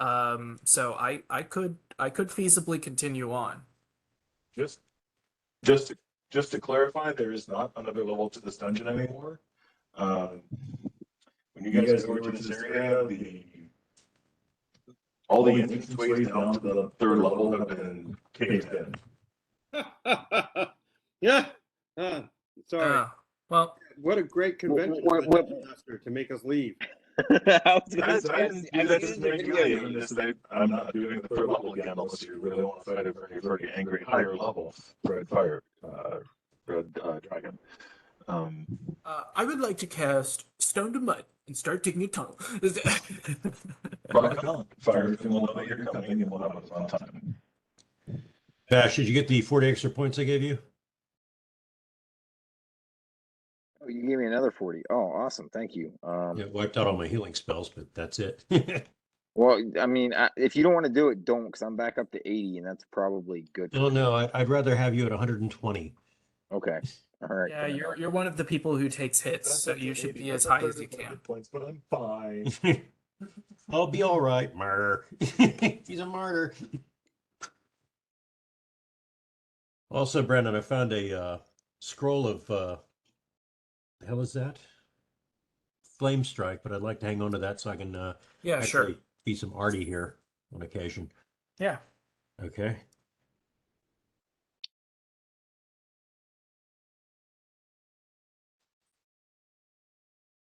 E: So I could feasibly continue on.
A: Just just to clarify, there is not another level to this dungeon anymore. When you guys go into this area, all the entranceways down to the third level have been caved in.
B: Yeah. Sorry.
E: Well,
B: What a great convention for the Dungeon Master to make us leave.
F: I was gonna
A: Guys,
F: say,
A: I didn't do that to make you leave, and this I'm not doing the third level again unless you really want to fight a very angry higher level red dragon.
E: I would like to cast Stone to Mud and start digging a tunnel.
A: Rock on, fire everything will know that you're coming, and we'll have a fun time.
C: Bash, did you get the 40 extra points I gave you?
F: Oh, you gave me another 40. Oh, awesome. Thank you.
C: Yeah, wiped out all my healing spells, but that's it.
F: Well, I mean, if you don't want to do it, don't, because I'm back up to 80, and that's probably good.
C: No, I'd rather have you at 120.
F: Okay. All right.
E: Yeah, you're one of the people who takes hits, so you should be as high as you can.
A: Points, but I'm fine.
C: I'll be all right, martyr. He's a martyr. Also, Brandon, I found a scroll of the hell is that? Flame Strike, but I'd like to hang on to that so I can
E: Yeah, sure.
C: actually be some arty here on occasion.
E: Yeah.
C: Okay.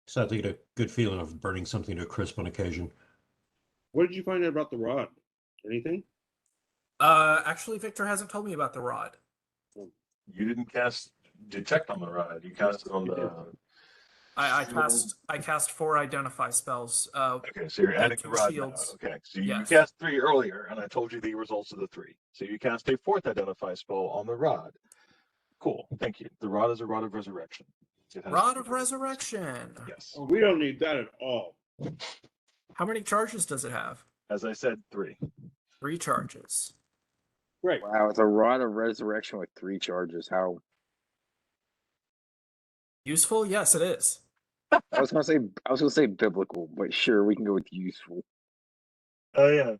C: So I think a good feeling of burning something to a crisp on occasion.
B: What did you find out about the rod? Anything?
E: Actually, Victor hasn't told me about the rod.
A: You didn't cast detect on the rod. You cast it on the.
E: I cast 4 identify spells.
A: Okay, so you're adding the rod now.
E: shields.
A: Okay, so
E: Yes.
A: you cast 3 earlier, and I told you the results of the 3. So you cast a 4th identify spell on the rod. Cool, thank you. The rod is a rod of resurrection. It has
E: Rod of Resurrection.
A: Yes.
B: We don't need that at all.
E: How many charges does it have?
A: As I said, 3.
E: 3 charges.
B: Great.
F: Wow, it's a rod of resurrection with 3 charges. How?
E: Useful? Yes, it is.
F: I was gonna say biblical, but sure, we can go with useful.
A: Oh yeah.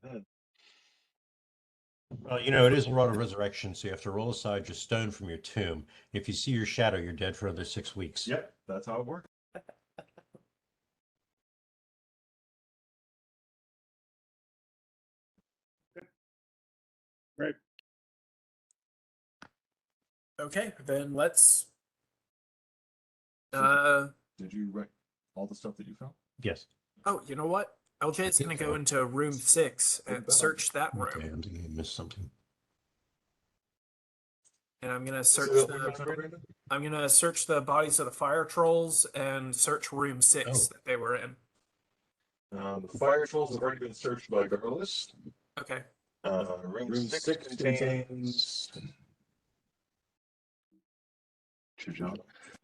C: Well, it is a rod of resurrection, so you have to roll aside your stone from your tomb. If you see your shadow, you're dead for another 6 weeks.
A: Yep, that's how it works.
B: Great.
E: Okay, then let's.
A: Did you write all the stuff that you found?
C: Yes.
E: Oh, you know what? LJ's gonna go into room 6 and search that room,
C: Okay, I'm thinking I missed something.
E: and I'm gonna
A: So,
E: search the bodies of the fire trolls and search room 6
C: Oh.
E: that they were in.
A: The fire trolls have already been searched by Garrulus.
E: Okay.
A: Room 6 contains.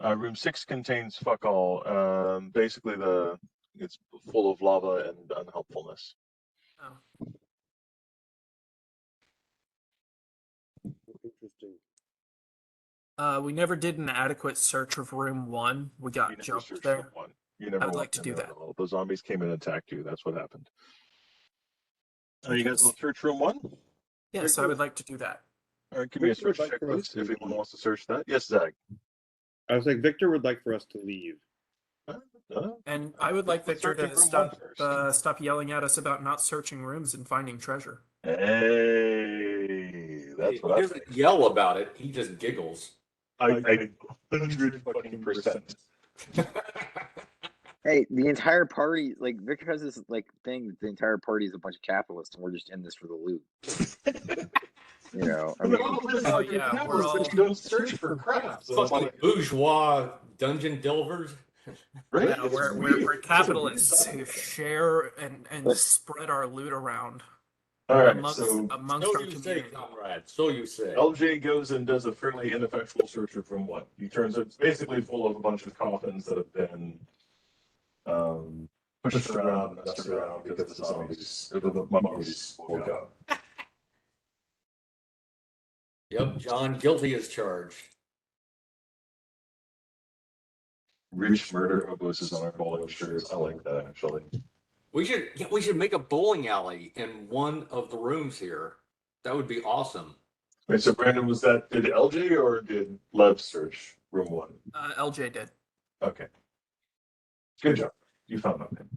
A: Room 6 contains fuck all. Basically, it's full of lava and unhelpfulness.
E: Oh.
B: Interesting.
E: We never did an adequate search of room 1. We
A: You
E: got
A: never
E: jumped
A: searched
E: there.
A: for one. You never
E: I would
A: went
E: like to
A: in
E: do
A: there
E: that.
A: at all. The zombies came and attacked you. That's what happened. You
E: Okay.
A: guys will search room 1?
E: Yes, I would like to do that.
A: All right, give me a
B: Victor would
A: search
B: like
A: check,
B: for us
A: please, if
B: to-
A: anyone wants to search that. Yes, Zach.
B: I was like, Victor would like for us to leave.
E: And I would like
A: Let's
E: Victor
A: search
E: to
A: room
E: stop
A: 1 first.
E: stop yelling at us about not searching rooms and finding treasure.
A: Hey, that's
D: He
A: what I
D: doesn't yell about it. He just giggles.
A: I 100%.
F: Hey, the entire party, like Victor has this thing that the entire party is a bunch of capitalists, and we're just in this for the loot. I mean,
E: Oh, yeah, we're all-
A: Don't search for crap. So it's
D: Fucking
A: like,
D: bourgeois dungeon delvers.
A: right?
E: Yeah,
A: It's
E: we're
A: weird.
E: capitalists who share and spread our loot around
A: All right,
E: amongst
A: so
E: amongst
D: So
E: our
D: you say,
E: community.
D: comrade. So you say.
A: LJ goes and does a fairly ineffectual search of room 1. He turns it's basically full of a bunch of coffins that have been pushed around and messed around because the zombies or the mummies woke up.
D: Yep, John, guilty as charged.
A: Rich murder hobos is on our bowling shirt. I like that actually.
D: We should make a bowling alley in one of the rooms here. That would be awesome.
A: Wait, so Brandon, did LJ or did Lev search room 1?
E: LJ did.
A: Okay. Good job. You found nothing.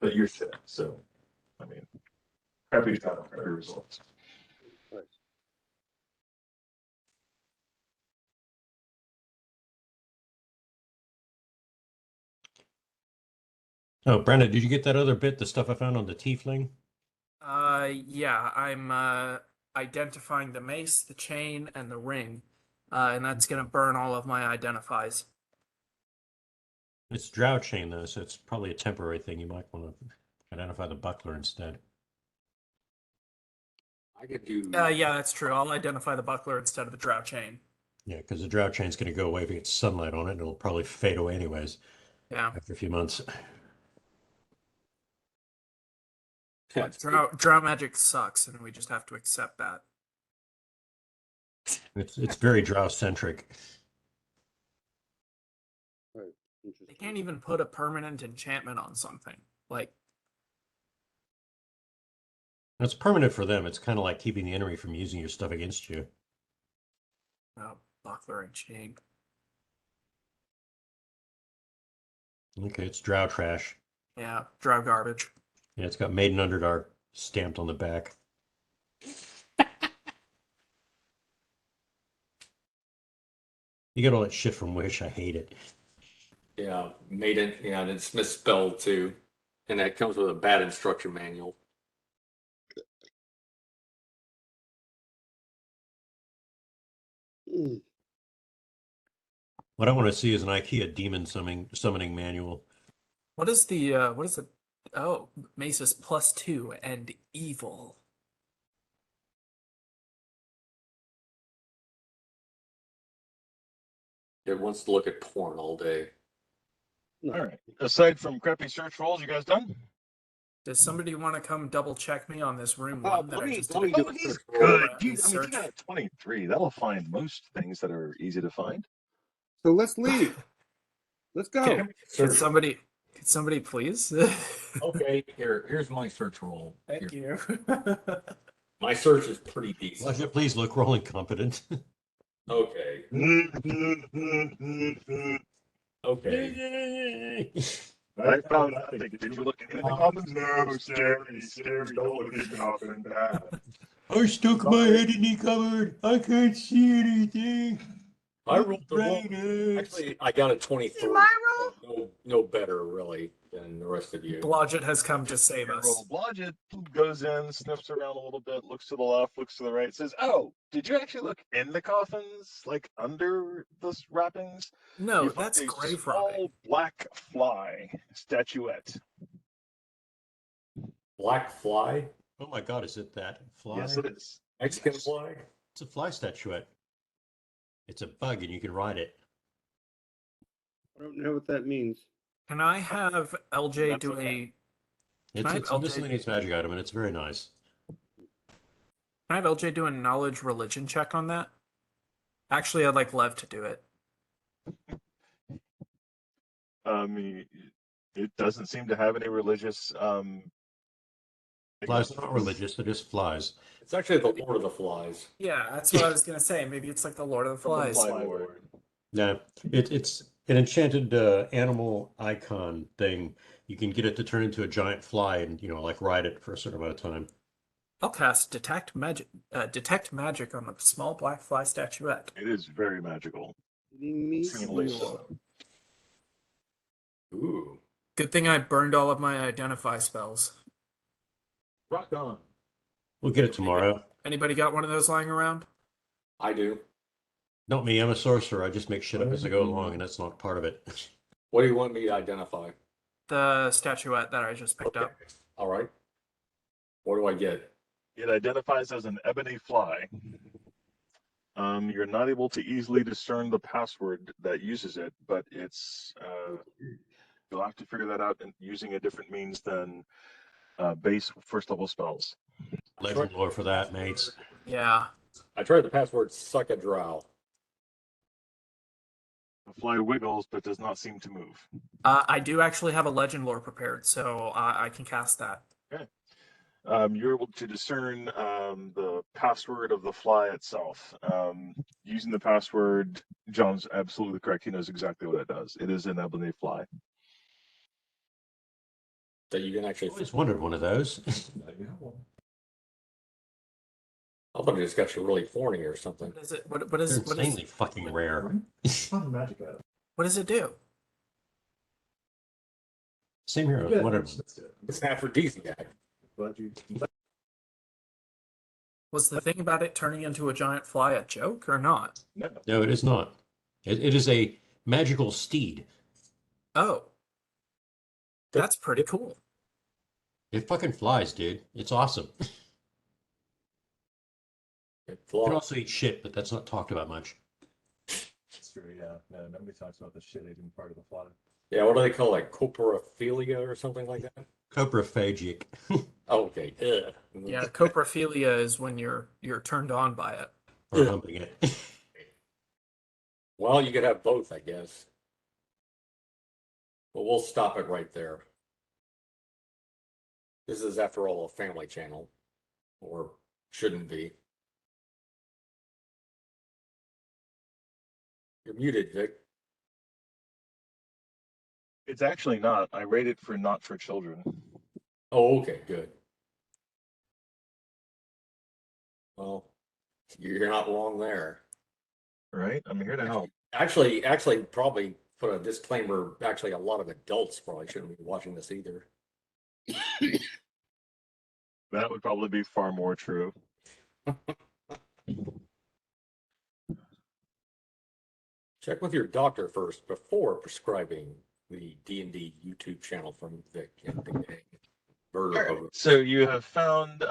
A: But you're fit, so I mean, happy to have better results.
C: Oh, Brandon, did you get that other bit, the stuff I found on the tiefling?
E: Yeah, I'm identifying the mace, the chain, and the ring. And that's gonna burn all of my identifies.
C: It's drow chain though, so it's probably a temporary thing. You might want to identify the buckler instead.
D: I could do.
E: Yeah, that's true. I'll identify the buckler instead of the drow chain.
C: Yeah, because the drow chain's going to go away if it gets sunlight on it, and it'll probably fade away anyways
E: Yeah.
C: after a few months.
E: Drow magic sucks, and we just have to accept that.
C: It's very drow centric.
B: Right.
E: They
B: Interesting.
E: can't even put a permanent enchantment on something. Like,
C: It's permanent for them. It's kind of like keeping the enemy from using your stuff against you.
E: buckler and chain.
C: Okay, it's drow trash.
E: Yeah, drow garbage.
C: Yeah, it's got Maiden Underdark stamped on the back. You get all that shit from Wish. I hate it.
D: Yeah, made it. Yeah, and it's misspelled too, and that comes with a bad instruction manual.
C: What I want to see is an IKEA demon summoning manual.
E: What is the oh, mace is +2 and evil.
D: It wants to look at porn all day.
A: All right. Aside from crappy search rolls, you guys done?
E: Does somebody want to come double check me on this room
D: Oh,
E: one that
D: let
E: I
D: me-
E: just
D: let me
E: did?
D: do
A: Oh,
D: a
A: he's
D: search roll.
A: good.
E: Right,
A: You, I mean,
E: search.
A: you got a 23. That'll find most things that are easy to find.
B: So let's leave. Let's go.
E: Can somebody please?
D: Okay, here's my search roll.
E: Thank
D: Here.
E: you.
D: My search is pretty decent.
C: Elijah, please look. We're all incompetent.
D: Okay. Okay.
A: I found nothing. Did you look in the coffins? No, scary, scary. Don't look in the coffin. Bad.
C: I stuck my head in the cupboard. I can't see anything.
D: I rolled the roll.
C: Brain
D: Actually, I got a 23.
G: My
D: So no better really than the rest of you.
E: Blodgett has come to save
A: Your
E: us.
A: roll. Blodgett goes in, sniffs around a little bit, looks to the left, looks to the right, says, "Oh, did you actually look in the coffins, like under the wrappings?
E: No,
A: You found
E: that's
A: a
E: grave
A: small
E: robbing.
A: black fly statuette.
D: Black fly?
C: Oh my God, is it that fly?
A: Yes, it is.
D: Mexican
A: Yes.
D: fly?
C: It's a fly statuette. It's a bug and you can ride it.
B: I don't know what that means.
E: Can I have LJ
A: That's
E: do
A: okay.
E: Can I
C: It's
E: have
C: a
E: LJ
C: miscellaneous magic item and it's very nice.
E: Can I have LJ do a knowledge religion check on that? Actually, I'd like Lev to do it.
A: It doesn't seem to have any religious.
C: Flies are not religious, they're just flies.
D: It's actually the Lord of the Flies.
E: Yeah, that's what I was gonna say. Maybe it's like the Lord of the
A: From the
E: Flies.
A: Fly Lord.
C: Yeah, it's an enchanted animal icon thing. You can get it to turn into a giant fly and, like ride it for a certain amount of time.
E: I'll cast detect magic on the small black fly statuette.
A: It is very magical.
B: Kidding me?
A: Extremely so.
D: Ooh.
E: Good thing I burned all of my identify spells.
D: Rock on.
C: We'll get it tomorrow.
E: Anybody got one of those lying around?
D: I do.
C: Not me, I'm a sorcerer. I just make shit up as I go along, and that's not part of it.
D: What do you want me to identify?
E: The statuette that I just picked up.
D: All right. What do I get?
A: It identifies as an ebony fly. You're not able to easily discern the password that uses it, but it's you'll have to figure that out using a different means than base first level spells.
C: Legend lore for that, mates.
E: Yeah.
D: I tried the password suck a drow.
A: The fly wiggles but does not seem to move.
E: I do actually have a legend lore prepared, so I can cast that.
A: Okay. You're able to discern the password of the fly itself. Using the password, John's absolutely correct. He knows exactly what it does. It is an ebony fly.
D: That you can actually.
C: I always wanted one of those.
D: I thought it just got you really horny or something.
E: What is it? What
C: They're
E: is
C: insanely fucking rare.
E: what does it do?
C: Same here. I was wondering.
D: It's an aphrodisiac.
E: Was the thing about it turning into a giant fly a joke or not?
C: No, it is not. It is a magical steed.
E: Oh, that's pretty cool.
C: It fucking flies, dude. It's awesome.
D: It
C: It can
D: flies.
C: also eat shit, but that's not talked about much.
H: That's true, yeah. No, nobody talks about the shit eating part of the fly.
D: Yeah, what do they call it? Coprophilia or something like that?
C: Coprophagic.
D: Oh, okay. Ugh.
E: Yeah, coprophilia is when you're turned on by it.
C: Or humping it.
D: Well, you could have both, I guess. But we'll stop it right there. This is, after all, a family channel. Or shouldn't be. You're muted, Vic.
A: It's actually not. I rated for not for children.
D: Oh, okay, good. Well, you're not wrong there.
A: Right? I'm here to help.
D: Actually, probably put a disclaimer. Actually, a lot of adults probably shouldn't be watching this either.
A: That would probably be far more true.
D: Check with your doctor first before prescribing the D&D YouTube channel from Vic and Big Gang. Murder
A: Alright,
D: Hobo.
A: so you have found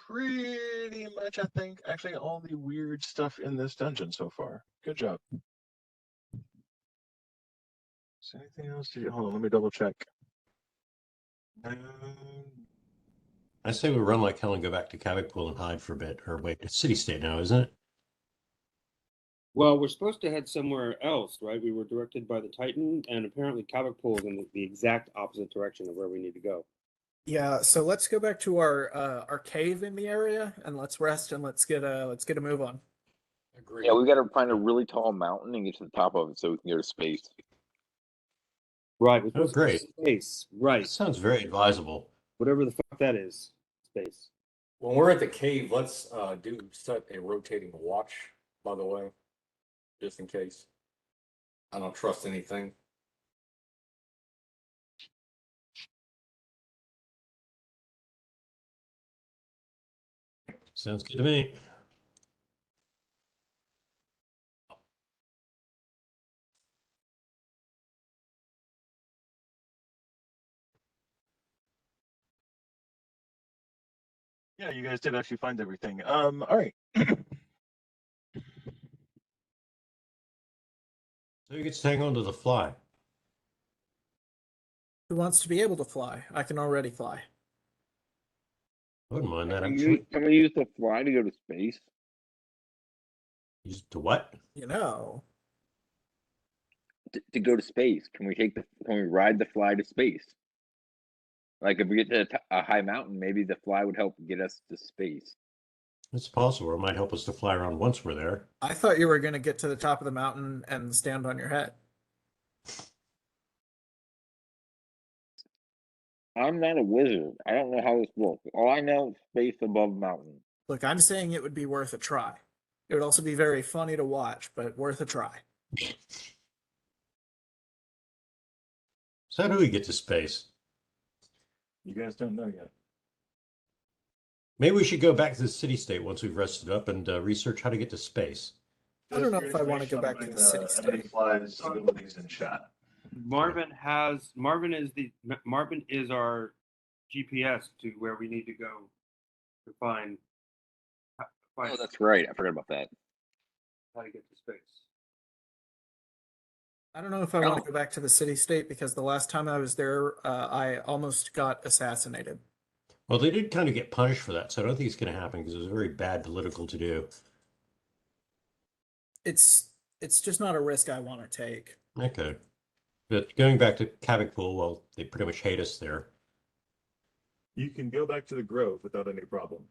A: pretty much, I think, actually all the weird stuff in this dungeon so far. Good job. Is there anything else? Hold on, let me double check.
C: I say we run like hell and go back to Cabot Pool and hide for a bit. Or wait, it's City State now, isn't it?
B: Well, we're supposed to head somewhere else, right? We were directed by the Titan, and apparently Kavik Pool is in the exact opposite direction of where we need to go.
E: Yeah, so let's go back to our cave in the area and let's rest and let's get a move on.
D: Agreed.
F: Yeah, we got to find a really tall mountain and get to the top of it so we can go to space.
B: Right. We're
C: Oh,
B: supposed to go to
C: great.
B: space. Right.
C: That sounds very advisable.
B: Whatever the fuck that is. Space.
D: When we're at the cave, let's set a rotating watch, by the way, just in case. I don't trust anything.
C: Sounds good to me.
A: Yeah, you guys did actually find everything. All right.
C: So you get to hang on to the fly.
E: Who wants to be able to fly? I can already fly.
C: I wouldn't mind that.
F: Can
C: Actually.
F: we use the fly to go to space?
C: Use to what?
E: You know.
F: To go to space? Can we ride the fly to space? Like if we get to a high mountain, maybe the fly would help get us to space.
C: It's possible. It might help us to fly around once we're there.
E: I thought you were going to get to the top of the mountain and stand on your head.
F: I'm not a wizard. I don't know how this works. All I know is space above mountain.
E: Look, I'm saying it would be worth a try. It would also be very funny to watch, but worth a try.
C: So how do we get to space?
A: You guys don't know yet.
C: Maybe we should go back to the city state once we've rested up and research how to get to space.
E: I don't know if I want to go back to the city state.
A: Flies abilities in chat.
B: Marvin is our GPS to where we need to go to find
F: Oh, that's right. I forgot about that.
B: how to get to space.
E: I don't know if I want to go back to the city state because the last time I was there, I almost got assassinated.
C: Well, they did kind of get punished for that, so I don't think it's going to happen because it was very bad political to do.
E: It's just not a risk I want to take.
C: Okay. But going back to Cavicpool, well, they pretty much hate us there.
H: You can go back to the Grove without any problem.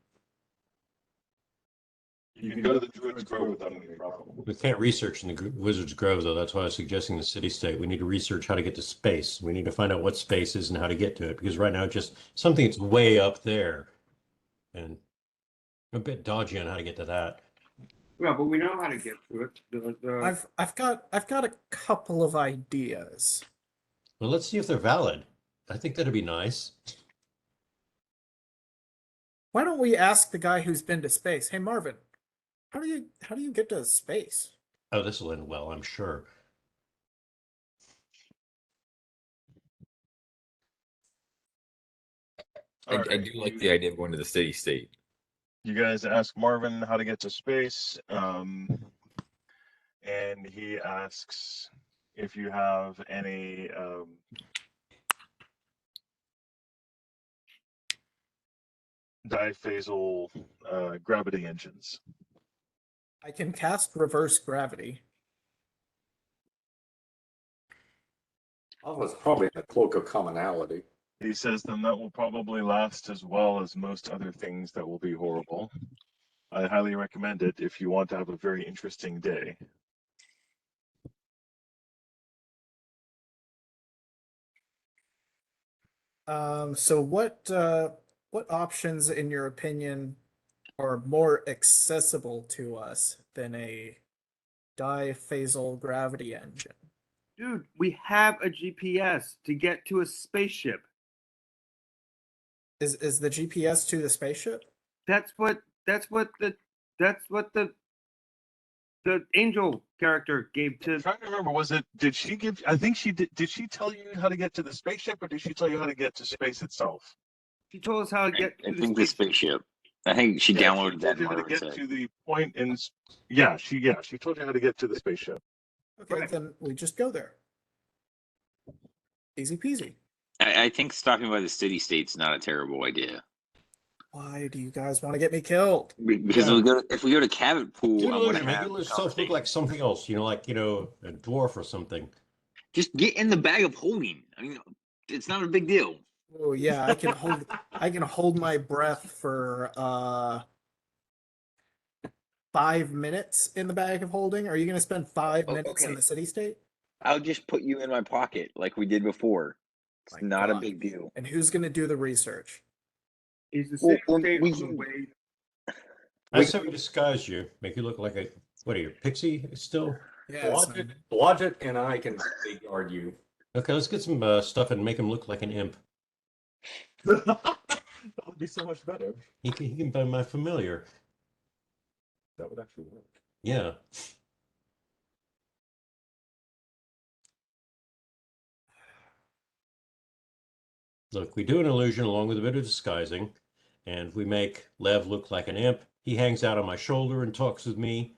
A: You can go to the Druid's Grove without any problem.
C: We can't research in the Wizard's Grove, though. That's why I was suggesting the city-state. We need to research how to get to space. We need to find out what space is and how to get to it, because right now it's just something that's way up there. And I'm a bit dodgy on how to get to that.
B: Well, but we know how to get to it.
E: I've got a couple of ideas.
C: Well, let's see if they're valid. I think that'd be nice.
E: Why don't we ask the guy who's been to space? Hey, Marvin, how do you get to space?
C: Oh, this will end well, I'm sure.
F: I do like the idea of going to the city state.
A: You guys ask Marvin how to get to space, and he asks if you have any diphasal gravity engines.
E: I can cast reverse gravity.
D: Oh, it's probably a cloak of commonality.
A: He says then that will probably last as well as most other things that will be horrible. I highly recommend it if you want to have a very interesting day.
E: So what options, in your opinion, are more accessible to us than a diphasal gravity engine?
B: Dude, we have a GPS to get to a spaceship.
E: Is the GPS to the spaceship?
B: That's what the angel character gave to.
A: I'm trying to remember, did she give, I think she did she tell you how to get to the spaceship, or did she tell you how to get to space itself?
B: She told us how to get
F: I
B: to
F: think
B: the
F: the
B: spaceship.
F: spaceship. I think she
A: Yeah,
F: downloaded
A: she
F: that.
A: told you how to
F: Marvin
A: get
F: said.
A: to the point in, she told you how to get to the spaceship.
E: Okay,
B: Right.
E: then we just go there. Easy peasy.
F: I think stopping by the city state's not a terrible idea.
E: Why do you guys want to get me killed?
F: Because
C: Yeah.
F: if we go to Cabot Pool,
C: Do an
F: I'm gonna
C: illusion, make
F: have
C: yourself look
F: conversation.
C: like something else, like, a dwarf or something.
F: Just get in the bag of holding. I mean, it's not a big deal.
E: Oh yeah, I can hold my breath for 5 minutes in the bag of holding. Are you gonna spend 5 minutes in
F: Okay.
E: the city state?
F: I'll just put you in my pocket like we did before. It's
E: My
F: not a
E: God.
F: big deal.
E: And who's gonna do the research?
B: Is the
F: Well,
B: city state
F: we
B: on the
F: can-
B: way?
C: I say we disguise you, make you look like what are you, pixie still?
E: Yes.
D: Logic and I can guard you.
C: Okay, let's get some stuff and make him look like an imp.
H: That would be so much better.
C: He can be my familiar.
H: That would actually work.
C: Yeah. Look, we do an illusion along with a bit of disguising, and we make Lev look like an imp. He hangs out on my shoulder and talks with me,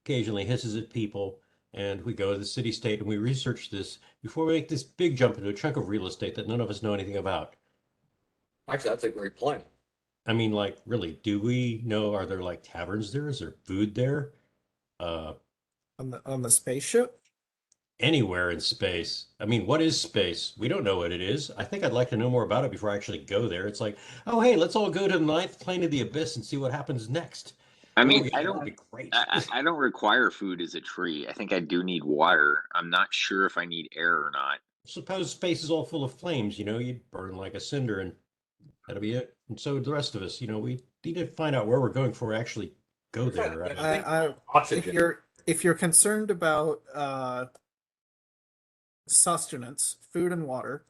C: occasionally hisses at people, and we go to the city state and we research this before we make this big jump into a chunk of real estate that none of us know anything about.
D: Actually, that's a great plan.
C: I mean, like, really, do we know, are there like taverns there? Is there food there?
E: On the spaceship?
C: Anywhere in space. I mean, what is space? We don't know what it is. I think I'd like to know more about it before I actually go there. It's like, oh, hey, let's all go to the ninth plane of the abyss and see what happens next.
F: I
C: Oh,
F: mean,
C: yeah,
F: I
C: that'd
F: don't.
C: be great.
F: I don't require food as a tree. I think I do need water. I'm not sure if I need air or not.
C: Suppose space is all full of flames, you'd burn like a cinder and that'll be it. And so the rest of us, we need to find out where we're going before we actually go there.
E: If
D: Oxygen.
E: you're concerned about sustenance, food and water,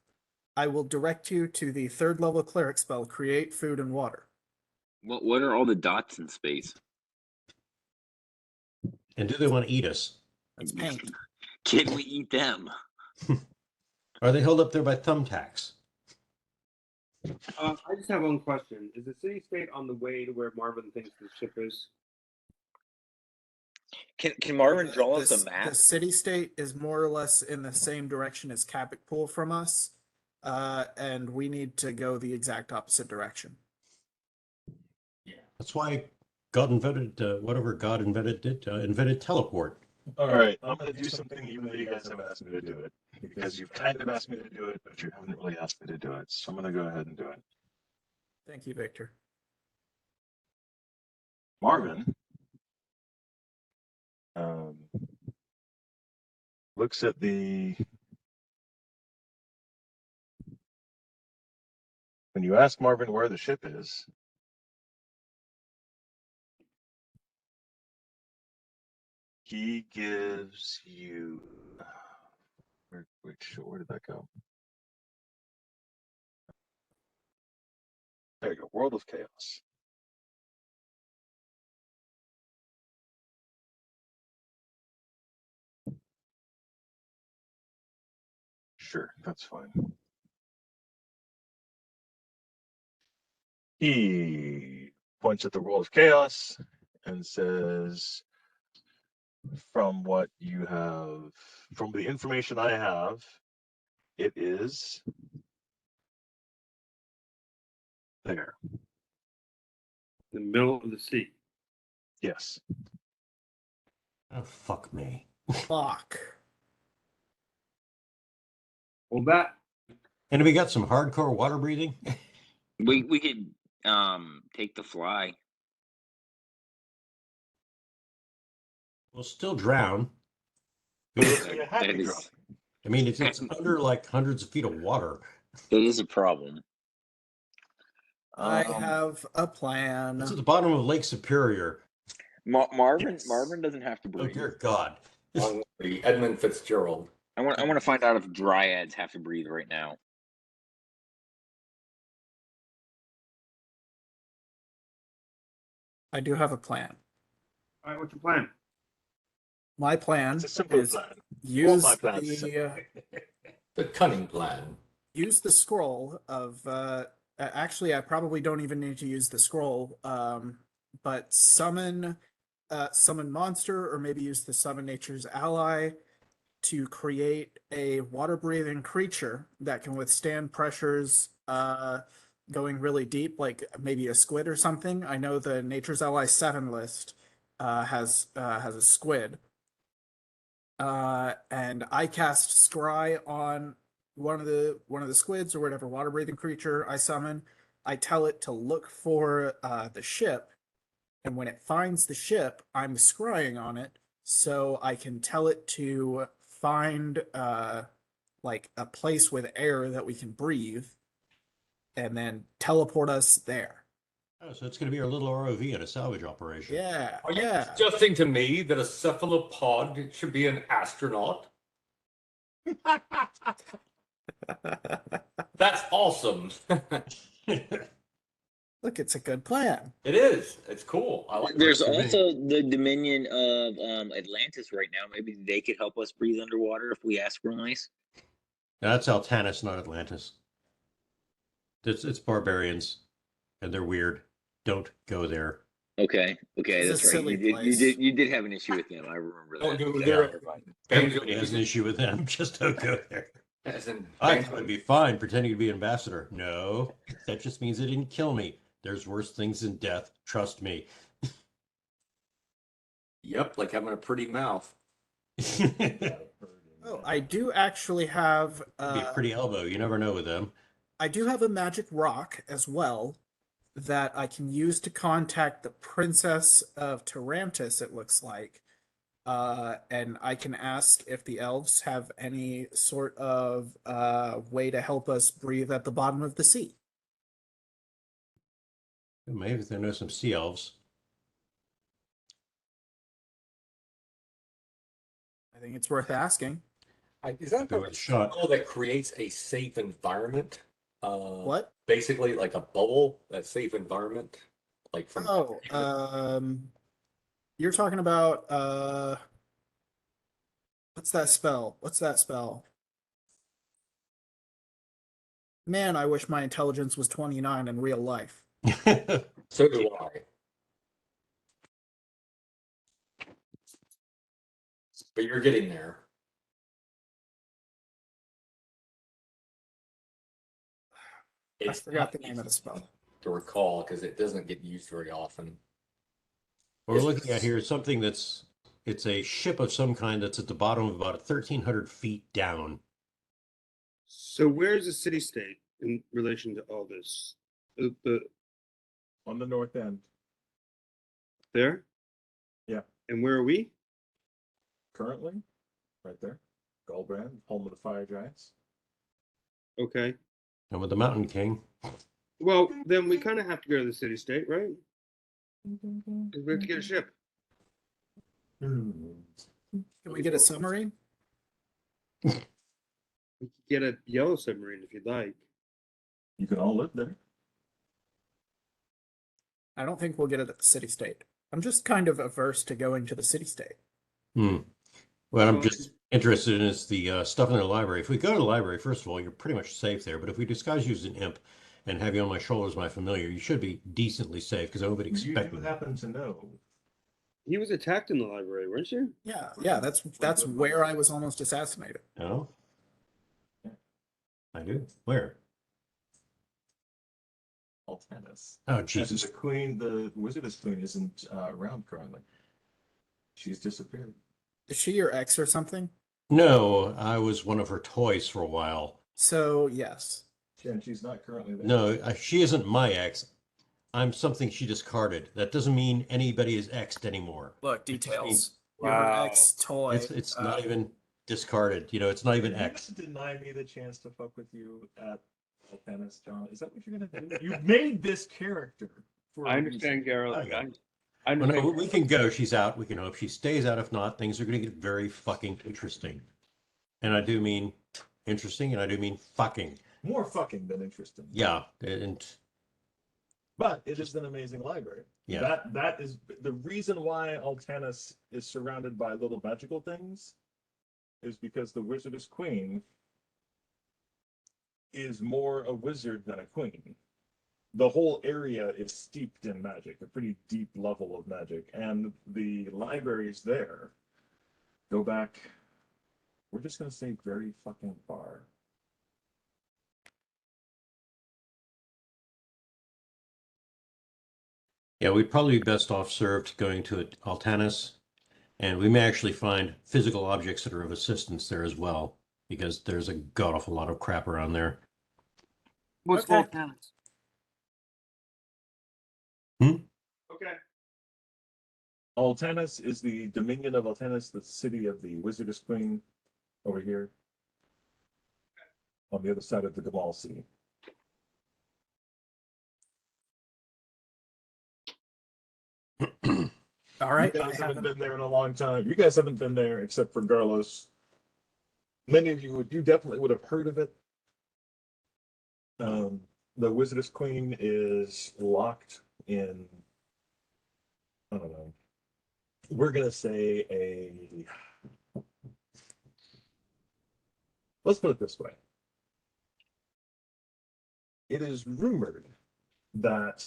E: I will direct you to the 3rd level cleric spell, Create Food and Water.
F: What are all the dots in space?
C: And do they want to eat us?
E: That's paint.
F: Can we eat them?
C: Are they held up there by thumbtacks?
B: I just have one question. Is the city state on the way to where Marvin thinks the ship is?
F: Can Marvin draw us a map?
E: The city state is more or less in the same direction as Cabot Pool from us, and we need to go the exact opposite direction.
C: That's why God invented whatever God invented teleport.
A: All right, I'm going to do something even though you guys haven't asked me to do it, because you've kind of asked me to do it, but you haven't really asked me to do it. So I'm going to go ahead and do it.
E: Thank you, Victor.
A: Marvin looks at when you ask Marvin where the ship is, he gives you, where did that go? There you go, World of Chaos. Sure, that's fine. He points at the World of Chaos and says, from the information I have, it is there.
B: The middle of the sea.
A: Yes.
C: Oh, fuck me.
E: Fuck.
B: Well, that
C: And we got some hardcore water breathing.
F: We could take the fly.
C: We'll still drown.
A: You're happy
F: That is,
A: drunk.
C: I mean, it's under like hundreds of feet of water.
F: it is a problem.
E: I have a plan.
C: It's at the bottom of Lake Superior.
F: Marvin
C: Yes.
F: Marvin doesn't have to
C: Oh
F: breathe.
C: dear God.
D: On the Edmund Fitzgerald.
F: I want to find out if dryads have to breathe right now.
E: I do have a plan.
B: all right. What's your plan?
E: My plan
A: It's a simple
E: is
A: plan.
E: use
A: my plan's
D: The cunning plan.
E: use the scroll of actually I probably don't even need to use the scroll, but summon monster, or maybe use the summon nature's ally to create a water breathing creature that can withstand pressures going really deep, like maybe a squid or something. I know the nature's ally 7 list has a squid. And I cast Scry on one of the squids or whatever water breathing creature I summon. I tell it to look for the ship, and when it finds the ship, I'm scrying on it, so I can tell it to find like a place with air that we can breathe, and then teleport us there.
C: Oh, so it's going to be our little ROV in a salvage operation.
E: Yeah,
D: Are you
E: yeah.
D: suggesting to me that a cephalopod should be an astronaut? That's awesome.
E: Look, it's a good plan.
D: It is. It's cool. I like
F: There's
C: for me.
F: also the Dominion of Atlantis right now. Maybe they could help us breathe underwater if we ask real nice.
C: That's Altanus, not Atlantis. It's barbarians, and they're weird. Don't go there.
F: Okay,
E: It's
F: that's
E: a
F: right.
E: silly
F: You
E: place.
F: did have an issue with them. I remember
D: Oh,
F: that.
D: dude,
C: Yeah.
D: they're
C: Everybody has an issue with them. Just don't go there.
D: as in
C: I thought it'd be fine pretending to be ambassador. No, that just means they didn't kill me. There's worse things than death. Trust me.
D: Yep, like having a pretty mouth.
E: Oh, I do actually have
C: Be a pretty elbow. You never know with them.
E: I do have a magic rock as well that I can use to contact the Princess of Tarantus, it looks like. And I can ask if the elves have any sort of way to help us breathe at the bottom of the sea.
C: Maybe they know some sea elves.
E: I think it's worth asking.
D: Is that
C: Be worth a shot.
D: spell that creates a safe environment?
E: What?
D: Basically, like a bubble, that safe environment, like from.
E: Oh, you're talking about what's that spell? What's that spell? Man, I wish my intelligence was 29 in real life.
D: So do I. But you're getting there.
E: I forgot the name of the spell.
D: to recall because it doesn't get used very often.
C: What we're looking at here is something it's a ship of some kind that's at the bottom of about 1,300 feet down.
B: So where's the city state in relation to all this?
A: On the north end,
B: There?
A: Yeah.
B: And where are we?
A: currently, right there. Goldbrand, home of the fire giants.
B: Okay.
C: And with the Mountain King,
B: Well, then we kind of have to go to the city state, right? 'Cause we have to get a ship.
E: Can we get a submarine?
B: We could get a yellow submarine if you'd like.
A: You can all live there.
E: I don't think we'll get it at the city state. I'm just kind of averse to going to the city state.
C: what I'm just interested in is the stuff in the library. If we go to the library, first of all, you're pretty much safe there. But if we disguise you as an imp and have you on my shoulders, my familiar, you should be decently safe because I would
A: You
C: expect
A: do happen to know.
B: He was attacked in the library, weren't you?
E: Yeah, that's where I was almost assassinated.
C: No, I do. Where?
A: Altanus.
C: Oh,
A: And
C: Jesus.
A: the queen, the wizardess queen, isn't around currently. She's disappeared.
E: Is she your ex or something?
C: No, I was one of her toys for a while.
E: So, yes.
A: And she's not currently there.
C: No, she isn't my ex. I'm something she discarded. That doesn't mean anybody is exed anymore.
E: Look, details.
B: Wow.
E: Your ex toy.
C: It's not even discarded. You know, it's not even
A: You
C: X.
A: deny me the chance to fuck with you at Altanus, John. Is that what you're gonna do? You've made this character. For
B: I
A: a
B: understand, Garrett.
C: I got
B: I
C: Well, no,
B: understand.
C: we can go. She's out. We can hope she stays out. If not, things are going to get very fucking interesting. And I do mean interesting, and I do mean fucking.
A: reason. More fucking than interesting.
C: Yeah, and
A: But it is an amazing library.
C: yeah.
A: That is the reason why Altanus is surrounded by little magical things, is because the wizardess queen is more a wizard than a queen. The whole area is steeped in magic, a pretty deep level of magic, and the libraries there go back. We're just gonna say very fucking far.
C: Yeah, we'd probably be best off served going to Altanus, and we may actually find physical objects that are of assistance there as well, because there's a god awful lot of crap around there.
B: What's
E: Okay.
B: Volcanics? Okay.
A: Altanus is the dominion of Altanus, the city of the wizardess queen, over here on the other side of the Gamal Sea.
E: All right.
A: You
E: I
A: guys haven't
E: haven't.
A: been there in a long time. You guys haven't been there except for Garlos. Many of you definitely would have heard of it. The Wizardess Queen is locked in, I don't know. We're gonna say let's put it this way. It is rumored that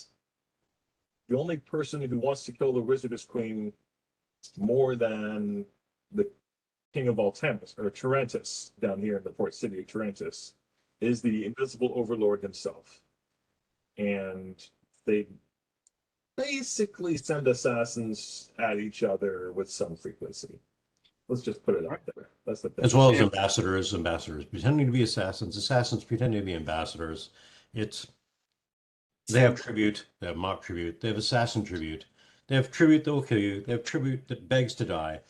A: the only person who wants to kill the Wizardess Queen more than the King of Altanus, or Tarantus, down here in the port city of Tarantus, is the invisible overlord himself. And they basically send assassins at each other with some frequency. Let's just put it out there. That's the thing.
C: As well as ambassadors pretending to be assassins pretending to be ambassadors. They have tribute, they have mock tribute, they have assassin tribute, they have tribute that will kill you, they have tribute that begs to die.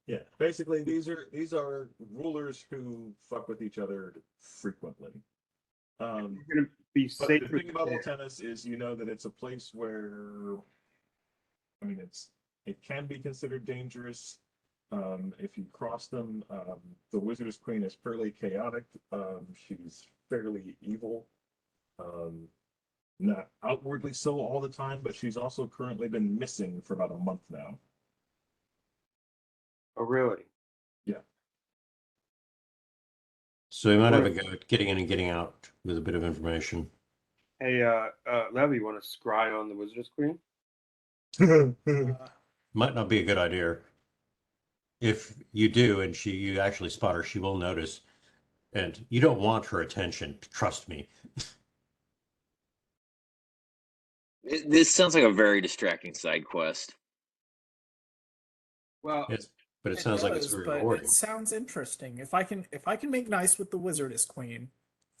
A: Yeah, basically these are rulers who fuck with each other frequently.
B: We're gonna be
A: But
B: safe.
A: the thing about Altanus is, you know, that it's a place where, I mean, it can be considered dangerous. If you cross them, the Wizardess Queen is fairly chaotic. She's fairly evil. Not outwardly so all the time, but she's also currently been missing for about a month now.
B: Oh, really?
C: So we might have a go at getting in and getting out with a bit of information.
B: Hey, Levy, you want to scry on the Wizardess Queen?
C: Might not be a good idea. If you do and you actually spot her, she will notice. And you don't want her attention, trust me.
F: This sounds like a very distracting side quest.
B: Well,
C: Yes, but it
E: It
C: sounds like it's
E: does,
C: very
E: but
C: rewarding.
E: it sounds interesting. If I can make nice with the Wizardess Queen,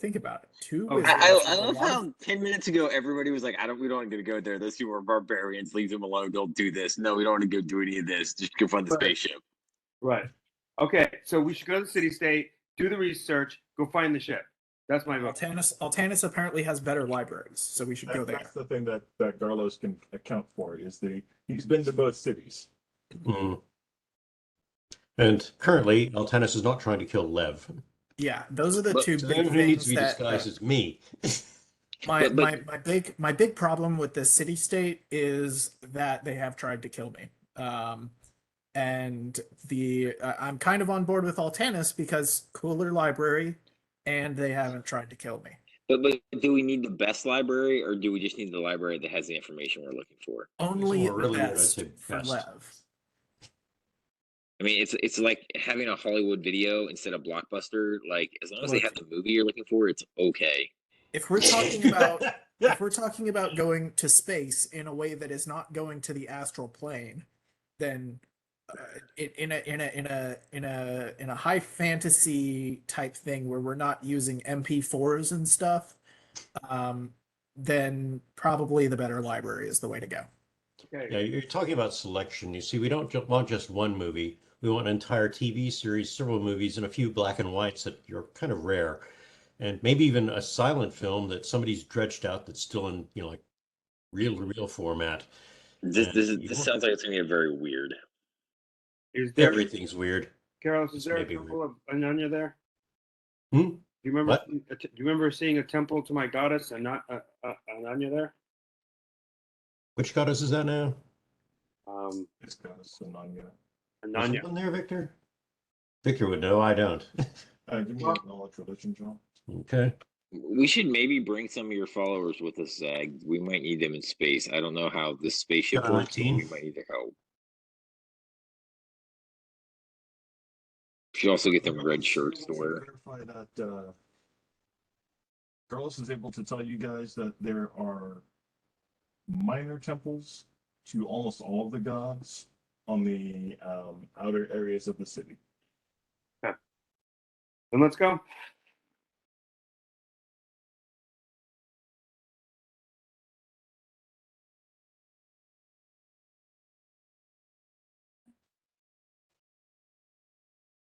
E: think about it. Two
B: Oh,
E: wizards
F: I
E: with a
F: love
E: lot
F: how
E: of
F: 10 minutes ago everybody was like, we don't want to go there. Those people are barbarians. Leave them alone. Don't do this. No, we don't want to go do any of this. Just go find the
B: Right.
F: spaceship.
B: right. Okay, so we should go to the city state, do the research, go find the ship. That's my vote.
E: Altanis apparently has better libraries, so we should go there.
H: That's the thing that Garlos can account for is he's been to both cities.
C: Mm. And currently, Altanis is not trying to kill Lev.
E: Yeah, those are the
F: But-
E: two
C: So
E: big
C: anyone who needs to
E: things
C: be
E: that
C: disguised as me.
E: my big problem with this city state is that they have tried to kill me. And I'm kind of on board with Altanis because cooler library, and they haven't tried to kill me.
F: But do we need the best library, or do we just need the library that has the information we're looking for?
E: Only
C: Or
E: the
C: really, I'd
E: best
C: say
E: for
C: best.
E: Lev.
F: I mean, it's like having a Hollywood video instead of Blockbuster. Like, as long as they have the movie you're looking for, it's okay.
E: If we're talking about if we're talking about going to space in a way that is not going to the astral plane, then in a high fantasy type thing where we're not using MP4s and stuff, then probably the better library is the way to go.
B: Okay.
C: Yeah, you're talking about selection. You see, we don't want just one movie. We want an entire TV series, several movies, and a few black and whites that are kind of rare. And maybe even a silent film that somebody's dredged out that's still in, like real format.
F: This sounds like it's gonna get very weird.
B: Is there,
C: Everything's weird.
B: Carlos, is there a
C: Maybe
B: temple of Ananya there?
C: Hmm?
B: Do you remember?
C: What?
B: Do you remember seeing a temple to my goddess and not Ananya there?
C: Which goddess is that now?
H: It's got a Sananya.
C: Is
B: Ananya.
C: one there, Victor? Victor would know. I don't.
H: Give me a knowledge religion, John.
C: Okay.
F: We should maybe bring some of your followers with us, Zag. We might need them in space. I don't know how this spaceship
C: Got a
F: works, but
C: 19.
F: we might need their help. We should also get them red shirts to wear.
H: Verify that Carlos is able to tell you guys that there are minor temples to almost all of the gods on the outer areas of the city.
B: Then let's go.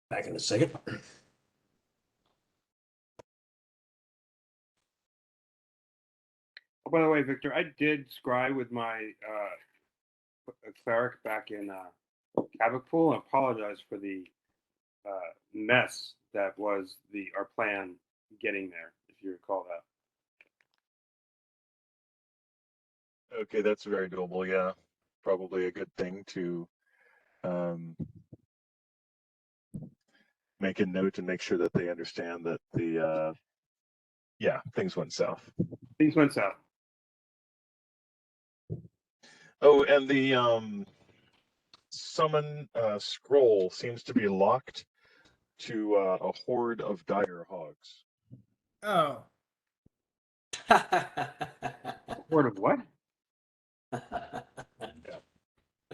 C: Back in a second.
B: Oh, by the way, Victor, I did scry with my cleric back in Cavapul and apologize for the mess that was our plan getting there, if you recall that.
A: Okay, that's very doable. Yeah, probably a good thing to make a note and make sure that they understand that things went south.
B: Things went south.
A: Oh, and the summon scroll seems to be locked to a horde of dire hogs.
E: Oh,
B: Word of what?
D: The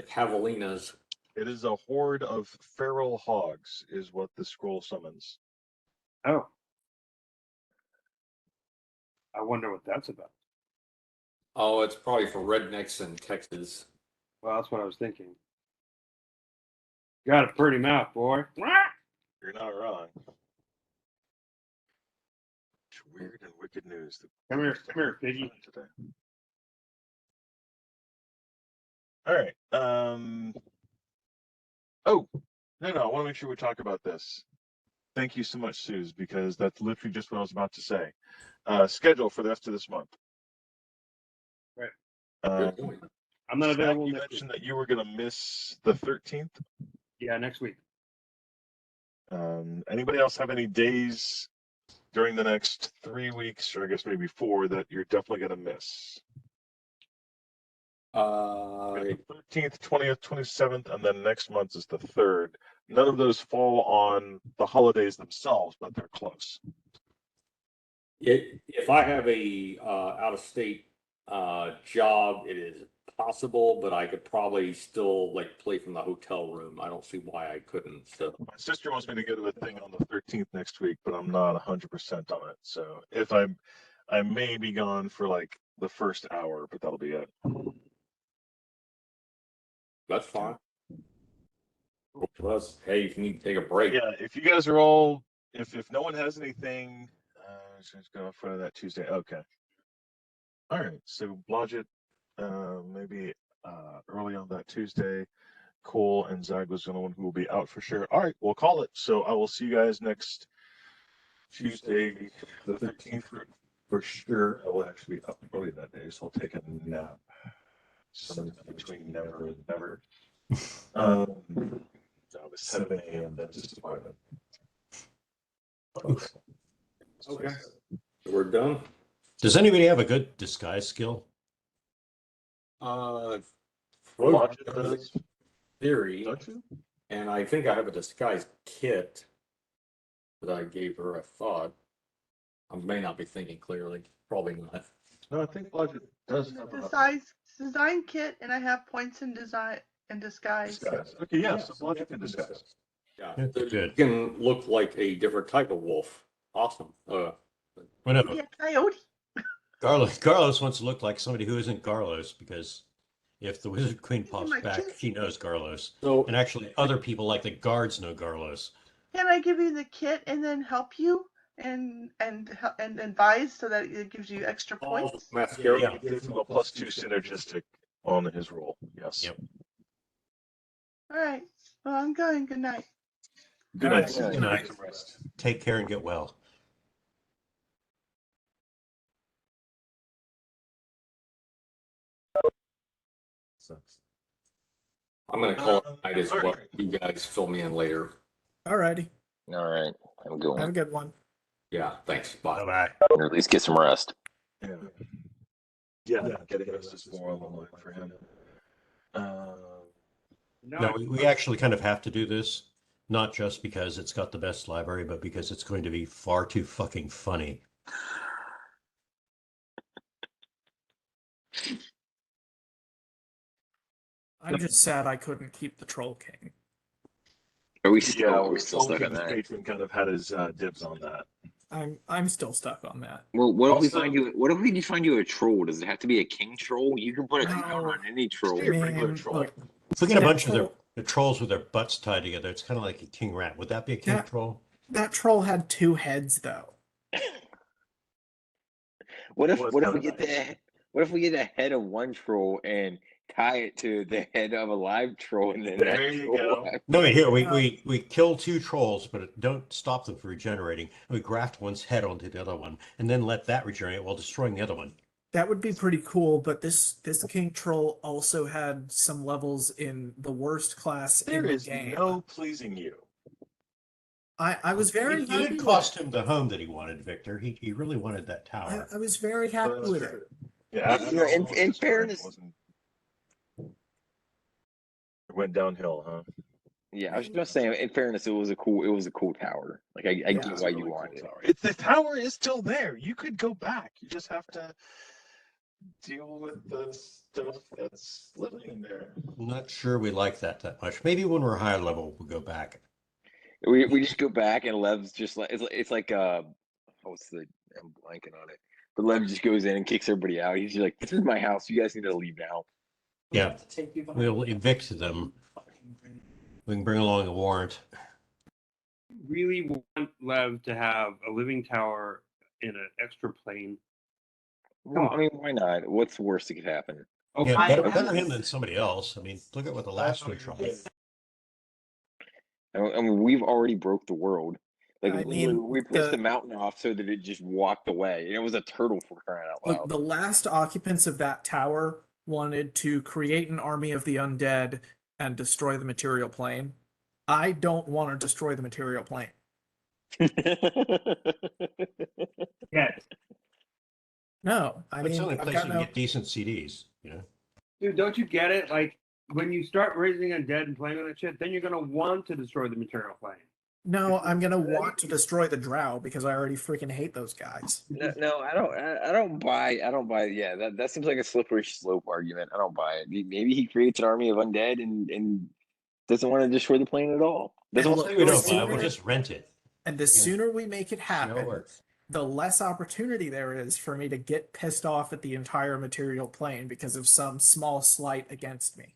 D: Cavalinas.
A: It is a horde of feral hogs, is what the scroll summons.
B: Oh. I wonder what that's about.
D: Oh, it's probably for rednecks in Texas.
B: Well, that's what I was thinking. Got a pretty mouth, boy.
A: You're not wrong. It's weird and wicked news.
B: Come here, piggy.
A: Today. All right. Oh, no, I want to make sure we talk about this. Thank you so much, Suze, because that's literally just what I was about to say. Schedule for the rest of this month.
B: Right.
D: Good point.
B: I'm not available
A: You
B: next week.
A: mentioned that you were going to miss the 13th.
B: Yeah, next week.
A: Anybody else have any days during the next 3 weeks, or I guess maybe 4, that you're definitely going to miss? The 13th, 20th, 27th, and then next month is the 3rd. None of those fall on the holidays themselves, but they're close.
D: If I have a out of state job, it is possible, but I could probably still like play from the hotel room. I don't see why I couldn't. So
A: My sister wants me to go to a thing on the 13th next week, but I'm not 100% on it. So if I may be gone for like the first hour, but that'll be it.
D: that's fine. Plus, hey, if you need to take a break,
A: Yeah, if you guys are all, if no one has anything, just go for that Tuesday. Okay. All right. So Blodgett, maybe early on that Tuesday. Cole and Zag was the only one who will be out for sure. All right, we'll call it. So I will see you guys next Tuesday, the 13th for sure. I will actually be up early that day, so I'll take a nap. Something between never and never. So I was 7 a.m. dentist appointment.
D: okay, we're done.
C: Does anybody have a good disguise skill?
A: Blodgett does,
D: Theory,
A: don't you?
D: and I think I have a disguise kit that I gave her. I thought I may not be thinking clearly. Probably not.
A: No, I think Blodgett does have a
G: Design kit, and I have points in design and disguise.
A: disguise. Okay, yeah, so Blodgett can disguise.
D: Yeah,
C: Yeah,
D: so
C: good.
D: you can look like a different type of wolf. Awesome.
C: Whatever.
G: Yeah, coyote.
C: Carlos wants to look like somebody who isn't Carlos, because if the Wizard Queen pops
G: my
C: back,
G: kit.
C: she knows Carlos.
D: So
C: And actually, other people like the guards know Carlos.
G: Can I give you the kit and then help you and advise so that it gives you extra points?
D: mascara.
C: Yeah.
A: Give him a +2 synergistic on his roll. Yes.
C: Yep.
G: All right. Well, I'm going. Good night.
A: Good
E: All
A: night.
E: right.
A: Susan.
C: Good night.
A: Get some rest.
C: Take care and get well.
H: Sucks.
D: I'm gonna call it night as well.
A: Alright.
D: You guys fill me in later.
E: Alrighty.
F: All right, I'm
E: Have a
F: going.
E: good one.
D: Yeah, thanks. Bye.
C: Bye-bye.
F: Or at least get some rest.
A: Yeah. Yeah, getting us is more on the line for him.
C: No, we actually kind of have to do this, not just because it's got the best library, but because it's going to be far too fucking funny.
E: I'm just sad I couldn't keep the Troll King.
F: Are we
A: Yeah,
F: we're still stuck on
A: King's
F: that.
A: patron kind of had his dibs on that.
E: I'm still stuck on that.
F: Well, what if we
A: Also-
F: find you? What if we find you a troll? Does it have to be a king troll? You can put a king
E: No.
F: on any troll.
A: Be a regular
E: Man,
A: troll.
E: look,
C: If we get a
E: That
C: bunch of
E: troll-
C: the trolls with their butts tied together, it's kind of like a king rat. Would that be a king
E: That-
C: troll?
E: that troll had 2 heads though.
F: What if
A: Well, it's
F: what if we
A: kinda
F: get the what if we get the head of one troll and tie it to the head of a live troll and then
A: There
F: that
A: you
F: troll
A: go.
F: live-
C: No, wait, here we kill 2 trolls, but don't stop them from regenerating. We graft one's head onto the other one, and then let that regenerate while destroying the other one.
E: That would be pretty cool, but this King Troll also had some levels in the worst class
A: There
E: in the
A: is
E: game.
A: no pleasing you.
E: I was very
C: It
E: happy
C: did
E: with
C: cost
E: it.
C: him the home that he wanted, Victor. He really wanted that tower.
E: I was very happy
A: That's
E: with
A: true.
E: it.
A: Yeah,
F: You know, in
A: after all,
F: fairness-
A: it went downhill, huh?
F: Yeah, I was just saying. In fairness, it was a cool tower. Like I
E: Yeah.
F: get
A: It's
F: why
A: a
F: you
A: really
F: wanted
A: cool
F: it.
A: tower. The tower is still there. You could go back. You just have to deal with the stuff that's living in there.
C: I'm not sure we like that much. Maybe when we're higher level, we'll go back.
F: We just go back and Lev's just like it's like what's the I'm blanking on it. But Lev just goes in and kicks everybody out. He's just like, "This is my house. You guys need to leave now."
C: Yeah, we'll evict them. We can bring along a warrant.
B: Really want Lev to have a living tower in an extra plane.
F: Well, I mean, why not? What's the worst that could happen?
B: Oh,
C: Yeah,
B: I-
C: better him than somebody else. I mean, look at what the last one tried.
F: I mean, we've already broke the world. Like
E: I
F: literally,
E: mean,
F: we pushed the
E: the-
F: mountain off so that it just walked away, and it was a turtle for crying out loud.
E: Look, the last occupants of that tower wanted to create an army of the undead and destroy the material plane. I don't want to destroy the material plane.
B: Yes.
E: No, I
C: But it's
E: mean,
C: the only
E: I've
C: place
E: got
C: you can
E: no.
C: get decent CDs, you know?
B: Dude, don't you get it? Like when you start raising undead and playing with that shit, then you're gonna want to destroy the material plane.
E: No, I'm gonna want to destroy the Drow because I already freaking hate those guys.
F: No, I don't buy. I don't buy. Yeah, that seems like a slippery slope argument. I don't buy it. Maybe he creates an army of undead and doesn't want to destroy the plane at all. Doesn't
E: And
F: want
E: look,
C: We
E: the
C: don't buy it, we'll
E: sooner,
C: just rent it.
E: and the
C: Yeah.
E: sooner we make it
C: See how it
E: happen,
C: works.
E: the less opportunity there is for me to get pissed off at the entire material plane because of some small slight against me.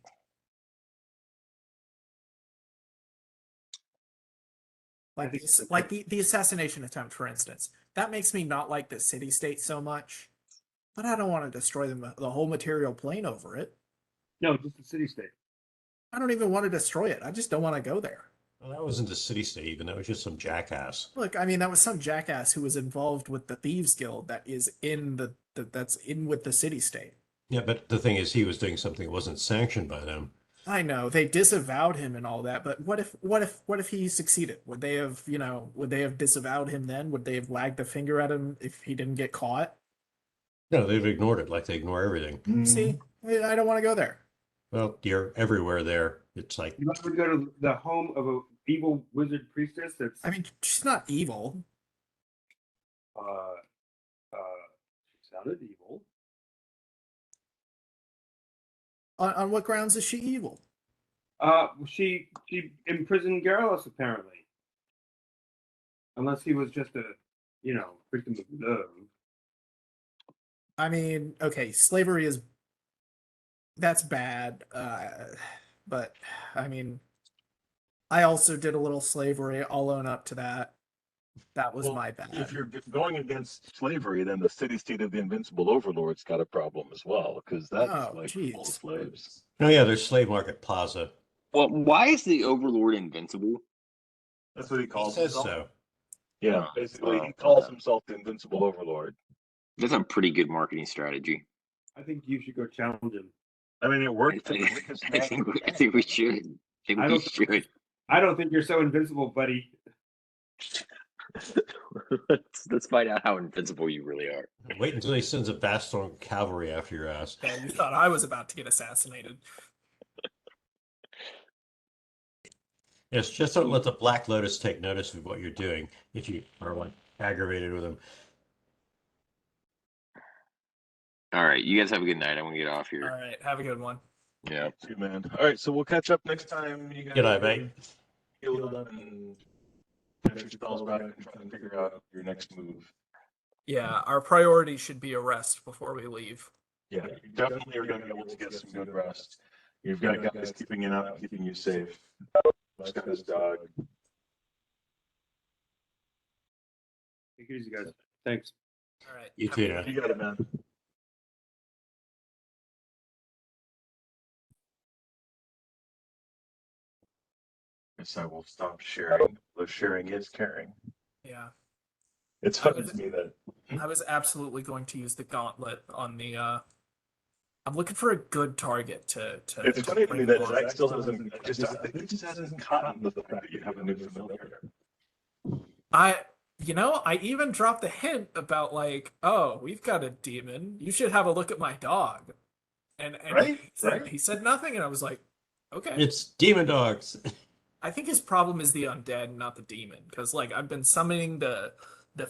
E: Like the assassination attempt, for instance. That makes me not like the city state so much, but I don't want to destroy the whole material plane over it.
B: No, just the city state.
E: I don't even want to destroy it. I just don't want to go there.
C: Well, that wasn't the city state even. That was just some jackass.
E: Look, I mean, that was some jackass who was involved with the Thieves Guild that is in that's in with the city state.
C: Yeah, but the thing is, he was doing something that wasn't sanctioned by them.
E: I know they disavowed him and all that, but what if he succeeded? Would they have, would they have disavowed him then? Would they have wagged the finger at him if he didn't get caught?
C: No, they've ignored it like they ignore everything.
E: See, I don't want to go there.
C: Well, you're everywhere there. It's like,
B: You want to go to the home of a evil wizard priestess that's
E: I mean, she's not evil.
B: she sounded evil.
E: On what grounds is she evil?
B: She imprisoned Garrulus apparently. Unless he was just a, victim of love.
E: I mean, okay, slavery is that's bad. But I mean, I also did a little slavery. I'll own up to that. That was
A: Well,
E: my bad.
A: If you're going against slavery, then the city state of the invincible overlord's got a problem as well, because that's
E: Oh,
A: like
E: jeez.
A: full of slaves.
C: oh yeah, there's Slave Market Plaza.
F: Well, why is the Overlord invincible?
A: That's what he
C: He
A: calls
C: says
A: himself.
C: so.
A: Yeah, basically, he calls himself the invincible overlord.
F: That's a pretty good marketing strategy.
B: I think you should go challenge him.
A: I mean, it
F: I,
A: worked to
F: I,
A: make his
F: I think I think we should. I think
B: I
F: we
B: don't-
F: should.
B: I don't think you're so invincible, buddy.
F: Let's find out how invincible you really are.
C: Wait until he sends a vast storm of cavalry after your ass.
E: Yeah, you thought I was about to get assassinated.
C: Yes, just don't let the Black Lotus take notice of what you're doing if you are like aggravated with him.
F: All right, you guys have a good night. I'm gonna get off
E: All
F: here.
E: right, have a good one.
F: Yeah.
A: too, man. All right, so we'll catch up next time. You guys
C: Good night, mate.
A: healed up and finish your spells back and try and figure out your next move.
E: Yeah, our priority should be a rest before we leave.
A: Yeah, you definitely are going to be able to get some good rest. You've got guys keeping you out, keeping you safe. He's got his dog.
B: Take it easy, guys. Thanks.
E: All right.
C: You
E: have
C: too
E: a good
C: now.
E: night.
A: You got it, man. Guess I will stop sharing. Though sharing is caring.
E: Yeah.
A: It's funny to me that
E: I was absolutely going to use the gauntlet on the I'm looking for a good target to
A: it's funny to me
E: bring
A: that
E: on.
A: Zach still hasn't. I think he just hasn't caught the fact that you have a new familiar.
E: I even dropped a hint about like, oh, we've got a demon. You should have a look at my dog. And
A: Right,
E: he said nothing, and I was like, okay.
C: It's demon dogs.
E: I think his problem is the undead, not the demon, because like I've been summoning the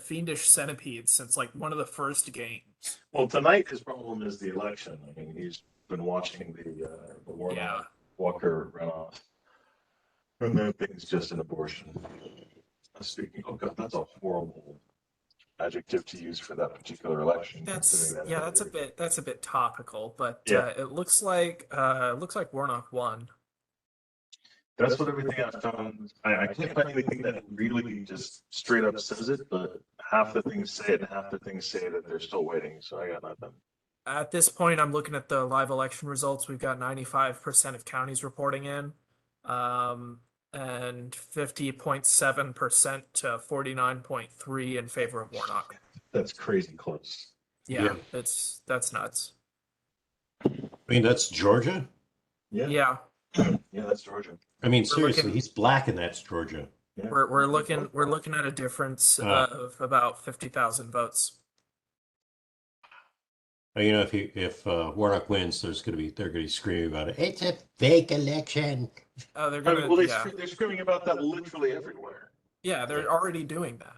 E: fiendish centipede since like one of the first games.
A: Well, tonight his problem is the election. I mean, he's been watching the Warnock
E: Yeah.
A: Walker runoff, and that thing's just an abortion. Speaking, oh god, that's a horrible adjective to use for that particular election.
E: That's
A: considering that
E: that's a bit topical, but
A: Yeah.
E: it looks like Warnock won.
A: That's what everything I've found. I can't find anything that really just straight up says it, but half the things say it and half the things say that they're still waiting. So I got nothing.
E: At this point, I'm looking at the live election results. We've got 95% of counties reporting in, and 50.7% to 49.3 in favor of Warnock.
A: That's crazy close.
E: Yeah, that's nuts.
C: I mean, that's Georgia.
E: Yeah,
A: Yeah, that's Georgia.
C: I mean,
E: We're
C: seriously,
E: looking-
C: he's black and that's Georgia.
A: Yeah.
E: we're looking at a difference of about 50,000 votes.
C: You know, if Warnock wins, they're going to be screaming about it. It's a fake election.
E: Oh, they're
A: I
E: gonna
A: mean, well,
E: yeah.
A: they're screaming about that literally everywhere.
E: Yeah, they're already doing that.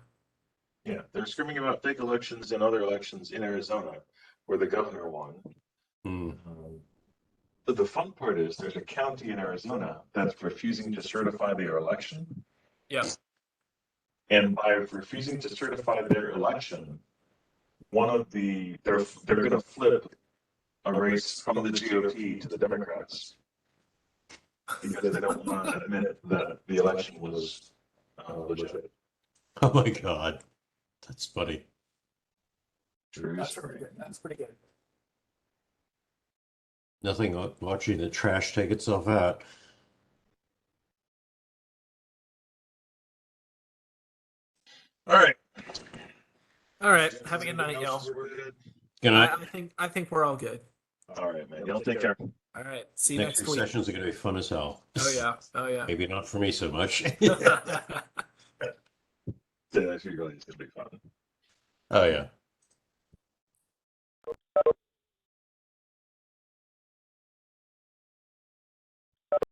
A: Yeah, they're screaming about fake elections and other elections in Arizona, where the governor won.
C: Hmm.
A: But the fun part is there's a county in Arizona that's refusing to certify their election.
E: Yep.
A: And by refusing to certify their election, they're going to flip a race from the GOP to the Democrats because they don't want to admit that the election was legit.
C: Oh my God. That's funny.
A: True
E: That's
A: story.
E: pretty good. That's pretty good.
C: Nothing like watching the trash take itself out.
A: All right.
E: All right. Have a good night, y'all.
A: We're good.
C: Good night.
E: I think we're all good.
A: All right, man. Y'all take care.
E: All right. See you
C: Next
E: next
C: two
E: week.
C: sessions are going to be fun as hell.
E: Oh yeah. Oh yeah.
C: Maybe not for me so much.
A: Yeah, that's really going to be fun.
C: Oh yeah.